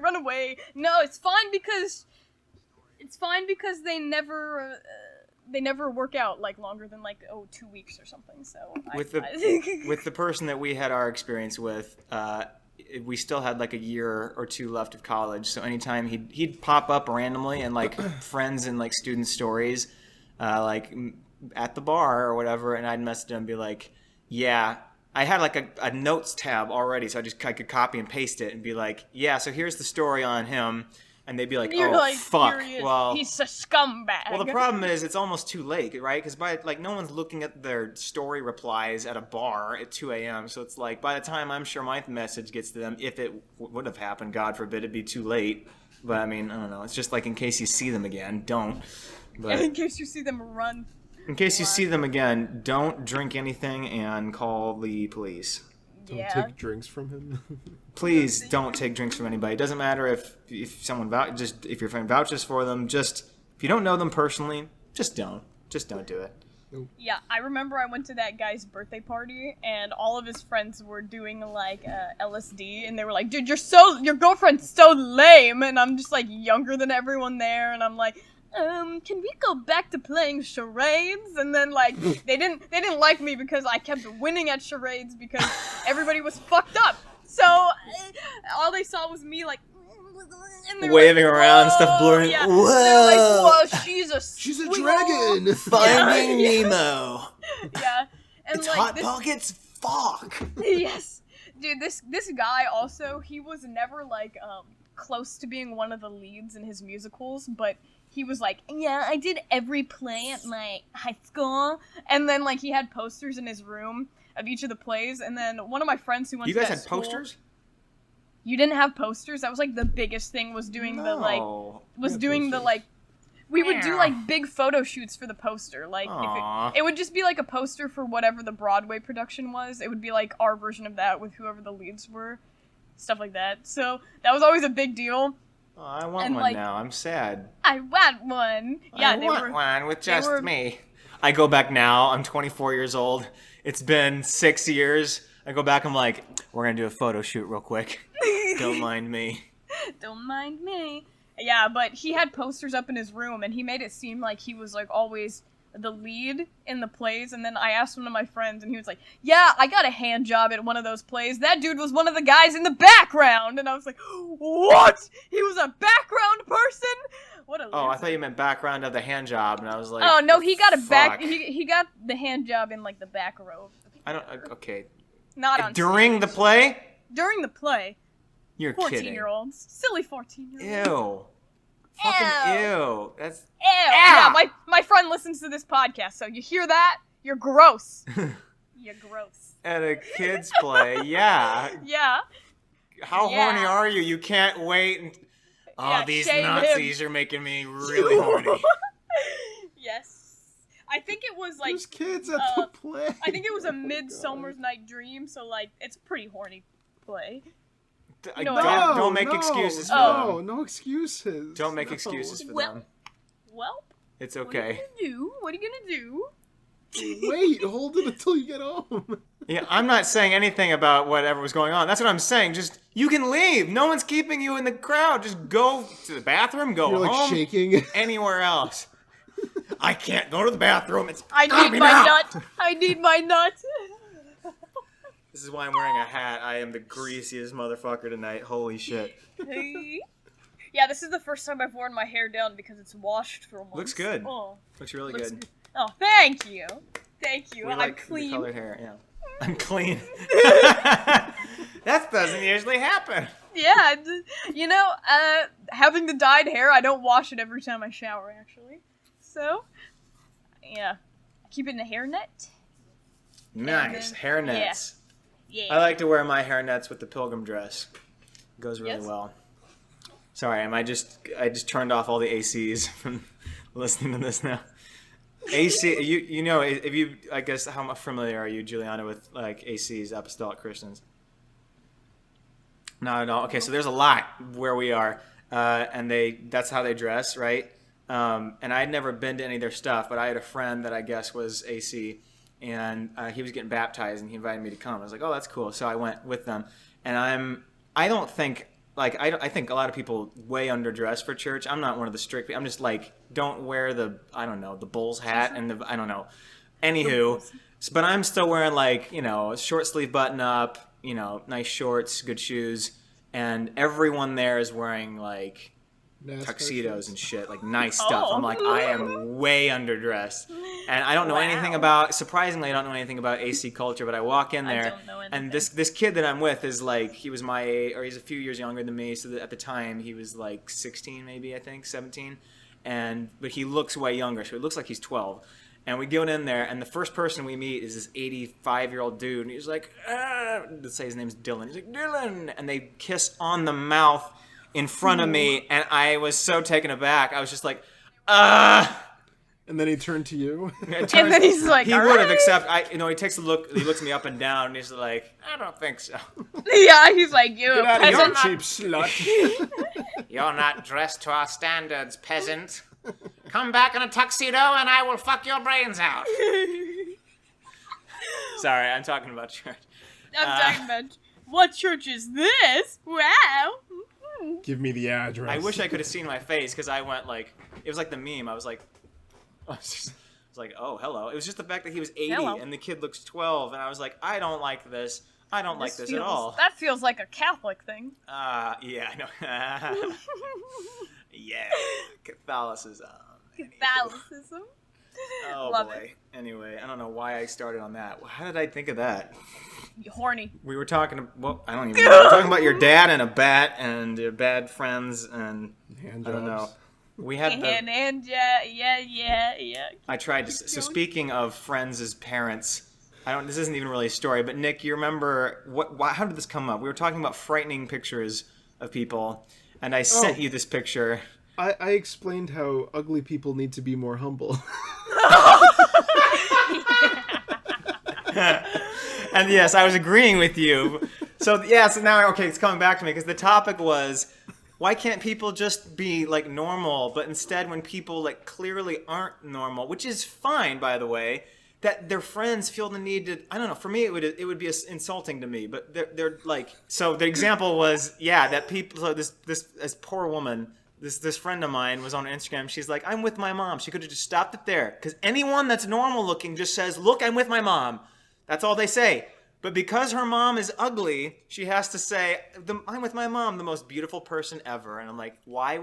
Speaker 3: run away. No, it's fine because they never work out like longer than like 2 weeks or something. So
Speaker 1: With
Speaker 3: I
Speaker 1: with the person that we had our experience with, we still had like a year or two left of college. So anytime he'd pop up randomly and like friends and like student stories, at the bar or whatever, and I'd message him and be like, yeah. I had like a notes tab already, so I could copy and paste it and be like, yeah, so here's the story on him. And they'd be like,
Speaker 3: You're
Speaker 1: oh,
Speaker 3: like,
Speaker 1: fuck.
Speaker 3: here he is.
Speaker 1: Well,
Speaker 3: He's a scumbag.
Speaker 1: well, the problem is it's almost too late, right? Because no one's looking at their story replies at a bar at 2 a.m. So it's like by the time I'm sure my message gets to them, if it would have happened, God forbid, it'd be too late. But I mean, I don't know. It's just like in case you see them again, don't. But
Speaker 3: in case you see them run.
Speaker 1: in case you see them again, don't drink anything and call the police.
Speaker 2: Don't
Speaker 3: Yeah.
Speaker 2: take drinks from him.
Speaker 1: Please don't take drinks from anybody. It doesn't matter if someone if your friend vouches for them. Just if you don't know them personally, just don't do it.
Speaker 3: Yeah, I remember I went to that guy's birthday party, and all of his friends were doing, like, LSD, and they were like, dude, your girlfriend's so lame, and I'm just, like, younger than everyone there, and I'm like, can we go back to playing charades? And then, like, they didn't like me because I kept winning at charades because everybody was fucked up. So, all they saw was me, like, and they were
Speaker 1: Waving
Speaker 3: like,
Speaker 1: around,
Speaker 3: "Whoa."
Speaker 1: stuff blurring.
Speaker 3: Yeah.
Speaker 1: Whoa.
Speaker 3: They're like, whoa, she's a
Speaker 2: She's a
Speaker 3: sweet
Speaker 2: dragon.
Speaker 1: Finding Nemo.
Speaker 3: Yeah. And
Speaker 1: It's
Speaker 3: like
Speaker 1: Hot
Speaker 3: this,
Speaker 1: Pockets. Fuck.
Speaker 3: yes. Dude, this guy also, he was never like close to being one of the leads in his musicals, but he was like, yeah, I did every play at my high school. And then like he had posters in his room of each of the plays, and then one of my friends who went
Speaker 1: You
Speaker 3: to
Speaker 1: guys
Speaker 3: that
Speaker 1: had
Speaker 3: school-
Speaker 1: posters?
Speaker 3: You didn't have posters? That was like the biggest thing, was doing the like
Speaker 1: No.
Speaker 3: was
Speaker 2: Yeah,
Speaker 3: doing the
Speaker 2: posters.
Speaker 3: like we would do like big photo shoots for the poster. Like
Speaker 1: Aw.
Speaker 3: it would just be like a poster for whatever the Broadway production was. It would be like our version of that with whoever the leads were, stuff like that. So that was always a big deal.
Speaker 1: Oh, I want
Speaker 3: And,
Speaker 1: one
Speaker 3: like-
Speaker 1: now. I'm sad.
Speaker 3: I want one. Yeah,
Speaker 1: I
Speaker 3: they
Speaker 1: want
Speaker 3: were.
Speaker 1: one with just
Speaker 3: were-
Speaker 1: me. I go back now. I'm 24 years old. It's been 6 years. I go back. I'm like, we're gonna do a photo shoot real quick. Don't mind me.
Speaker 3: Don't mind me. Yeah, but he had posters up in his room, and he made it seem like he was like always the lead in the plays. And then I asked one of my friends, and he was like, "Yeah, I got a hand job at one of those plays. That dude was one of the guys in the background." And I was like, "What? He was a background person? What a
Speaker 1: Oh, I
Speaker 3: loser."
Speaker 1: thought you meant background of the hand job, and I was like,
Speaker 3: Oh no, he got a back.
Speaker 1: fuck.
Speaker 3: He got the hand job in like the back row.
Speaker 1: I don't. Okay.
Speaker 3: Not on
Speaker 1: During the
Speaker 3: stage.
Speaker 1: play?
Speaker 3: During the play.
Speaker 1: You're kidding.
Speaker 3: 14-year-olds, silly 14-year-olds.
Speaker 1: Ew. Fucking ew. That's.
Speaker 3: Ew. Yeah, my friend listens to this podcast, so you hear that? You're gross. You're gross.
Speaker 1: At a kid's play, yeah.
Speaker 3: Yeah.
Speaker 1: How
Speaker 3: Yeah.
Speaker 1: horny are you? You can't wait. Oh,
Speaker 3: Yeah,
Speaker 1: these
Speaker 3: shame
Speaker 1: Nazis are making me really horny.
Speaker 3: Yes. I think it was like
Speaker 2: There's kids at the play.
Speaker 3: I think it was a
Speaker 2: Oh my
Speaker 3: Midsummer's
Speaker 2: God.
Speaker 3: Night Dream, so like it's a pretty horny play.
Speaker 1: I
Speaker 3: know,
Speaker 1: don't make excuses for
Speaker 2: No,
Speaker 1: them.
Speaker 2: no excuses.
Speaker 1: Don't make
Speaker 2: No.
Speaker 1: excuses for
Speaker 3: Well-
Speaker 1: them.
Speaker 3: Well,
Speaker 1: It's
Speaker 3: what
Speaker 1: okay.
Speaker 3: are you gonna do? What are you gonna do?
Speaker 2: Wait, hold it until you get home.
Speaker 1: Yeah, I'm not saying anything about whatever was going on. That's what I'm saying. Just, you can leave. No one's keeping you in the crowd. Just go to the bathroom, go
Speaker 2: You're like
Speaker 1: home,
Speaker 2: shaking.
Speaker 1: anywhere else. I can't go to the bathroom. It's
Speaker 3: I
Speaker 1: got
Speaker 3: need
Speaker 1: me
Speaker 3: my
Speaker 1: now.
Speaker 3: nut. I need my nut.
Speaker 1: This is why I'm wearing a hat. I am the greasiest motherfucker tonight. Holy shit.
Speaker 3: Yeah, this is the first time I've worn my hair down because it's washed for once.
Speaker 1: Looks good.
Speaker 3: Oh,
Speaker 1: Looks really
Speaker 3: looks
Speaker 1: good.
Speaker 3: Oh, thank you. Thank you.
Speaker 1: We
Speaker 3: I'm
Speaker 1: like the
Speaker 3: clean.
Speaker 1: colored hair. Yeah. I'm clean. That doesn't usually happen.
Speaker 3: Yeah, you know, having the dyed hair, I don't wash it every time I shower, actually. So, yeah. Keep it in a hairnet.
Speaker 1: Nice.
Speaker 3: then-
Speaker 1: Hair nets.
Speaker 3: Yeah.
Speaker 1: I like to wear my hair nets with the pilgrim dress. It goes really
Speaker 3: Yes.
Speaker 1: well. Sorry, I just turned off all the ACs from listening to this now. AC, you know, if you, I guess, how familiar are you, Juliana, with like ACs, Apostolic Christians? Not at all. Okay, so there's a lot where we are, and that's how they dress, right? And I had never been to any of their stuff, but I had a friend that I guess was AC, and he was getting baptized, and he invited me to come. I was like, oh, that's cool. So I went with them, and I think a lot of people way underdress for church. I'm not one of the strict. I'm just like, don't wear the bull's hat and I don't know. Anywho, but I'm still wearing like, a short sleeve button up, nice shorts, good shoes, and everyone there is wearing like
Speaker 2: NASCAR
Speaker 1: tuxedos
Speaker 2: shirts.
Speaker 1: and shit, like nice stuff.
Speaker 3: Oh.
Speaker 1: I'm like, I am way underdressed, and I don't know anything about. Surprisingly, I don't know anything about AC culture. But I walk in
Speaker 3: I
Speaker 1: there,
Speaker 3: don't know
Speaker 1: and
Speaker 3: anything.
Speaker 1: this kid that I'm with is like, he was my age, or he's a few years younger than me. So that at the time, he was like 16, maybe I think 17, but he looks way younger. So it looks like he's 12. And we go in there, and the first person we meet is this 85-year-old dude, and he's like, let's say his name's Dylan. He's like, Dylan, and they kiss on the mouth in front of me, and I was so taken aback. I was just like,
Speaker 2: And then he turned to you.
Speaker 1: It
Speaker 3: And then he's like,
Speaker 1: he
Speaker 3: "All
Speaker 1: would have,
Speaker 3: right."
Speaker 1: except he takes a look, he looks me up and down, and he's like, I don't think so.
Speaker 3: Yeah, he's like, you
Speaker 2: Get out of here,
Speaker 3: peasant.
Speaker 2: cheap slut.
Speaker 1: You're not dressed to our standards, peasant. Come back in a tuxedo, and I will fuck your brains out. Sorry, I'm talking about church.
Speaker 3: I'm talking about, what church is this? Wow.
Speaker 2: Give me the address.
Speaker 1: I wish I could have seen my face, because I went like, it was like the meme. I was like, oh, hello. It was just the fact that he was 80
Speaker 3: Hello.
Speaker 1: and the kid looks 12, and I was like, I don't like this. I don't like this at all.
Speaker 3: That feels like a Catholic thing.
Speaker 1: Yeah, I know. Yeah, Catholicism.
Speaker 3: Catholicism.
Speaker 1: Oh
Speaker 3: Love
Speaker 1: boy. Anyway, I don't know why I started on that. How did I think of that?
Speaker 3: You horny.
Speaker 1: We were talking. Well, I don't even know. We were talking about your dad and a bat and your bad friends and
Speaker 2: Hand
Speaker 1: I don't know.
Speaker 2: jobs.
Speaker 1: We had the.
Speaker 3: And yeah.
Speaker 1: I tried to. So speaking of friends as parents, This isn't even really a story, but Nick, you remember how did this come up? We were talking about frightening pictures of people, and I sent you this picture
Speaker 2: I explained how ugly people need to be more humble.
Speaker 1: And yes, I was agreeing with you. So now, okay, it's coming back to me because the topic was, why can't people just be like normal? But instead, when people like clearly aren't normal, which is fine, by the way, that their friends feel the need to, I don't know, for me, it would be insulting to me, but they're like, so the example was, that people, so this poor woman, this friend of mine was on Instagram. She's like, I'm with my mom. She could have just stopped it there. Because anyone that's normal looking just says, look, I'm with my mom. That's all they say. But because her mom is ugly, she has to say, I'm with my mom, the most beautiful person ever. And I'm like, why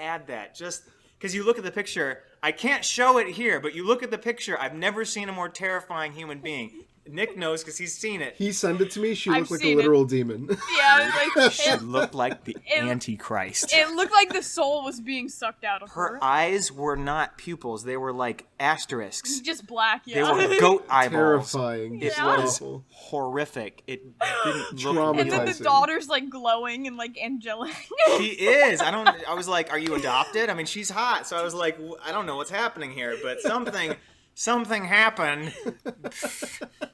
Speaker 1: add that? Just because you look at the picture, I can't show it here, but you look at the picture, I've never seen a more terrifying human being. Nick knows because he's seen it.
Speaker 2: He sent it to me. She
Speaker 3: I've
Speaker 2: looked like a
Speaker 3: seen
Speaker 2: literal demon.
Speaker 3: Yeah, it was
Speaker 1: She
Speaker 3: like
Speaker 1: looked like the Antichrist.
Speaker 3: it looked like the soul was being sucked out of her.
Speaker 1: Her eyes were not pupils. They were like asterisks.
Speaker 3: Just black,
Speaker 1: They
Speaker 3: yeah.
Speaker 1: were goat eyeballs.
Speaker 2: Terrifying.
Speaker 1: It
Speaker 3: Yeah.
Speaker 1: was
Speaker 2: awful.
Speaker 1: horrific. It didn't look
Speaker 2: Traumatizing.
Speaker 3: And then the
Speaker 2: Traumatizing.
Speaker 3: daughter's like glowing and like angelic.
Speaker 1: She is. I was like, are you adopted? I mean, she's hot. So I was like, I don't know what's happening here, but something happened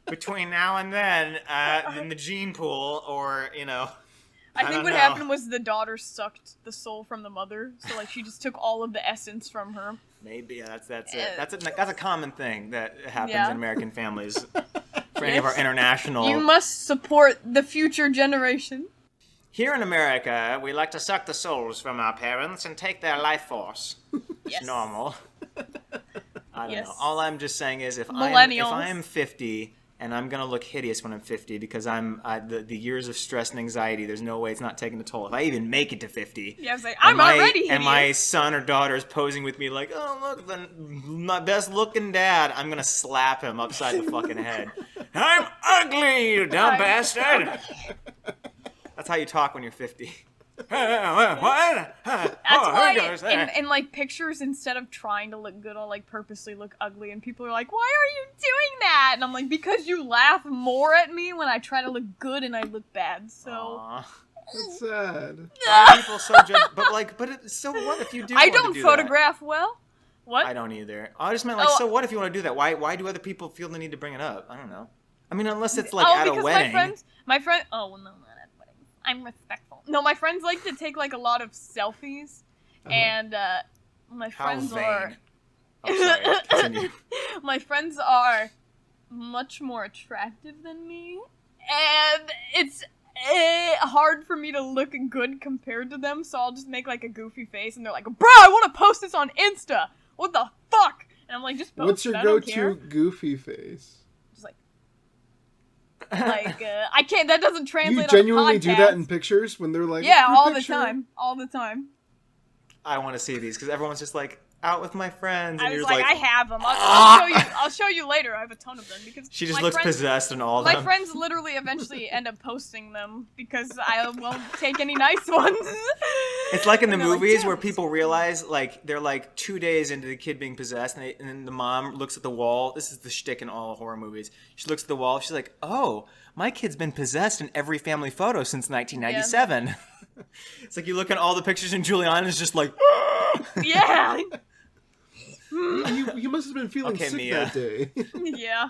Speaker 1: between now and then in the gene pool, or
Speaker 3: I think
Speaker 1: don't
Speaker 3: what
Speaker 1: know.
Speaker 3: happened was the daughter sucked the soul from the mother, so like she just took all of the essence from her.
Speaker 1: Maybe that's it. That's a common thing that happens
Speaker 3: Yeah.
Speaker 1: in American families. For any of our international.
Speaker 3: You must support the future generation.
Speaker 1: Here in America, we like to suck the souls from our parents and take their life force.
Speaker 3: Yes.
Speaker 1: It's normal. I don't
Speaker 3: Yes.
Speaker 1: know. All I'm just saying is if
Speaker 3: Millennials.
Speaker 1: I'm 50 and I'm gonna look hideous when I'm 50 because the years of stress and anxiety, there's no way it's not taking a toll. If I even make it to 50,
Speaker 3: Yeah, I was like, I'm already
Speaker 1: and my
Speaker 3: hideous.
Speaker 1: son or daughter is posing with me like, oh look, my best looking dad, I'm gonna slap him upside the fucking head. I'm ugly, you dumb bastard. That's how you talk when you're 50. What?
Speaker 3: That's why in like pictures, instead of trying to look good, I'll like purposely look ugly, and people are like, why are you doing that? And I'm like, because you laugh more at me when I try to look good and I look bad, so...
Speaker 1: Aw.
Speaker 2: That's sad.
Speaker 1: Why are people so judge? So what if you do?
Speaker 3: I
Speaker 1: want to
Speaker 3: don't
Speaker 1: do
Speaker 3: photograph well. What?
Speaker 1: That? I don't either. I just meant like,
Speaker 3: Oh.
Speaker 1: so what if you want to do that? Why do other people feel the need to bring it up? I don't know. I mean, unless it's like at a
Speaker 3: because
Speaker 1: wedding.
Speaker 3: my friend. Oh well, no, not at weddings. I'm respectful. No, my friends like to take like a lot of selfies, and my
Speaker 1: How
Speaker 3: friends are.
Speaker 1: vain. Oh, sorry. Continue.
Speaker 3: My friends are much more attractive than me, and it's hard for me to look good compared to them. So I'll just make like a goofy face, and they're like, "Bro, I want to post this on Insta. What the fuck?" And I'm like, "Just post
Speaker 2: What's
Speaker 3: it.
Speaker 2: your
Speaker 3: I don't
Speaker 2: go-to
Speaker 3: care."
Speaker 2: goofy face?
Speaker 3: Just like I can't. That doesn't translate.
Speaker 2: You
Speaker 3: on
Speaker 2: genuinely
Speaker 3: a
Speaker 2: do that
Speaker 3: podcast.
Speaker 2: in pictures when they're like,
Speaker 3: Yeah,
Speaker 2: "Group
Speaker 3: all
Speaker 2: picture?"
Speaker 3: the time.
Speaker 1: I want to see these because everyone's just like out with my friends, and
Speaker 3: I was
Speaker 1: you're
Speaker 3: like,
Speaker 1: like,
Speaker 3: I have them. I'll show you later. I have a ton of them because
Speaker 1: she just
Speaker 3: my
Speaker 1: looks
Speaker 3: friends,
Speaker 1: possessed and all
Speaker 3: My
Speaker 1: them.
Speaker 3: friends literally eventually end up posting them because I won't take any nice ones.
Speaker 1: It's like in the
Speaker 3: And they're like,
Speaker 1: movies
Speaker 3: "Damn,
Speaker 1: where
Speaker 3: this is
Speaker 1: people realize, like, they're like 2 days into the kid being possessed, and then the mom looks at the wall. This is the shtick in all horror movies. She looks at the wall. She's like, "Oh, my kid's been possessed in every family photo since 1997." It's like you look at all the pictures, and Juliana's just like,
Speaker 3: Yeah,
Speaker 2: You must have been feeling
Speaker 1: Okay,
Speaker 2: sick
Speaker 1: Mia.
Speaker 2: that day.
Speaker 3: yeah.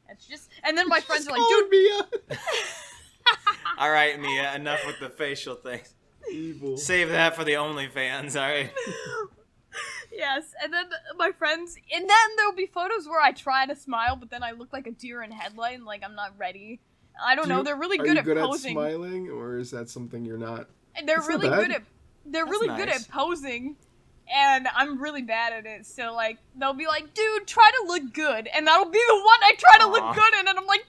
Speaker 3: It's just, and then my friends are like,
Speaker 2: Calling
Speaker 3: dude.
Speaker 2: Mia.
Speaker 1: "All right, Mia, enough with the facial things.
Speaker 2: Evil.
Speaker 1: Save that for the OnlyFans, all right?"
Speaker 3: Yes, and then my friends, and then there'll be photos where I try to smile, but then I look like a deer in headlight, and like I'm not ready. I don't know. They're really
Speaker 2: Are
Speaker 3: good
Speaker 2: you
Speaker 3: at
Speaker 2: good
Speaker 3: posing.
Speaker 2: at smiling, or is that something you're not?
Speaker 3: And they're
Speaker 2: That's not
Speaker 3: really
Speaker 2: bad.
Speaker 3: good at they're
Speaker 1: That's
Speaker 3: really good
Speaker 1: nice.
Speaker 3: at posing, and I'm really bad at it. So like they'll be like, "Dude, try to look good," and that'll be the one I try to
Speaker 1: Aw.
Speaker 3: look good in, and I'm like,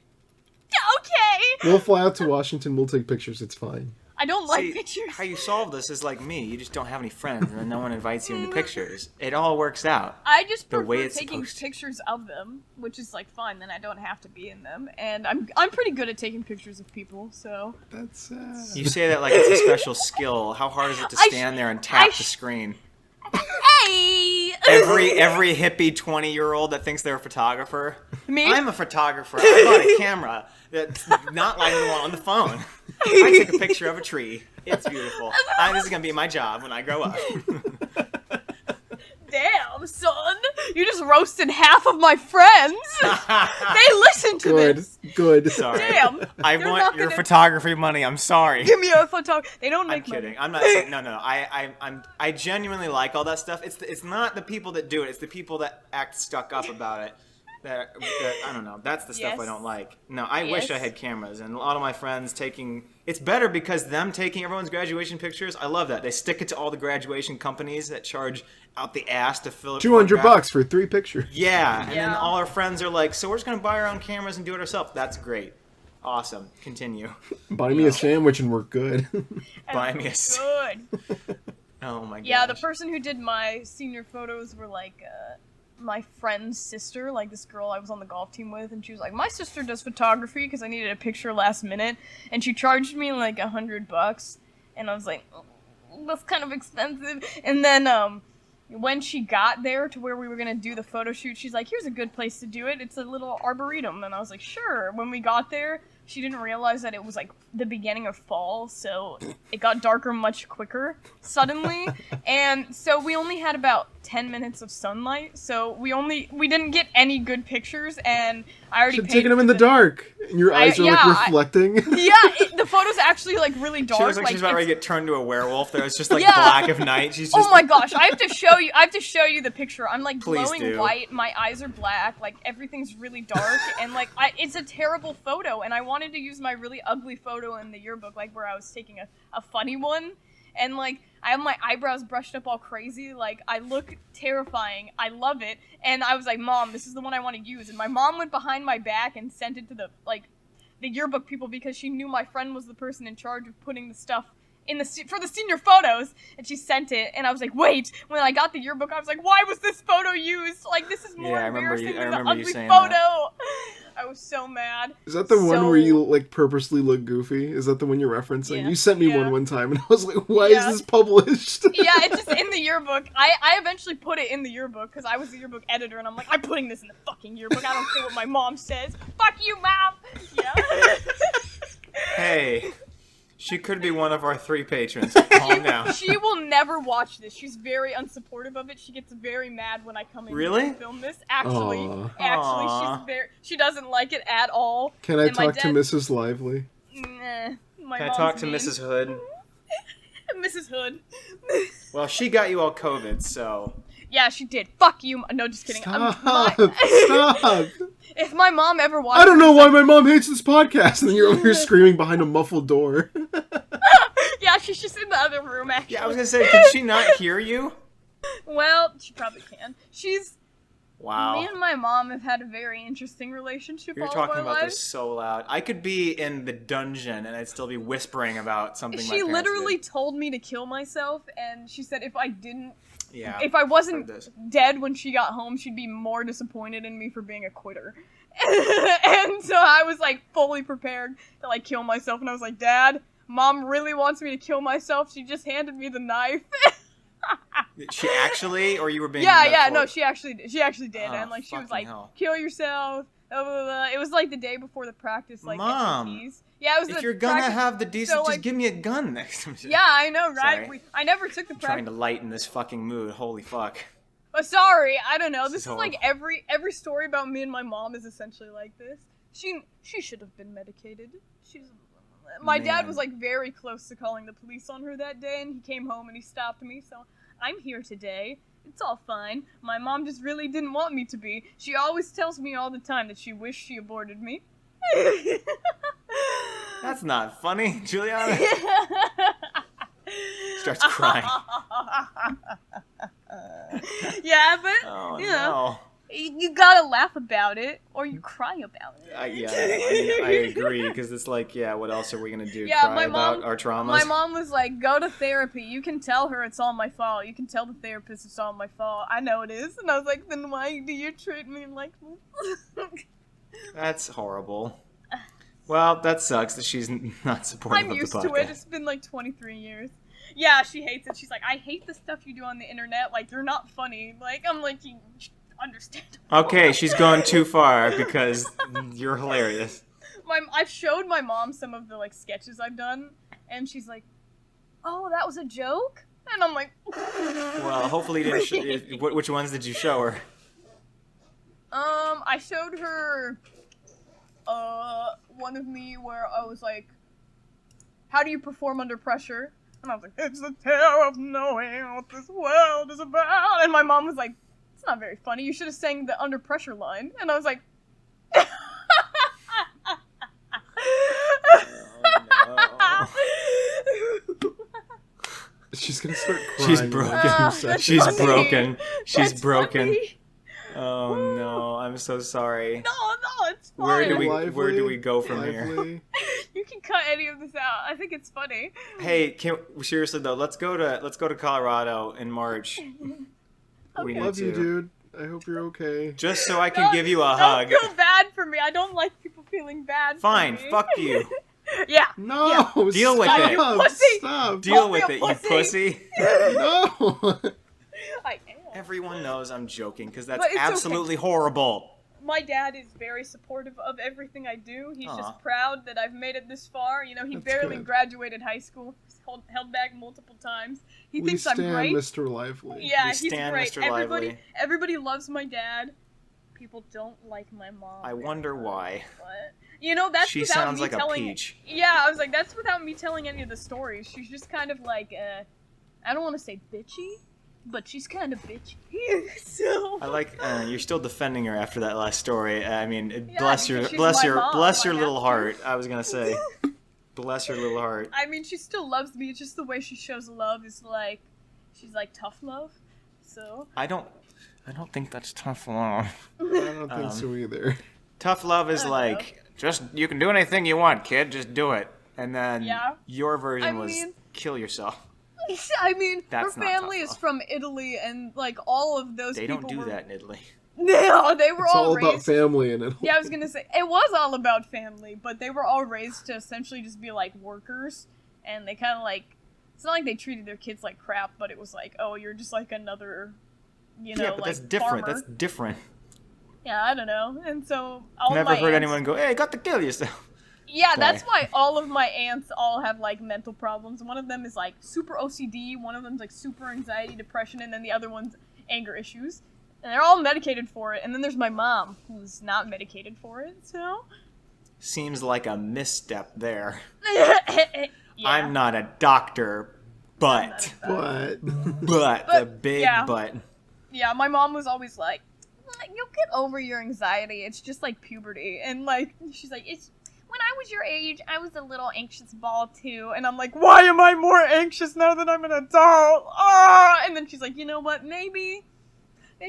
Speaker 3: "Okay."
Speaker 2: We'll fly out to Washington. We'll take pictures. It's fine.
Speaker 3: I don't like
Speaker 1: See,
Speaker 3: pictures.
Speaker 1: how you solve this is like me. You just don't have any friends, and then no one invites you into pictures. It all works out.
Speaker 3: I just
Speaker 1: the way
Speaker 3: prefer
Speaker 1: it's
Speaker 3: taking
Speaker 1: supposed to.
Speaker 3: pictures of them, which is like fun. Then I don't have to be in them, and I'm pretty good at taking pictures of people. So
Speaker 2: That's sad.
Speaker 1: You say that like it's a special skill. How hard is it to
Speaker 3: I
Speaker 1: stand there and
Speaker 3: I
Speaker 1: tap the
Speaker 3: sh-
Speaker 1: screen?
Speaker 3: hey,
Speaker 1: Every hippie 20-year-old that thinks they're a photographer.
Speaker 3: Me?
Speaker 1: I'm a photographer. I bought a camera that's not like the one on the phone. I take a picture of a tree. It's beautiful. This is gonna be my job when I grow up.
Speaker 3: Damn, son. You just roasted half of my friends. They listen to this.
Speaker 2: Good.
Speaker 1: Sorry.
Speaker 3: Damn.
Speaker 1: I
Speaker 3: They're
Speaker 1: want
Speaker 3: not
Speaker 1: your
Speaker 3: gonna-
Speaker 1: photography money. I'm sorry.
Speaker 3: Give me a photo. They don't
Speaker 1: I'm
Speaker 3: make money.
Speaker 1: kidding. I'm not saying no. I genuinely like all that stuff. It's not the people that do it. It's the people that act stuck up about it. That I don't know. That's the stuff I
Speaker 3: Yes.
Speaker 1: don't like. No, I wish I
Speaker 3: Yes.
Speaker 1: had cameras, and a lot of my friends taking. It's better because them taking everyone's graduation pictures. I love that. They stick it to all the graduation companies that charge out the ass to fill it.
Speaker 2: $200 for 3 pictures.
Speaker 1: Yeah, and then
Speaker 3: Yeah.
Speaker 1: all our friends are like, so we're just gonna buy our own cameras and do it ourselves. That's great. Awesome. Continue.
Speaker 2: Buy me a sandwich and we're good.
Speaker 1: Buy me a.
Speaker 3: Good.
Speaker 1: Oh my god.
Speaker 3: Yeah, the person who did my senior photos were like my friend's sister, like this girl I was on the golf team with, and she was like, my sister does photography because I needed a picture last minute, and she charged me like $100, and I was like, oh, that's kind of expensive. And then when she got there to where we were gonna do the photo shoot, she's like, here's a good place to do it. It's a little arboretum, and I was like, sure. When we got there, she didn't realize that it was like the beginning of fall, so it got darker much quicker suddenly. And so we only had about 10 minutes of sunlight, so we didn't get any good pictures, and I already
Speaker 2: Should
Speaker 3: paid
Speaker 2: taken them
Speaker 3: for
Speaker 2: in the dark. And your eyes are like reflecting.
Speaker 3: Yeah, the photo's actually like really dark.
Speaker 1: She looks like she's about ready to
Speaker 3: it's-
Speaker 1: get turned to a werewolf. There, it's just like
Speaker 3: Yeah.
Speaker 1: black of night. She's just.
Speaker 3: Oh my gosh, I have to show you the picture. I'm like
Speaker 1: Please
Speaker 3: glowing
Speaker 1: do.
Speaker 3: white, my eyes are black, like everything's really dark, and like it's a terrible photo, and I wanted to use my really ugly photo in the yearbook, like where I was taking a funny one, and like I have my eyebrows brushed up all crazy, like I look terrifying. I love it, and I was like, Mom, this is the one I want to use, and my mom went behind my back and sent it to the yearbook people because she knew my friend was the person in charge of putting the stuff for the senior photos, and she sent it, and I was like, wait, when I got the yearbook, I was like, why was this photo used? Like, this is more
Speaker 1: Yeah, I remember
Speaker 3: embarrassing
Speaker 1: you
Speaker 3: than the
Speaker 1: saying
Speaker 3: ugly
Speaker 1: that.
Speaker 3: photo. I was so mad.
Speaker 2: Is that the one
Speaker 3: So-
Speaker 2: where you like purposely look goofy? Is that the one you're referencing?
Speaker 3: Yeah.
Speaker 2: You sent me
Speaker 3: Yeah.
Speaker 2: one time, and I was like, why
Speaker 3: Yeah.
Speaker 2: is this published?
Speaker 3: Yeah, it's just in the yearbook. I eventually put it in the yearbook because I was the yearbook editor, and I'm like, I'm putting this in the fucking yearbook. I don't care what my mom says. Fuck you, Mom! Yeah.
Speaker 1: Hey, she could be one of our 3 patrons. Calm down.
Speaker 3: She will never watch this. She's very unsupportive of it. She gets very mad when I come in
Speaker 1: Really?
Speaker 3: here to film this. Actually,
Speaker 1: Aw.
Speaker 3: she doesn't like it at all.
Speaker 2: Can I
Speaker 3: And my
Speaker 2: talk to
Speaker 3: dad-
Speaker 2: Mrs. Lively?
Speaker 3: Nah, my
Speaker 1: Can I
Speaker 3: mom's
Speaker 1: talk to
Speaker 3: mean.
Speaker 1: Mrs. Hood?
Speaker 3: Mrs. Hood.
Speaker 1: Well, she got you all COVID, so.
Speaker 3: Yeah, she did. Fuck you. No, just kidding.
Speaker 2: Stop! Stop!
Speaker 3: If my mom ever watched
Speaker 2: I don't know why my mom hates this podcast, and then you're over here screaming behind a muffled door.
Speaker 3: Yeah, she's just in the other room, actually.
Speaker 1: Yeah, I was gonna say, can she not hear you?
Speaker 3: Well, she probably can.
Speaker 1: Wow.
Speaker 3: Me and my mom have had a very interesting relationship
Speaker 1: You're
Speaker 3: all
Speaker 1: talking
Speaker 3: of our
Speaker 1: about
Speaker 3: lives.
Speaker 1: this so loud. I could be in the dungeon and I'd still be whispering about something my
Speaker 3: She
Speaker 1: parents
Speaker 3: literally
Speaker 1: did.
Speaker 3: told me to kill myself, and she said if I
Speaker 1: Heard
Speaker 3: wasn't
Speaker 1: this.
Speaker 3: dead when she got home, she'd be more disappointed in me for being a quitter. And so I was like fully prepared to like kill myself, and I was like, Dad, Mom really wants me to kill myself. She just handed me the knife.
Speaker 1: She actually, or you were being
Speaker 3: Yeah, no,
Speaker 1: metaphorical?
Speaker 3: she actually did,
Speaker 1: Oh,
Speaker 3: and like she was
Speaker 1: fucking
Speaker 3: like,
Speaker 1: hell.
Speaker 3: kill yourself. Blah, blah, blah. It was like the day before the practice, like
Speaker 1: Mom,
Speaker 3: SATs. Yeah, it was.
Speaker 1: If
Speaker 3: the
Speaker 1: you're gonna
Speaker 3: practice-
Speaker 1: have the decency,
Speaker 3: so, like-
Speaker 1: just give me a gun next time.
Speaker 3: Yeah, I know, right?
Speaker 1: Sorry.
Speaker 3: I never took the
Speaker 1: Trying
Speaker 3: practice.
Speaker 1: to lighten this fucking mood. Holy fuck.
Speaker 3: Sorry, I don't know.
Speaker 1: This
Speaker 3: This
Speaker 1: is
Speaker 3: is like every story about me and my mom is essentially like this. She should have been medicated. My dad
Speaker 1: Man.
Speaker 3: was like very close to calling the police on her that day, and he came home and he stopped me. So I'm here today. It's all fine. My mom just really didn't want me to be. She always tells me all the time that she wished she aborted me.
Speaker 1: That's not funny, Juliana. Starts crying.
Speaker 3: Yeah, but
Speaker 1: Oh
Speaker 3: you know,
Speaker 1: no.
Speaker 3: you gotta laugh about it or you cry about it.
Speaker 1: I agree, because it's like, yeah, what else are we gonna do?
Speaker 3: Yeah,
Speaker 1: Cry
Speaker 3: my
Speaker 1: about
Speaker 3: mom-
Speaker 1: our traumas?
Speaker 3: My mom was like, go to therapy. You can tell her it's all my fault. You can tell the therapist it's all my fault. I know it is. And I was like, then why do you treat me like this?
Speaker 1: That's horrible. Well, that sucks that she's not supportive
Speaker 3: I'm
Speaker 1: of
Speaker 3: used
Speaker 1: the
Speaker 3: to it.
Speaker 1: podcast.
Speaker 3: It's been like 23 years. Yeah, she hates it. She's like, I hate the stuff you do on the internet. Like, you're not funny. Like, I'm like, you understand.
Speaker 1: Okay, she's gone too far because you're hilarious.
Speaker 3: I've showed my mom some of the like sketches I've done, and she's like, oh, that was a joke? And I'm like,
Speaker 1: Well, hopefully you didn't. Which ones did you show her?
Speaker 3: I showed her, one of me where I was like, how do you perform under pressure? And I was like, it's the terror of knowing what this world is about. And my mom was like, it's not very funny. You should have sang the under pressure line. And I was like,
Speaker 2: She's gonna start crying.
Speaker 1: She's broken.
Speaker 3: that's
Speaker 1: She's
Speaker 3: funny.
Speaker 1: broken. She's
Speaker 3: That's
Speaker 1: broken.
Speaker 3: funny.
Speaker 1: Oh no, I'm so sorry.
Speaker 3: No, it's fine.
Speaker 1: Where do we go from here?
Speaker 2: Lively.
Speaker 3: You can cut any of this out. I think it's funny.
Speaker 1: Hey, seriously though, let's go to Colorado in March. We need
Speaker 2: Love you,
Speaker 1: to.
Speaker 2: dude. I hope you're okay.
Speaker 1: Just so I can give you a hug.
Speaker 3: Don't feel bad for me. I don't like people feeling bad
Speaker 1: Fine,
Speaker 3: for me.
Speaker 1: fuck you.
Speaker 3: Yeah.
Speaker 2: No,
Speaker 1: Deal with
Speaker 2: stop,
Speaker 1: it.
Speaker 3: You pussy.
Speaker 2: Stop.
Speaker 1: Deal
Speaker 3: Call me
Speaker 1: with
Speaker 3: a
Speaker 1: it, you
Speaker 3: pussy.
Speaker 1: pussy.
Speaker 2: No.
Speaker 3: I am.
Speaker 1: Everyone knows I'm joking because that's
Speaker 3: But it's okay.
Speaker 1: absolutely horrible.
Speaker 3: My dad is very supportive of everything I do. He's
Speaker 1: Aw.
Speaker 3: just proud that I've made it this far. You know, he
Speaker 2: That's
Speaker 3: barely
Speaker 2: good.
Speaker 3: graduated high school. He's held back multiple times. He
Speaker 2: We
Speaker 3: thinks I'm
Speaker 2: stand
Speaker 3: great.
Speaker 2: Mr. Lively.
Speaker 3: Yeah,
Speaker 1: We
Speaker 3: he's
Speaker 1: stan
Speaker 3: great.
Speaker 1: Mr. Lively.
Speaker 3: Everybody loves my dad. People don't like my mom.
Speaker 1: I wonder why.
Speaker 3: But you know, that's
Speaker 1: She
Speaker 3: without
Speaker 1: sounds
Speaker 3: me
Speaker 1: like a
Speaker 3: telling.
Speaker 1: peach.
Speaker 3: Yeah, I was like, that's without me telling any of the stories. She's just kind of like, I don't want to say bitchy, but she's kind of bitchy. So.
Speaker 1: I like you're still defending her after that last story. I mean,
Speaker 3: Yeah,
Speaker 1: bless your
Speaker 3: because she's my mom.
Speaker 1: bless your
Speaker 3: I
Speaker 1: little
Speaker 3: have
Speaker 1: heart. I was gonna say, bless your little heart.
Speaker 3: I mean, she still loves me. It's just the way she shows love is like, she's like tough love. So.
Speaker 1: I don't think that's tough love.
Speaker 2: I don't think so either.
Speaker 1: Tough love is
Speaker 3: I don't
Speaker 1: like just you can do anything you want, kid. Just do it. And then
Speaker 3: Yeah.
Speaker 1: your version
Speaker 3: I
Speaker 1: was
Speaker 3: mean-
Speaker 1: kill yourself.
Speaker 3: I mean,
Speaker 1: That's
Speaker 3: her
Speaker 1: not
Speaker 3: family
Speaker 1: tough
Speaker 3: is
Speaker 1: love.
Speaker 3: from Italy, and like all of those
Speaker 1: They
Speaker 3: people
Speaker 1: don't do
Speaker 3: were...
Speaker 1: that in Italy.
Speaker 3: No, they were
Speaker 2: It's all
Speaker 3: raised.
Speaker 2: about family in it.
Speaker 3: Yeah, I was gonna say it was all about family, but they were all raised to essentially just be like workers, and they kind of like. It's not like they treated their kids like crap, but it was like, oh, you're just like another, you know,
Speaker 1: Yeah, but
Speaker 3: like
Speaker 1: that's different.
Speaker 3: farmer.
Speaker 1: That's different.
Speaker 3: Yeah, I don't know, and so all
Speaker 1: Never
Speaker 3: my
Speaker 1: heard
Speaker 3: aunts...
Speaker 1: anyone go, "Hey, got to kill yourself."
Speaker 3: Yeah,
Speaker 1: Sorry.
Speaker 3: that's why all of my aunts all have like mental problems. One of them is like super OCD, one of them's like super anxiety, depression, and then the other one's anger issues. And they're all medicated for it. And then there's my mom, who's not medicated for it, so.
Speaker 1: Seems like a misstep there.
Speaker 3: Yeah.
Speaker 1: I'm not a doctor, but
Speaker 2: But
Speaker 1: a big
Speaker 3: yeah.
Speaker 1: but.
Speaker 3: Yeah, my mom was always like, you'll get over your anxiety. It's just like puberty. And like, she's like, it's. When I was your age, I was a little anxious ball too. And I'm like, why am I more anxious now that I'm an adult? Ah! And then she's like, you know what? Maybe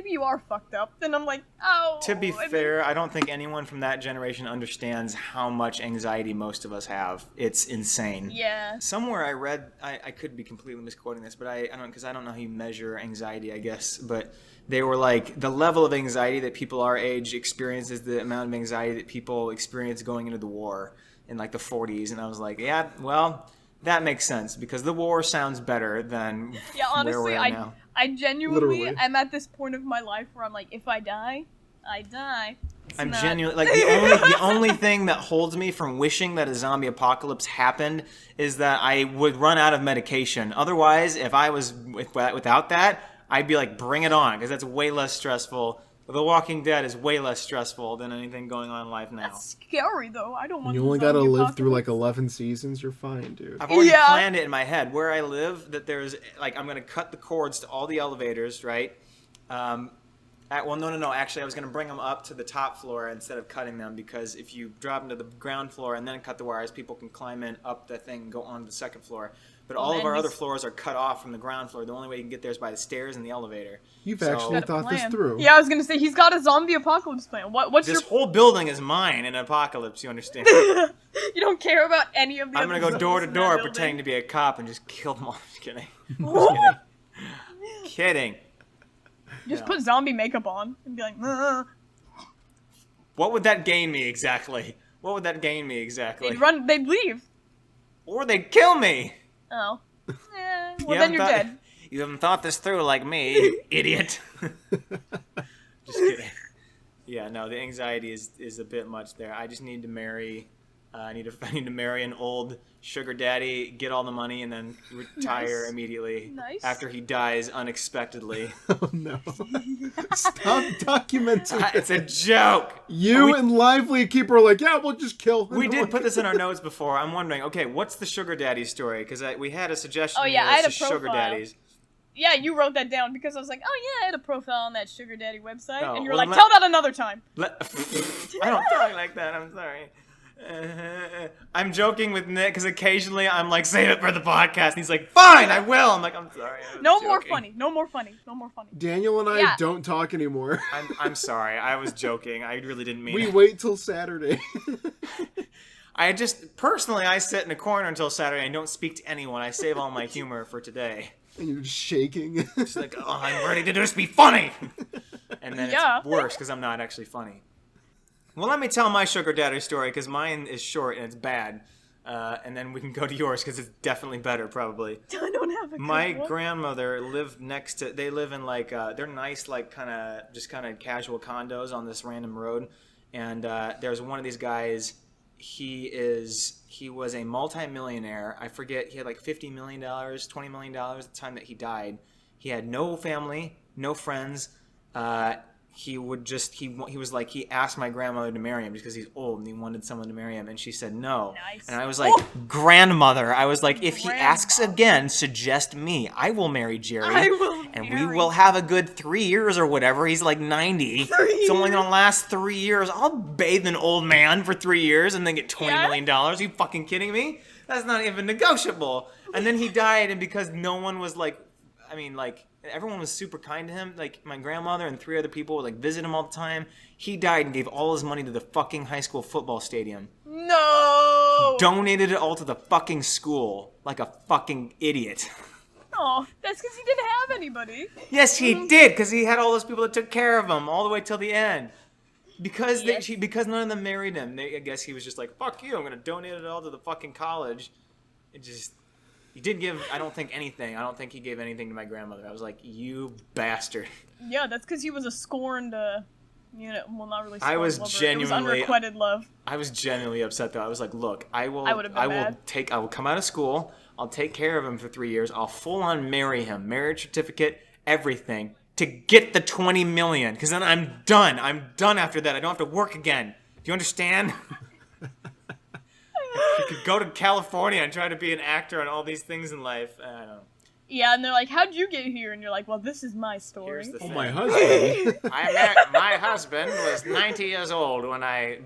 Speaker 3: you are fucked up. And I'm like, oh.
Speaker 1: To be fair, I don't think anyone from that generation understands how much anxiety most of us have. It's insane.
Speaker 3: Yeah.
Speaker 1: Somewhere I read, I could be completely misquoting this, but I don't, because I don't know how you measure anxiety, I guess, but they were like, the level of anxiety that people our age experience is the amount of anxiety that people experience going into the war in like the 40s. And I was like, yeah, well, that makes sense because the war sounds better than
Speaker 3: Yeah, honestly,
Speaker 1: where we're at now.
Speaker 3: I genuinely
Speaker 2: Literally.
Speaker 3: am at this point of my life where I'm like, if I die, I die. It's
Speaker 1: I'm
Speaker 3: not-
Speaker 1: genuinely like the only thing that holds me from wishing that a zombie apocalypse happened is that I would run out of medication. Otherwise, if I was without that, I'd be like, bring it on, because that's way less stressful. The Walking Dead is way less stressful than anything going on in life now.
Speaker 3: That's scary though. I don't want.
Speaker 2: you
Speaker 3: the
Speaker 2: only gotta
Speaker 3: zombie
Speaker 2: live through like
Speaker 3: apocalypse.
Speaker 2: 11 seasons. You're fine, dude.
Speaker 1: I've already
Speaker 3: Yeah.
Speaker 1: planned it in my head where I live. That there's like I'm gonna cut the cords to all the elevators, right? No. Actually, I was gonna bring them up to the top floor instead of cutting them because if you drop them to the ground floor and then cut the wires, people can climb in up the thing and go on to the second floor. But all of
Speaker 3: man,
Speaker 1: our other
Speaker 3: this-
Speaker 1: floors are cut off from the ground floor. The only way you can get there is by the stairs and the elevator.
Speaker 2: You've
Speaker 1: So-
Speaker 2: actually
Speaker 3: Got a
Speaker 2: thought this
Speaker 3: plan.
Speaker 2: through.
Speaker 3: Yeah, I was gonna say he's got a zombie apocalypse plan. What's
Speaker 1: This
Speaker 3: your?
Speaker 1: whole building is mine in an apocalypse. You understand?
Speaker 3: You don't care about any of the.
Speaker 1: I'm
Speaker 3: other
Speaker 1: gonna go door to
Speaker 3: zombies in that
Speaker 1: door
Speaker 3: building.
Speaker 1: pretending to be a cop and just kill them all. Just kidding. Just kidding.
Speaker 3: Just
Speaker 1: Yeah.
Speaker 3: put zombie makeup on and be like, "Ugh."
Speaker 1: What would that gain me exactly? What would that gain me exactly?
Speaker 3: They'd leave.
Speaker 1: Or they'd kill me.
Speaker 3: Oh. Well,
Speaker 1: You
Speaker 3: then
Speaker 1: haven't
Speaker 3: you're
Speaker 1: thought-
Speaker 3: dead.
Speaker 1: You haven't thought this through like me, you idiot. Just kidding. Yeah, no, the anxiety is a bit much there. I just need to marry I need to marry an old sugar daddy, get all the money, and then retire immediately after he dies unexpectedly.
Speaker 2: Oh no! Stop documenting.
Speaker 1: It's a joke.
Speaker 2: You and Lively Keeper are like, yeah, we'll just kill him.
Speaker 1: We did put this in our notes before. I'm wondering, okay, what's the sugar daddy story? Because we had a suggestion.
Speaker 3: Oh yeah, I had a
Speaker 1: sugar
Speaker 3: profile.
Speaker 1: daddies.
Speaker 3: Yeah, you wrote that down because I was like, oh yeah, I had a profile on that sugar daddy website,
Speaker 1: Oh,
Speaker 3: and you were
Speaker 1: well,
Speaker 3: like, tell that another time.
Speaker 1: I don't talk like that. I'm sorry. I'm joking with Nick because occasionally I'm like, save it for the podcast. And he's like, fine, I will. I'm like, I'm sorry.
Speaker 3: No more funny. No more funny. No more funny.
Speaker 2: Daniel and I don't talk anymore.
Speaker 1: I'm sorry. I was joking. I really didn't mean it.
Speaker 2: We wait till Saturday.
Speaker 1: I sit in a corner until Saturday and don't speak to anyone. I save all my humor for today.
Speaker 2: And you're just shaking.
Speaker 1: It's like, oh, I'm ready to just be funny. And then it's worse because I'm not actually funny. Well, let me tell my sugar daddy story because mine is short and it's bad. And then we can go to yours because it's definitely better, probably.
Speaker 3: I don't have a good
Speaker 1: My
Speaker 3: one.
Speaker 1: grandmother lived next to, they live in like, they're nice, like kind of casual condos on this random road. And there's one of these guys, he was a multi-millionaire. I forget, he had like $50 million, $20 million at the time that he died. He had no family, no friends. He asked my grandmother to marry him because he's old and he wanted someone to marry him, and she said no.
Speaker 3: Nice.
Speaker 1: And I was like, grandmother, I was like, if he asks again, suggest me. I will marry Jerry. We will have a good 3 years or whatever. He's like 90. It's only gonna last 3 years. I'll bathe an old man for 3 years and then get $20 million. Are you fucking kidding me? That's not even negotiable. And then he died, and because no one was everyone was super kind to him. Like, my grandmother and 3 other people would, like, visit him all the time. He died and gave all his money to the fucking high school football stadium.
Speaker 3: No!
Speaker 1: Donated it all to the fucking school. Like a fucking idiot.
Speaker 3: Oh, that's because he didn't have anybody.
Speaker 1: Yes, he did, because he had all those people that took care of him all the way till the end. Because because none of them married him. I guess he was just like, fuck you, I'm going to donate it all to the fucking college. He didn't give, I don't think, anything. I don't think he gave anything to my grandmother. I was like, you bastard.
Speaker 3: Yeah, that's because he was a scorned, not really scorned
Speaker 1: I was
Speaker 3: lover.
Speaker 1: genuinely...
Speaker 3: It was unrequited love.
Speaker 1: I was genuinely upset, though. I was like, look, I will come out of school, I'll take care of him for 3 years, I'll full-on marry him, marriage certificate, everything, to get the $20 million, because then I'm done. I'm done after that. I don't have to work again. Do you understand? You could go to California and try to be an actor and all these things in life. I don't know.
Speaker 3: Yeah, and they're like, how'd you get here? And you're like, well, this is my story.
Speaker 1: Here's the thing.
Speaker 2: My husband.
Speaker 1: My husband was 90 years old when I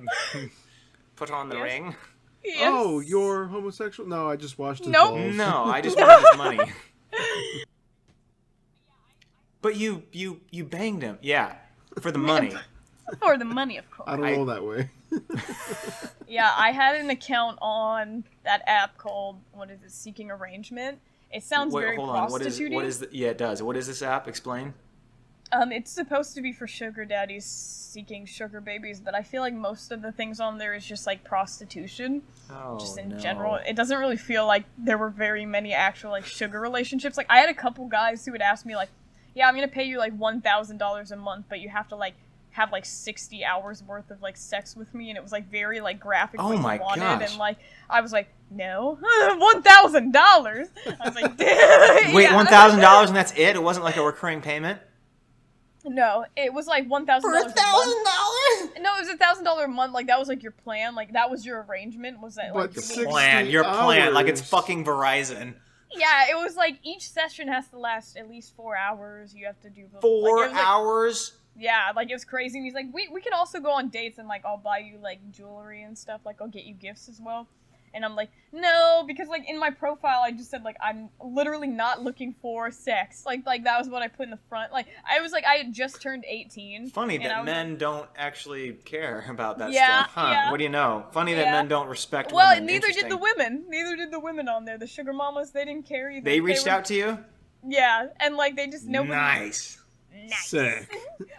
Speaker 1: put on the ring.
Speaker 3: Yes.
Speaker 2: Oh, you're homosexual? No, I just washed his
Speaker 3: Nope.
Speaker 2: balls.
Speaker 1: No, I just wanted his money. But you banged him. Yeah, for the money.
Speaker 3: For the money, of course.
Speaker 2: I don't roll that way.
Speaker 3: Yeah, I had an account on that app called, Seeking Arrangement. It sounds very prostituting.
Speaker 1: What is yeah, it does. What is this app? Explain.
Speaker 3: It's supposed to be for sugar daddies seeking sugar babies, but I feel like most of the things on there is just like prostitution.
Speaker 1: Oh,
Speaker 3: just in general. It doesn't really feel like there were very many actual like sugar relationships. Like, I had a couple guys who would ask me like, yeah, I'm gonna pay you like $1,000 a month, but you have to like have like 60 hours worth of like sex with me, and it was like very like graphic.
Speaker 1: Oh my gosh.
Speaker 3: And like I was like, no, $1,000. I was like,
Speaker 1: wait, $1,000 and that's it? It wasn't like a recurring payment?
Speaker 3: No, it was like $1,000
Speaker 1: for $1,000.
Speaker 3: No, it was $1,000 a month. Like, that was like your plan. Like, that was your arrangement. Was that like
Speaker 1: your plan? Like, it's fucking Verizon.
Speaker 3: Yeah, it was like each session has to last at least 4 hours. You have to do
Speaker 1: 4 hours.
Speaker 3: Yeah, like, it was crazy. And he's like, we can also go on dates and like I'll buy you like jewelry and stuff. Like, I'll get you gifts as well. And I'm like, no, because like in my profile I just said like I'm literally not looking for sex. Like that was what I put in the front. Like, I was like, I had just turned 18.
Speaker 1: Funny that men don't actually care about that stuff. Huh?
Speaker 3: Yeah.
Speaker 1: What do you know? Funny that men don't respect
Speaker 3: women.
Speaker 1: Well,
Speaker 3: neither did the women. Neither did the women on there. The sugar mamas, they didn't care either.
Speaker 1: They reached out to you?
Speaker 3: Yeah, and like they just nobody.
Speaker 1: Nice.
Speaker 2: Sick.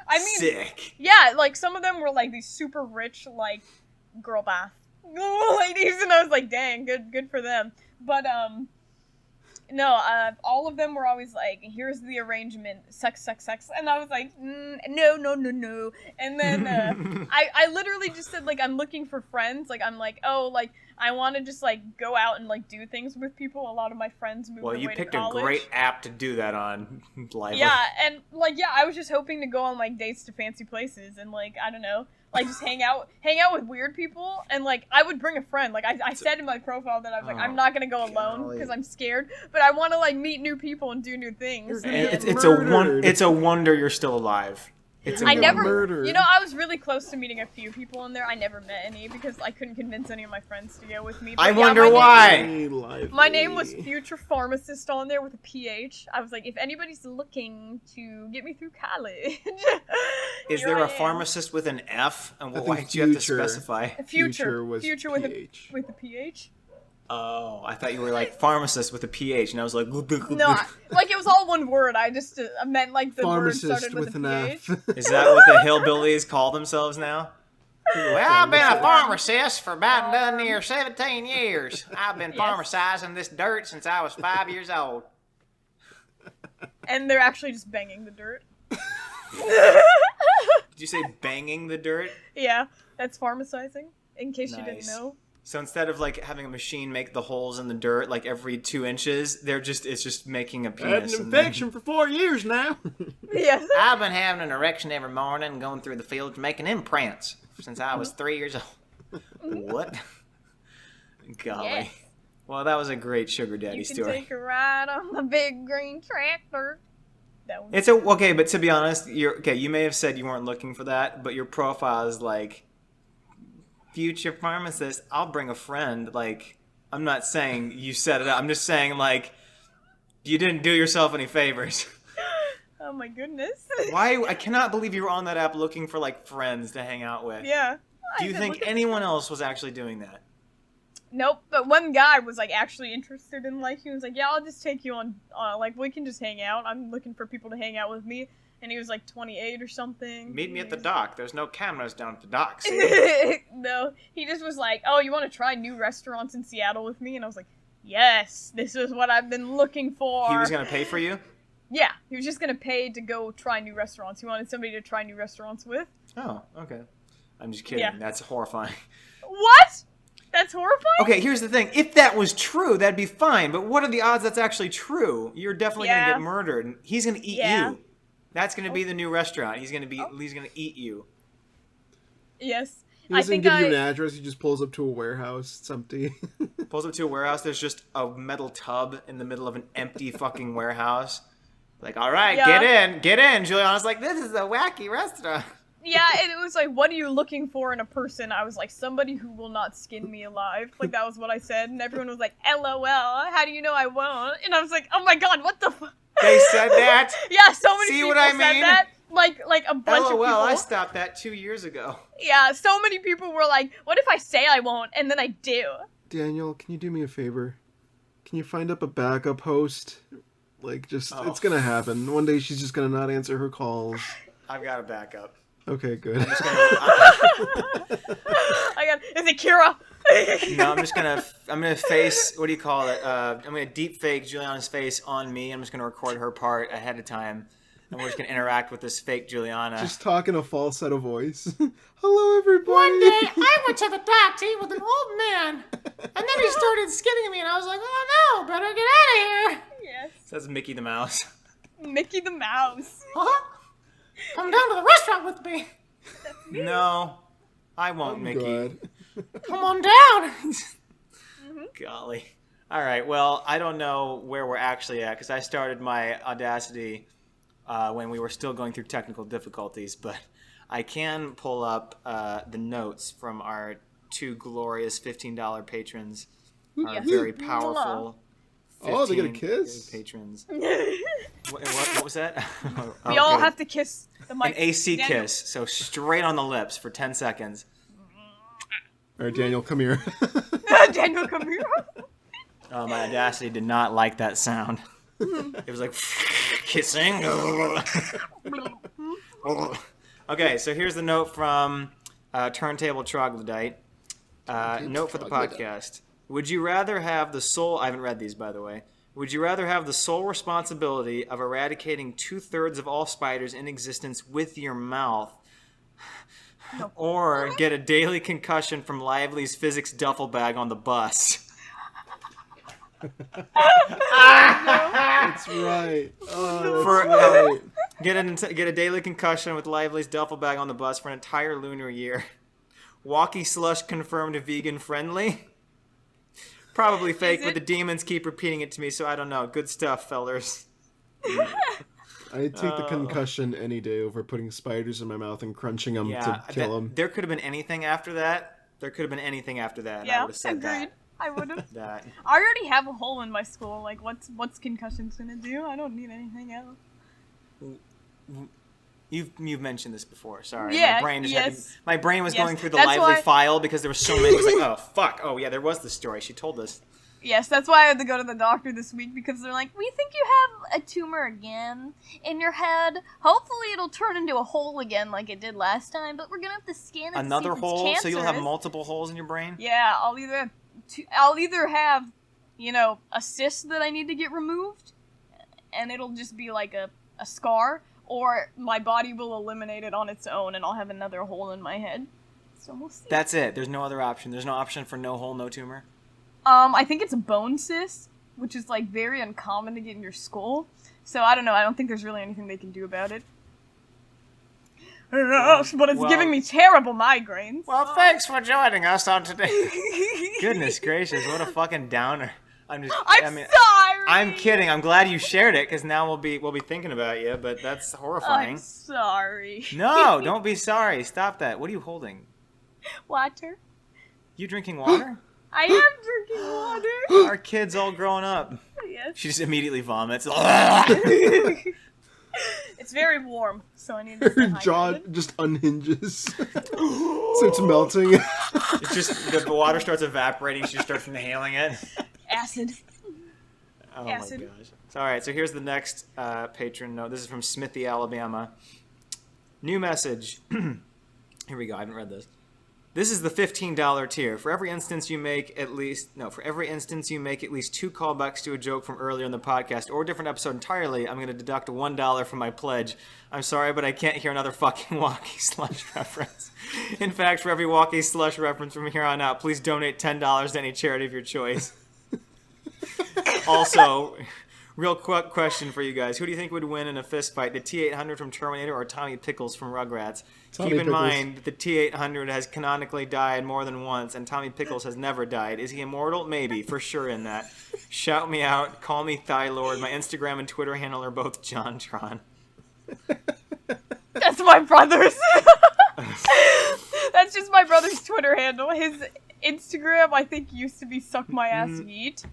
Speaker 3: I mean,
Speaker 1: sick.
Speaker 3: Yeah, like some of them were like these super rich like girl bath ladies, and I was like, dang, good for them. But No, all of them were always like, here's the arrangement, sex, sex, sex. And I was like, no, no, no, no. And then I literally just said, like, I'm looking for friends. Like, I'm like, oh, like, I want to just, like, go out and, like, do things with people. A lot of my friends moved away to college.
Speaker 1: Well, you picked a great app to do that on, Lively.
Speaker 3: Yeah, and, like, yeah, I was just hoping to go on, like, dates to fancy places and, like, I don't know. Like, just hang out with weird people, and, like, I would bring a friend. Like, I said in my profile that I was like, I'm not gonna go alone, because I'm scared, but I want to, like, meet new people and do new things.
Speaker 1: And it's a wonder you're still alive.
Speaker 3: I never, you know, I was really close to meeting a few people in there. I never met any, because I couldn't convince any of my friends to go with me. But
Speaker 1: I wonder why!
Speaker 3: My name was Future Pharmacist on there with a PH. I was like, if anybody's looking to get me through college...
Speaker 1: Is there a pharmacist with an F? And why did you have to specify?
Speaker 3: Future
Speaker 2: was
Speaker 3: with a PH.
Speaker 1: Oh, I thought you were like pharmacist with a PH, and I was like...
Speaker 3: No, like it was all one word. I just meant like the word started with a PH.
Speaker 1: Is that what the hillbillies call themselves now? Well, I've been a pharmacist for about done near 17 years. I've been pharmacizing this dirt since I was 5 years old.
Speaker 3: And they're actually just banging the dirt.
Speaker 1: Did you say banging the dirt?
Speaker 3: Yeah, that's pharmacizing, in case you didn't know.
Speaker 1: So instead of like having a machine make the holes in the dirt like every 2 inches, it's just making a penis.
Speaker 2: I had an infection for 4 years now.
Speaker 3: Yes.
Speaker 1: I've been having an erection every morning and going through the fields making imprints since I was 3 years old. What? Golly.
Speaker 3: Yes.
Speaker 1: Well, that was a great sugar daddy story.
Speaker 3: You can take a ride on the big green tractor.
Speaker 1: Okay, but to be honest, you may have said you weren't looking for that, but your profile is like, future pharmacist, I'll bring a friend. Like, I'm not saying you set it up. I'm just saying, like, you didn't do yourself any favors.
Speaker 3: Oh my goodness.
Speaker 1: Why? I cannot believe you were on that app looking for, like, friends to hang out with.
Speaker 3: Yeah.
Speaker 1: Do you think anyone else was actually doing that?
Speaker 3: Nope, but one guy was, like, actually interested in, like, he was like, yeah, I'll just take you on, like, we can just hang out. I'm looking for people to hang out with me. And he was like 28 or something.
Speaker 1: Meet me at the dock. There's no cameras down at the docks.
Speaker 3: No, he just was like, oh, you want to try new restaurants in Seattle with me? And I was like, yes, this is what I've been looking for.
Speaker 1: He was going to pay for you?
Speaker 3: Yeah, he was just going to pay to go try new restaurants. He wanted somebody to try new restaurants with.
Speaker 1: Oh, okay. I'm just kidding. Yeah. That's horrifying.
Speaker 3: What? That's horrifying?
Speaker 1: Okay, here's the thing. If that was true, that'd be fine. But what are the odds that's actually true? You're definitely going to get murdered. And he's going to eat you. That's going to be the new restaurant. He's going to eat you.
Speaker 3: Yes.
Speaker 2: He doesn't give you an address. He just pulls up to a warehouse. It's empty.
Speaker 1: Pulls up to a warehouse. There's just a metal tub in the middle of an empty fucking warehouse. Like, all right, get in. Juliana's like, this is a wacky restaurant.
Speaker 3: Yeah, and it was like, what are you looking for in a person? I was like, somebody who will not skin me alive. Like, that was what I said. And everyone was like, LOL, how do you know I won't? And I was like, oh my god, what the fuck?
Speaker 1: They said that?
Speaker 3: Yeah, so many people said that. Like a bunch of people.
Speaker 1: LOL, I stopped that 2 years ago.
Speaker 3: Yeah, so many people were like, what if I say I won't, and then I do?
Speaker 2: Daniel, can you do me a favor? Can you find up a backup host? Like, just, it's gonna happen. One day she's just gonna not answer her calls.
Speaker 1: I've got a backup.
Speaker 2: Okay, good.
Speaker 1: Is
Speaker 3: it Kira?
Speaker 1: No, I'm gonna face, what do you call it? I'm gonna deep fake Juliana's face on me. I'm just gonna record her part ahead of time. And we're just gonna interact with this fake Juliana.
Speaker 2: Just talk in a falsetto voice. Hello, everybody.
Speaker 6: One day, I went to the dock to eat with an old man. And then he started skinning me, and I was like, oh no, better get out of here.
Speaker 3: Yes.
Speaker 1: Says Mickey the Mouse.
Speaker 3: Mickey the Mouse.
Speaker 6: Huh? Come down to the restaurant with me.
Speaker 1: No, I won't, Mickey.
Speaker 2: Good.
Speaker 6: Come on down.
Speaker 1: Golly. All right, well, I don't know where we're actually at, because I started my Audacity when we were still going through technical difficulties, but I can pull up the notes from our 2 glorious $15 patrons, our very powerful
Speaker 2: they get a kiss?
Speaker 1: Patrons. What was that?
Speaker 3: We all have to kiss the mic.
Speaker 1: An AC kiss, so straight on the lips for 10 seconds.
Speaker 2: All right, Daniel, come here.
Speaker 3: Daniel, come here.
Speaker 1: My Audacity did not like that sound. It was like kissing. Okay, so here's the note from Turntable Troglodyte. Note for the podcast. Would you rather have the soul... I haven't read these, by the way. Would you rather have the sole responsibility of eradicating 2/3 of all spiders in existence with your mouth, or get a daily concussion from Lively's physics duffel bag on the bus?
Speaker 2: That's right. Oh, that's right.
Speaker 1: Get a daily concussion with Lively's duffel bag on the bus for an entire lunar year. Walkie slush confirmed vegan friendly. Probably fake, but the demons keep repeating it to me, so I don't know. Good stuff, fellers.
Speaker 2: I'd take the concussion any day over putting spiders in my mouth and crunching them to kill them.
Speaker 1: There could have been anything after that. I would have said
Speaker 3: agreed.
Speaker 1: that.
Speaker 3: I would have.
Speaker 1: That.
Speaker 3: I already have a hole in my skull. Like, what's concussions gonna do? I don't need anything else.
Speaker 1: You've mentioned this before. Sorry,
Speaker 3: Yeah,
Speaker 1: my brain was
Speaker 3: yes.
Speaker 1: going through the
Speaker 3: That's
Speaker 1: Lively
Speaker 3: why-
Speaker 1: file because there were so many. It was like, oh fuck, oh yeah, there was the story. She told us.
Speaker 3: Yes, that's why I had to go to the doctor this week, because they're like, we think you have a tumor again in your head. Hopefully it'll turn into a hole again like it did last time, but we're gonna have to scan it
Speaker 1: Another
Speaker 3: to see if
Speaker 1: hole,
Speaker 3: it's
Speaker 1: so you'll have
Speaker 3: cancerous."
Speaker 1: multiple holes in your brain.
Speaker 3: Yeah, I'll either have, a cyst that I need to get removed, and it'll just be like a scar, or my body will eliminate it on its own, and I'll have another hole in my head. So we'll see.
Speaker 1: That's it. There's no other option. There's no option for no hole, no tumor.
Speaker 3: I think it's a bone cyst, which is like very uncommon to get in your skull. So I don't know. I don't think there's really anything they can do about it. But it's giving me terrible migraines.
Speaker 1: Well, thanks for joining us on today. Goodness gracious, what a fucking downer.
Speaker 3: I'm sorry.
Speaker 1: I'm kidding. I'm glad you shared it because now we'll be thinking about you. But that's horrifying.
Speaker 3: I'm sorry.
Speaker 1: No, don't be sorry. Stop that. What are you holding?
Speaker 3: Water.
Speaker 1: You drinking water?
Speaker 3: I am drinking water.
Speaker 1: Our kid's all grown up.
Speaker 3: Yes.
Speaker 1: She just immediately vomits.
Speaker 3: It's very warm, so I need to
Speaker 2: Her
Speaker 3: stay
Speaker 2: jaw
Speaker 3: hydrated.
Speaker 2: just unhinges. So it's melting.
Speaker 1: It's just the water starts evaporating. She just starts inhaling it.
Speaker 3: Acid.
Speaker 1: Oh
Speaker 3: Acid.
Speaker 1: my gosh. So, all right, so here's the next patron note. This is from Smithy, Alabama. New message. Here we go. I haven't read this. This is the $15 tier. For every instance you make at least 2 callbacks to a joke from earlier in the podcast or a different episode entirely, I'm going to deduct $1 from my pledge. I'm sorry, but I can't hear another fucking Walkie Slush reference. In fact, for every Walkie Slush reference from here on out, please donate $10 to any charity of your choice. Also, real quick question for you guys. Who do you think would win in a fist fight, the T-800 from Terminator or Tommy Pickles from Rugrats?
Speaker 2: Tommy
Speaker 1: Keep in
Speaker 2: Pickles.
Speaker 1: mind that the T-800 has canonically died more than once, and Tommy Pickles has never died. Is he immortal? Maybe, for sure in that. Shout me out. Call me Thigh Lord. My Instagram and Twitter handle are both JohnTron.
Speaker 3: That's my brother's. That's just my brother's Twitter handle. His Instagram, I think, used to be Suck My Ass Yeet.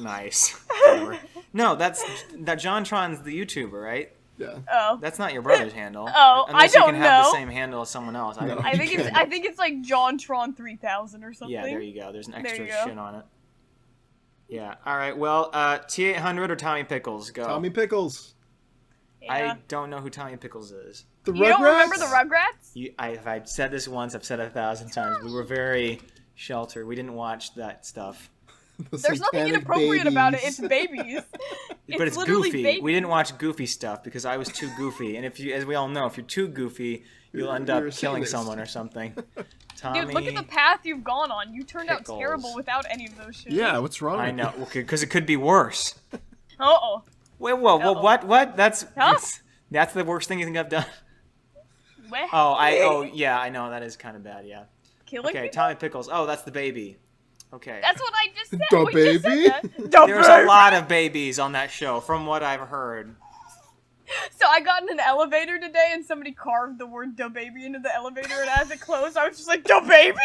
Speaker 1: Nice. Whatever. No, that JohnTron's the YouTuber, right?
Speaker 2: Yeah.
Speaker 3: Oh.
Speaker 1: That's not your brother's handle.
Speaker 3: Oh,
Speaker 1: Unless
Speaker 3: I
Speaker 1: you
Speaker 3: don't
Speaker 1: can have the
Speaker 3: know.
Speaker 1: same handle as someone else. I
Speaker 2: No.
Speaker 1: don't
Speaker 3: I think it's like JohnTron 3000 or something.
Speaker 1: Yeah, there you go. There's an
Speaker 3: There
Speaker 1: extra
Speaker 3: you go.
Speaker 1: shit on it. Yeah. All right. Well, T-800 or Tommy Pickles? Go.
Speaker 2: Tommy Pickles.
Speaker 3: Yeah.
Speaker 1: I don't know who Tommy Pickles is.
Speaker 2: The
Speaker 3: You
Speaker 2: Rugrats?
Speaker 3: don't remember the Rugrats?
Speaker 1: I've said this once. I've said it 1,000 times. We were very sheltered. We didn't watch that stuff.
Speaker 2: The
Speaker 3: There's nothing
Speaker 2: satanic
Speaker 3: inappropriate about it.
Speaker 2: babies.
Speaker 3: It's babies.
Speaker 1: But it's
Speaker 3: literally
Speaker 1: goofy.
Speaker 3: babies.
Speaker 1: We didn't watch goofy stuff because I was too goofy. And if you, as we all know, if you're too goofy, you'll end
Speaker 2: You're
Speaker 1: up
Speaker 2: a
Speaker 1: killing
Speaker 2: sadist.
Speaker 1: someone or something. Tommy,
Speaker 3: Dude, look at the path you've gone on. You turned out
Speaker 1: Pickles.
Speaker 3: terrible without any of those shit.
Speaker 2: Yeah, what's wrong
Speaker 1: I
Speaker 2: with
Speaker 1: know, because it could be worse.
Speaker 3: Uh-oh.
Speaker 1: Wait, whoa,
Speaker 3: Uh-oh.
Speaker 1: what? That's
Speaker 3: Huh?
Speaker 1: that's the worst thing you think I've done.
Speaker 3: Weh.
Speaker 1: Yeah, I know that is kind of bad. Yeah.
Speaker 3: Killing
Speaker 1: Okay,
Speaker 3: people?
Speaker 1: Tommy Pickles. Oh, that's the baby. Okay.
Speaker 3: That's what I just said.
Speaker 2: Da
Speaker 3: We just said
Speaker 2: baby?
Speaker 3: that. Da
Speaker 1: There's a
Speaker 3: baby.
Speaker 1: lot of babies on that show, from what I've heard.
Speaker 3: So I got in an elevator today and somebody carved the word "da baby" into the elevator, and as it closed, I was just like, "Da baby."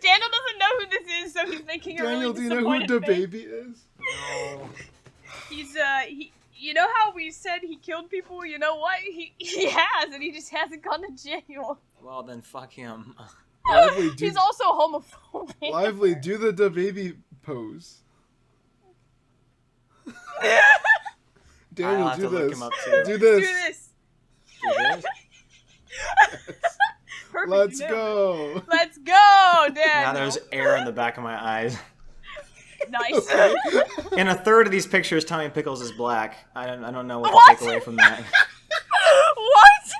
Speaker 3: Daniel doesn't know who this is, so he's making a
Speaker 2: Daniel,
Speaker 3: really
Speaker 2: do you know who
Speaker 3: disappointed
Speaker 2: the
Speaker 3: face.
Speaker 2: baby is?
Speaker 1: No.
Speaker 3: He's you know how we said he killed people? You know what? He has, and he just hasn't gone to jail.
Speaker 1: Well, then fuck him.
Speaker 2: Lively,
Speaker 3: He's also homophobic.
Speaker 2: Lively, do the baby pose. Daniel,
Speaker 1: I'll have
Speaker 2: do
Speaker 1: to look
Speaker 2: this.
Speaker 1: him up too.
Speaker 2: Do
Speaker 3: Do
Speaker 2: this.
Speaker 3: this.
Speaker 1: Do this?
Speaker 3: Her perfect.
Speaker 2: Let's
Speaker 3: You nailed
Speaker 2: go.
Speaker 3: it. Let's go, Dad.
Speaker 1: Now there's air in the back of my eyes.
Speaker 3: Nice.
Speaker 1: In a third of these pictures, Tommy Pickles is black. I don't know what
Speaker 3: What?
Speaker 1: to take away from that.
Speaker 3: What?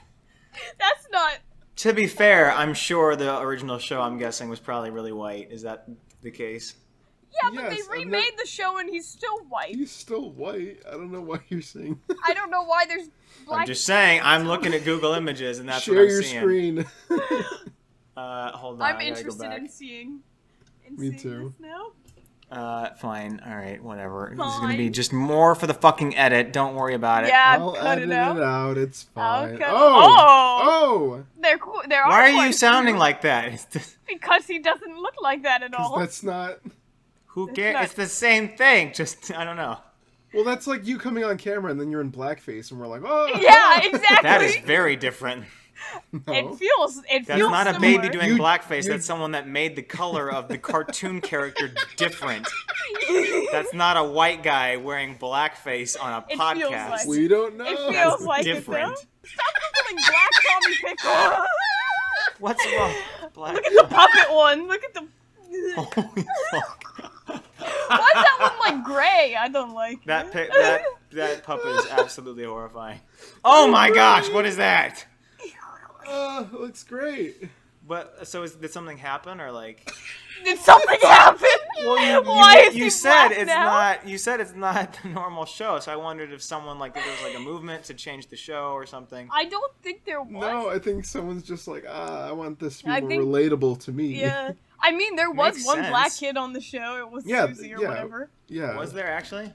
Speaker 3: That's not.
Speaker 1: To be fair, I'm sure the original show, I'm guessing, was probably really white. Is that the case?
Speaker 3: Yeah, but
Speaker 2: Yes,
Speaker 3: they
Speaker 2: I've
Speaker 3: remade the show and he's still white.
Speaker 2: He's still white. I don't know why you're saying.
Speaker 3: I don't know why there's black.
Speaker 1: I'm just saying, I'm looking at Google Images, and that's
Speaker 2: Share
Speaker 1: what I'm
Speaker 2: your
Speaker 1: seeing.
Speaker 2: screen.
Speaker 1: Hold on,
Speaker 3: I'm
Speaker 1: I gotta
Speaker 3: interested
Speaker 1: go back.
Speaker 3: in seeing.
Speaker 2: Me
Speaker 3: seeing
Speaker 2: too.
Speaker 3: This now.
Speaker 1: Fine. All right, whatever. This is gonna
Speaker 3: Fine.
Speaker 1: be just more for the fucking edit. Don't worry about it.
Speaker 3: Yeah,
Speaker 2: I'll
Speaker 3: cut
Speaker 2: edit
Speaker 3: it out.
Speaker 2: It's
Speaker 3: I'll
Speaker 2: fine.
Speaker 3: cut-
Speaker 2: Oh!
Speaker 3: They're cool. There
Speaker 1: Why are you
Speaker 3: quite
Speaker 1: sounding
Speaker 3: few.
Speaker 1: like that? It's just,
Speaker 3: Because he doesn't look like that at
Speaker 2: Because
Speaker 3: all.
Speaker 2: that's not...
Speaker 1: who
Speaker 3: It's
Speaker 1: cares?
Speaker 3: not-
Speaker 1: It's the same thing. Just I don't know.
Speaker 2: Well, that's like you coming on camera and then you're in blackface and we're like, oh!
Speaker 3: Yeah, exactly.
Speaker 1: That is very different.
Speaker 2: No.
Speaker 3: It feels. It
Speaker 1: That's
Speaker 3: feels
Speaker 1: not a
Speaker 3: similar.
Speaker 1: baby doing
Speaker 2: You-
Speaker 1: blackface.
Speaker 2: you-
Speaker 1: That's someone that made the color of the cartoon character different. That's not a white guy wearing blackface on a
Speaker 3: It feels
Speaker 1: podcast.
Speaker 3: like-
Speaker 2: We don't know.
Speaker 3: It feels
Speaker 1: That's
Speaker 3: like
Speaker 1: different.
Speaker 3: it though. Stop googling black Tommy Pickles.
Speaker 1: What's wrong? Black.
Speaker 3: Look at the puppet one. Look at the.
Speaker 1: Holy fuck.
Speaker 3: Why is that one like gray? I don't like
Speaker 1: That
Speaker 3: it.
Speaker 1: that puppet is absolutely horrifying. Oh my gosh, what is that?
Speaker 2: It looks great.
Speaker 1: But so did something happen or like?
Speaker 3: Did something happen? Why is
Speaker 1: you
Speaker 3: he
Speaker 1: said
Speaker 3: black
Speaker 1: it's
Speaker 3: now?
Speaker 1: not. You said it's not the normal show, so I wondered if someone like if there was like a movement to change the show or something.
Speaker 3: I don't think there was.
Speaker 2: No, I think someone's just like, I want this to be
Speaker 3: I
Speaker 2: more
Speaker 3: think-
Speaker 2: relatable to me.
Speaker 3: Yeah. I mean, there was
Speaker 1: Makes
Speaker 3: one black
Speaker 1: sense.
Speaker 3: kid on the show. It was
Speaker 2: Yeah,
Speaker 3: Susie or
Speaker 2: yeah.
Speaker 3: whatever.
Speaker 2: Yeah.
Speaker 1: Was there actually?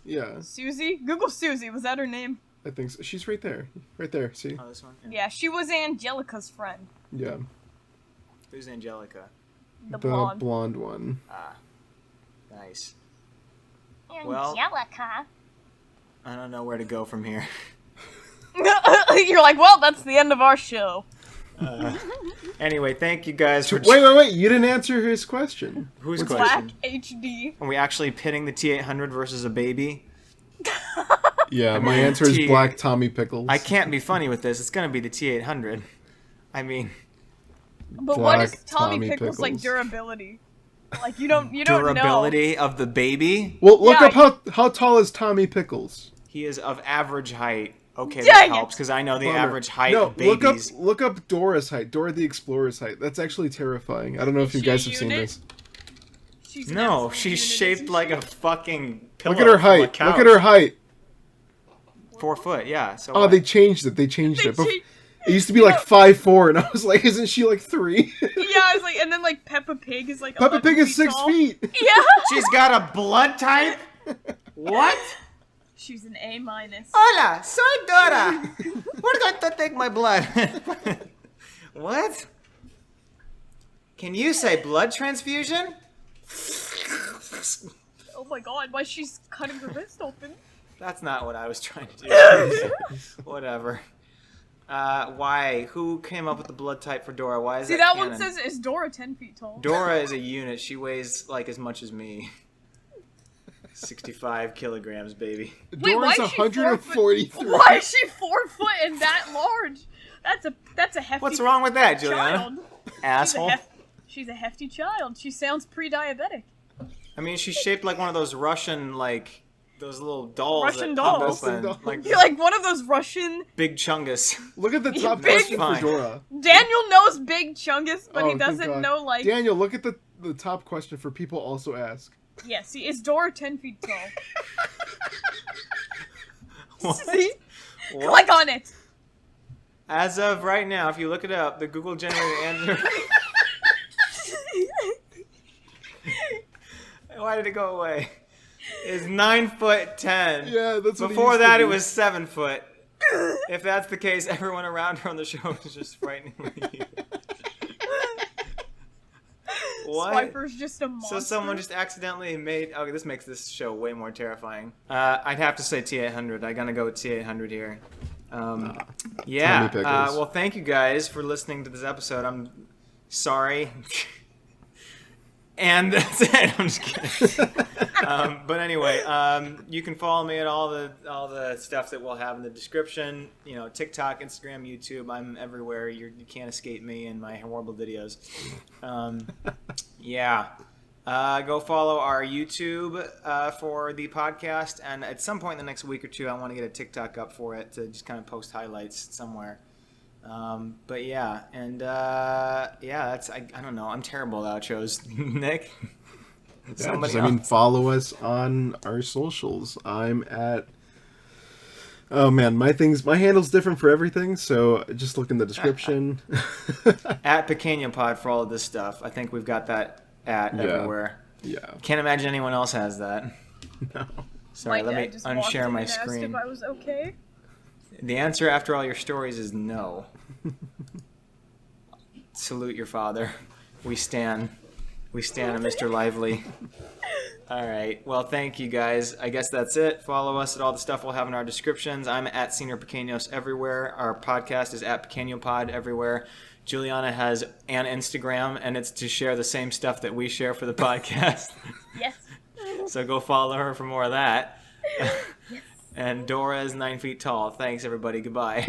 Speaker 2: Yeah,
Speaker 3: Susie? Google Susie. Was that her name?
Speaker 2: I think so. She's right there. Right there, see?
Speaker 1: Oh, this one.
Speaker 3: Yeah, she was Angelica's friend.
Speaker 2: Yeah.
Speaker 1: Who's Angelica?
Speaker 3: The
Speaker 2: The
Speaker 3: blonde.
Speaker 2: blonde one.
Speaker 1: Ah, nice. Well-
Speaker 3: Angelica.
Speaker 1: I don't know where to go from here.
Speaker 3: You're like, well, that's the end of our show.
Speaker 1: Anyway, thank you guys for.
Speaker 2: Wait. You didn't answer his question.
Speaker 1: Whose
Speaker 2: What's
Speaker 1: question?
Speaker 3: Black HD.
Speaker 1: Are we actually pitting the T800 versus a baby?
Speaker 2: Yeah, my
Speaker 1: mean,
Speaker 2: answer is
Speaker 1: T-
Speaker 2: Black Tommy Pickles.
Speaker 1: I can't be funny with this. It's gonna be the T800. I mean,
Speaker 3: But what is
Speaker 2: Black
Speaker 3: Tommy
Speaker 2: Tommy
Speaker 3: Pickles like
Speaker 2: Pickles.
Speaker 3: durability? Like you don't know.
Speaker 1: durability of the baby.
Speaker 2: Well, look
Speaker 3: Yeah,
Speaker 2: up how tall is Tommy Pickles.
Speaker 1: He is of average height. Okay,
Speaker 3: Dang
Speaker 1: that
Speaker 3: it.
Speaker 1: helps because I know the
Speaker 2: Bummer.
Speaker 1: average height
Speaker 2: No,
Speaker 1: of babies.
Speaker 2: look up Dora's height. Dora the Explorer's height. That's actually terrifying. I don't know if you
Speaker 3: She
Speaker 2: guys have seen
Speaker 3: unit?
Speaker 2: this.
Speaker 3: She's an
Speaker 1: No,
Speaker 3: absolute
Speaker 1: she's
Speaker 3: unit,
Speaker 1: shaped
Speaker 3: isn't
Speaker 1: like
Speaker 3: she?
Speaker 1: a fucking pillow.
Speaker 2: Look at her
Speaker 1: from a
Speaker 2: height.
Speaker 1: couch.
Speaker 2: Look at her height.
Speaker 1: 4 foot, yeah. So
Speaker 2: Oh,
Speaker 1: what?
Speaker 2: they changed it. They changed
Speaker 3: They
Speaker 2: it. Bef-
Speaker 3: changed-
Speaker 2: It used to be like 5'4", and I was like, isn't she like 3?
Speaker 3: Yeah, I was like, and then like Peppa Pig is like.
Speaker 2: Peppa
Speaker 3: 11
Speaker 2: Pig is
Speaker 3: feet
Speaker 2: 6
Speaker 3: tall.
Speaker 2: feet.
Speaker 3: Yeah.
Speaker 1: She's got a blood type. What?
Speaker 3: She's an A minus.
Speaker 1: Hola, soy Dora. We're going to take my blood. What? Can you say blood transfusion?
Speaker 3: Oh my god, why she's cutting her wrist open?
Speaker 1: That's not what I was trying to do. Whatever. Why? Who came up with the blood type for Dora? Why is
Speaker 3: See,
Speaker 1: that
Speaker 3: that one
Speaker 1: canon?
Speaker 3: says, is Dora 10 feet tall?
Speaker 1: Dora is a unit. She weighs like as much as me. 65 kilograms, baby.
Speaker 3: Wait, why
Speaker 2: Dora's
Speaker 3: is she 4
Speaker 2: 143.
Speaker 3: foot? Why is she 4 foot and that large? That's a hefty
Speaker 1: What's wrong with that, Juliana?
Speaker 3: child.
Speaker 1: Asshole.
Speaker 3: She's a hefty child. She sounds pre-diabetic.
Speaker 1: I mean, she's shaped like one of those Russian, like, those little dolls
Speaker 3: Russian
Speaker 1: that pop
Speaker 3: dolls.
Speaker 1: open.
Speaker 2: Dolls.
Speaker 1: Like
Speaker 3: You're like one of those Russian.
Speaker 1: big chungus.
Speaker 2: Look at the top
Speaker 3: Big-
Speaker 2: question
Speaker 1: Fine.
Speaker 2: for Dora.
Speaker 3: Daniel knows Big Chungus, but
Speaker 2: Oh,
Speaker 3: he
Speaker 2: thank
Speaker 3: doesn't
Speaker 2: God.
Speaker 3: know like.
Speaker 2: Daniel, look at the top question for people also ask.
Speaker 3: Yeah, see, is Dora 10 feet tall?
Speaker 1: What?
Speaker 3: See?
Speaker 1: What?
Speaker 3: Click on it.
Speaker 1: As of right now, if you look it up, the Google generated answer. Why did it go away? Is 9'10".
Speaker 2: Yeah, that's what
Speaker 1: Before
Speaker 2: used to
Speaker 1: that, it
Speaker 2: be.
Speaker 1: was 7 foot. If that's the case, everyone around her on the show is just frighteningly huge. What?
Speaker 3: Swiper's just a monster.
Speaker 1: So someone just accidentally made. Okay, this makes this show way more terrifying. I'd have to say T800. I gotta go with T800 here. Yeah.
Speaker 2: Tommy Pickles.
Speaker 1: Well, thank you guys for listening to this episode. I'm sorry. And that's it. I'm just kidding. But anyway, you can follow me at all the stuff that we'll have in the description. You know, TikTok, Instagram, YouTube. I'm everywhere. You can't escape me and my horrible videos. Yeah. Go follow our YouTube for the podcast, and at some point in the next week or two, I want to get a TikTok up for it to just kind of post highlights somewhere. But yeah, and that's I don't know. I'm terrible at outros, Nick.
Speaker 2: Follow us on our socials. I'm at. Oh man, my handle's different for everything, so just look in the description.
Speaker 1: At Pequeno Pod for all of this stuff. I think we've got that everywhere.
Speaker 2: Yeah.
Speaker 1: Can't imagine anyone else has that.
Speaker 2: No.
Speaker 1: Sorry, let me unshare my screen.
Speaker 3: If I was okay.
Speaker 1: The answer after all your stories is no. Salute your father. We stand a Mr. Lively. All right. Well, thank you guys. I guess that's it. Follow us at all the stuff we'll have in our descriptions. I'm at Señor Pequeños everywhere. Our podcast is at Pequeno Pod everywhere. Juliana has an Instagram, and it's to share the same stuff that we share for the podcast.
Speaker 3: Yes.
Speaker 1: So go follow her for more of that. Yes. And Dora is 9 feet tall. Thanks, everybody. Goodbye.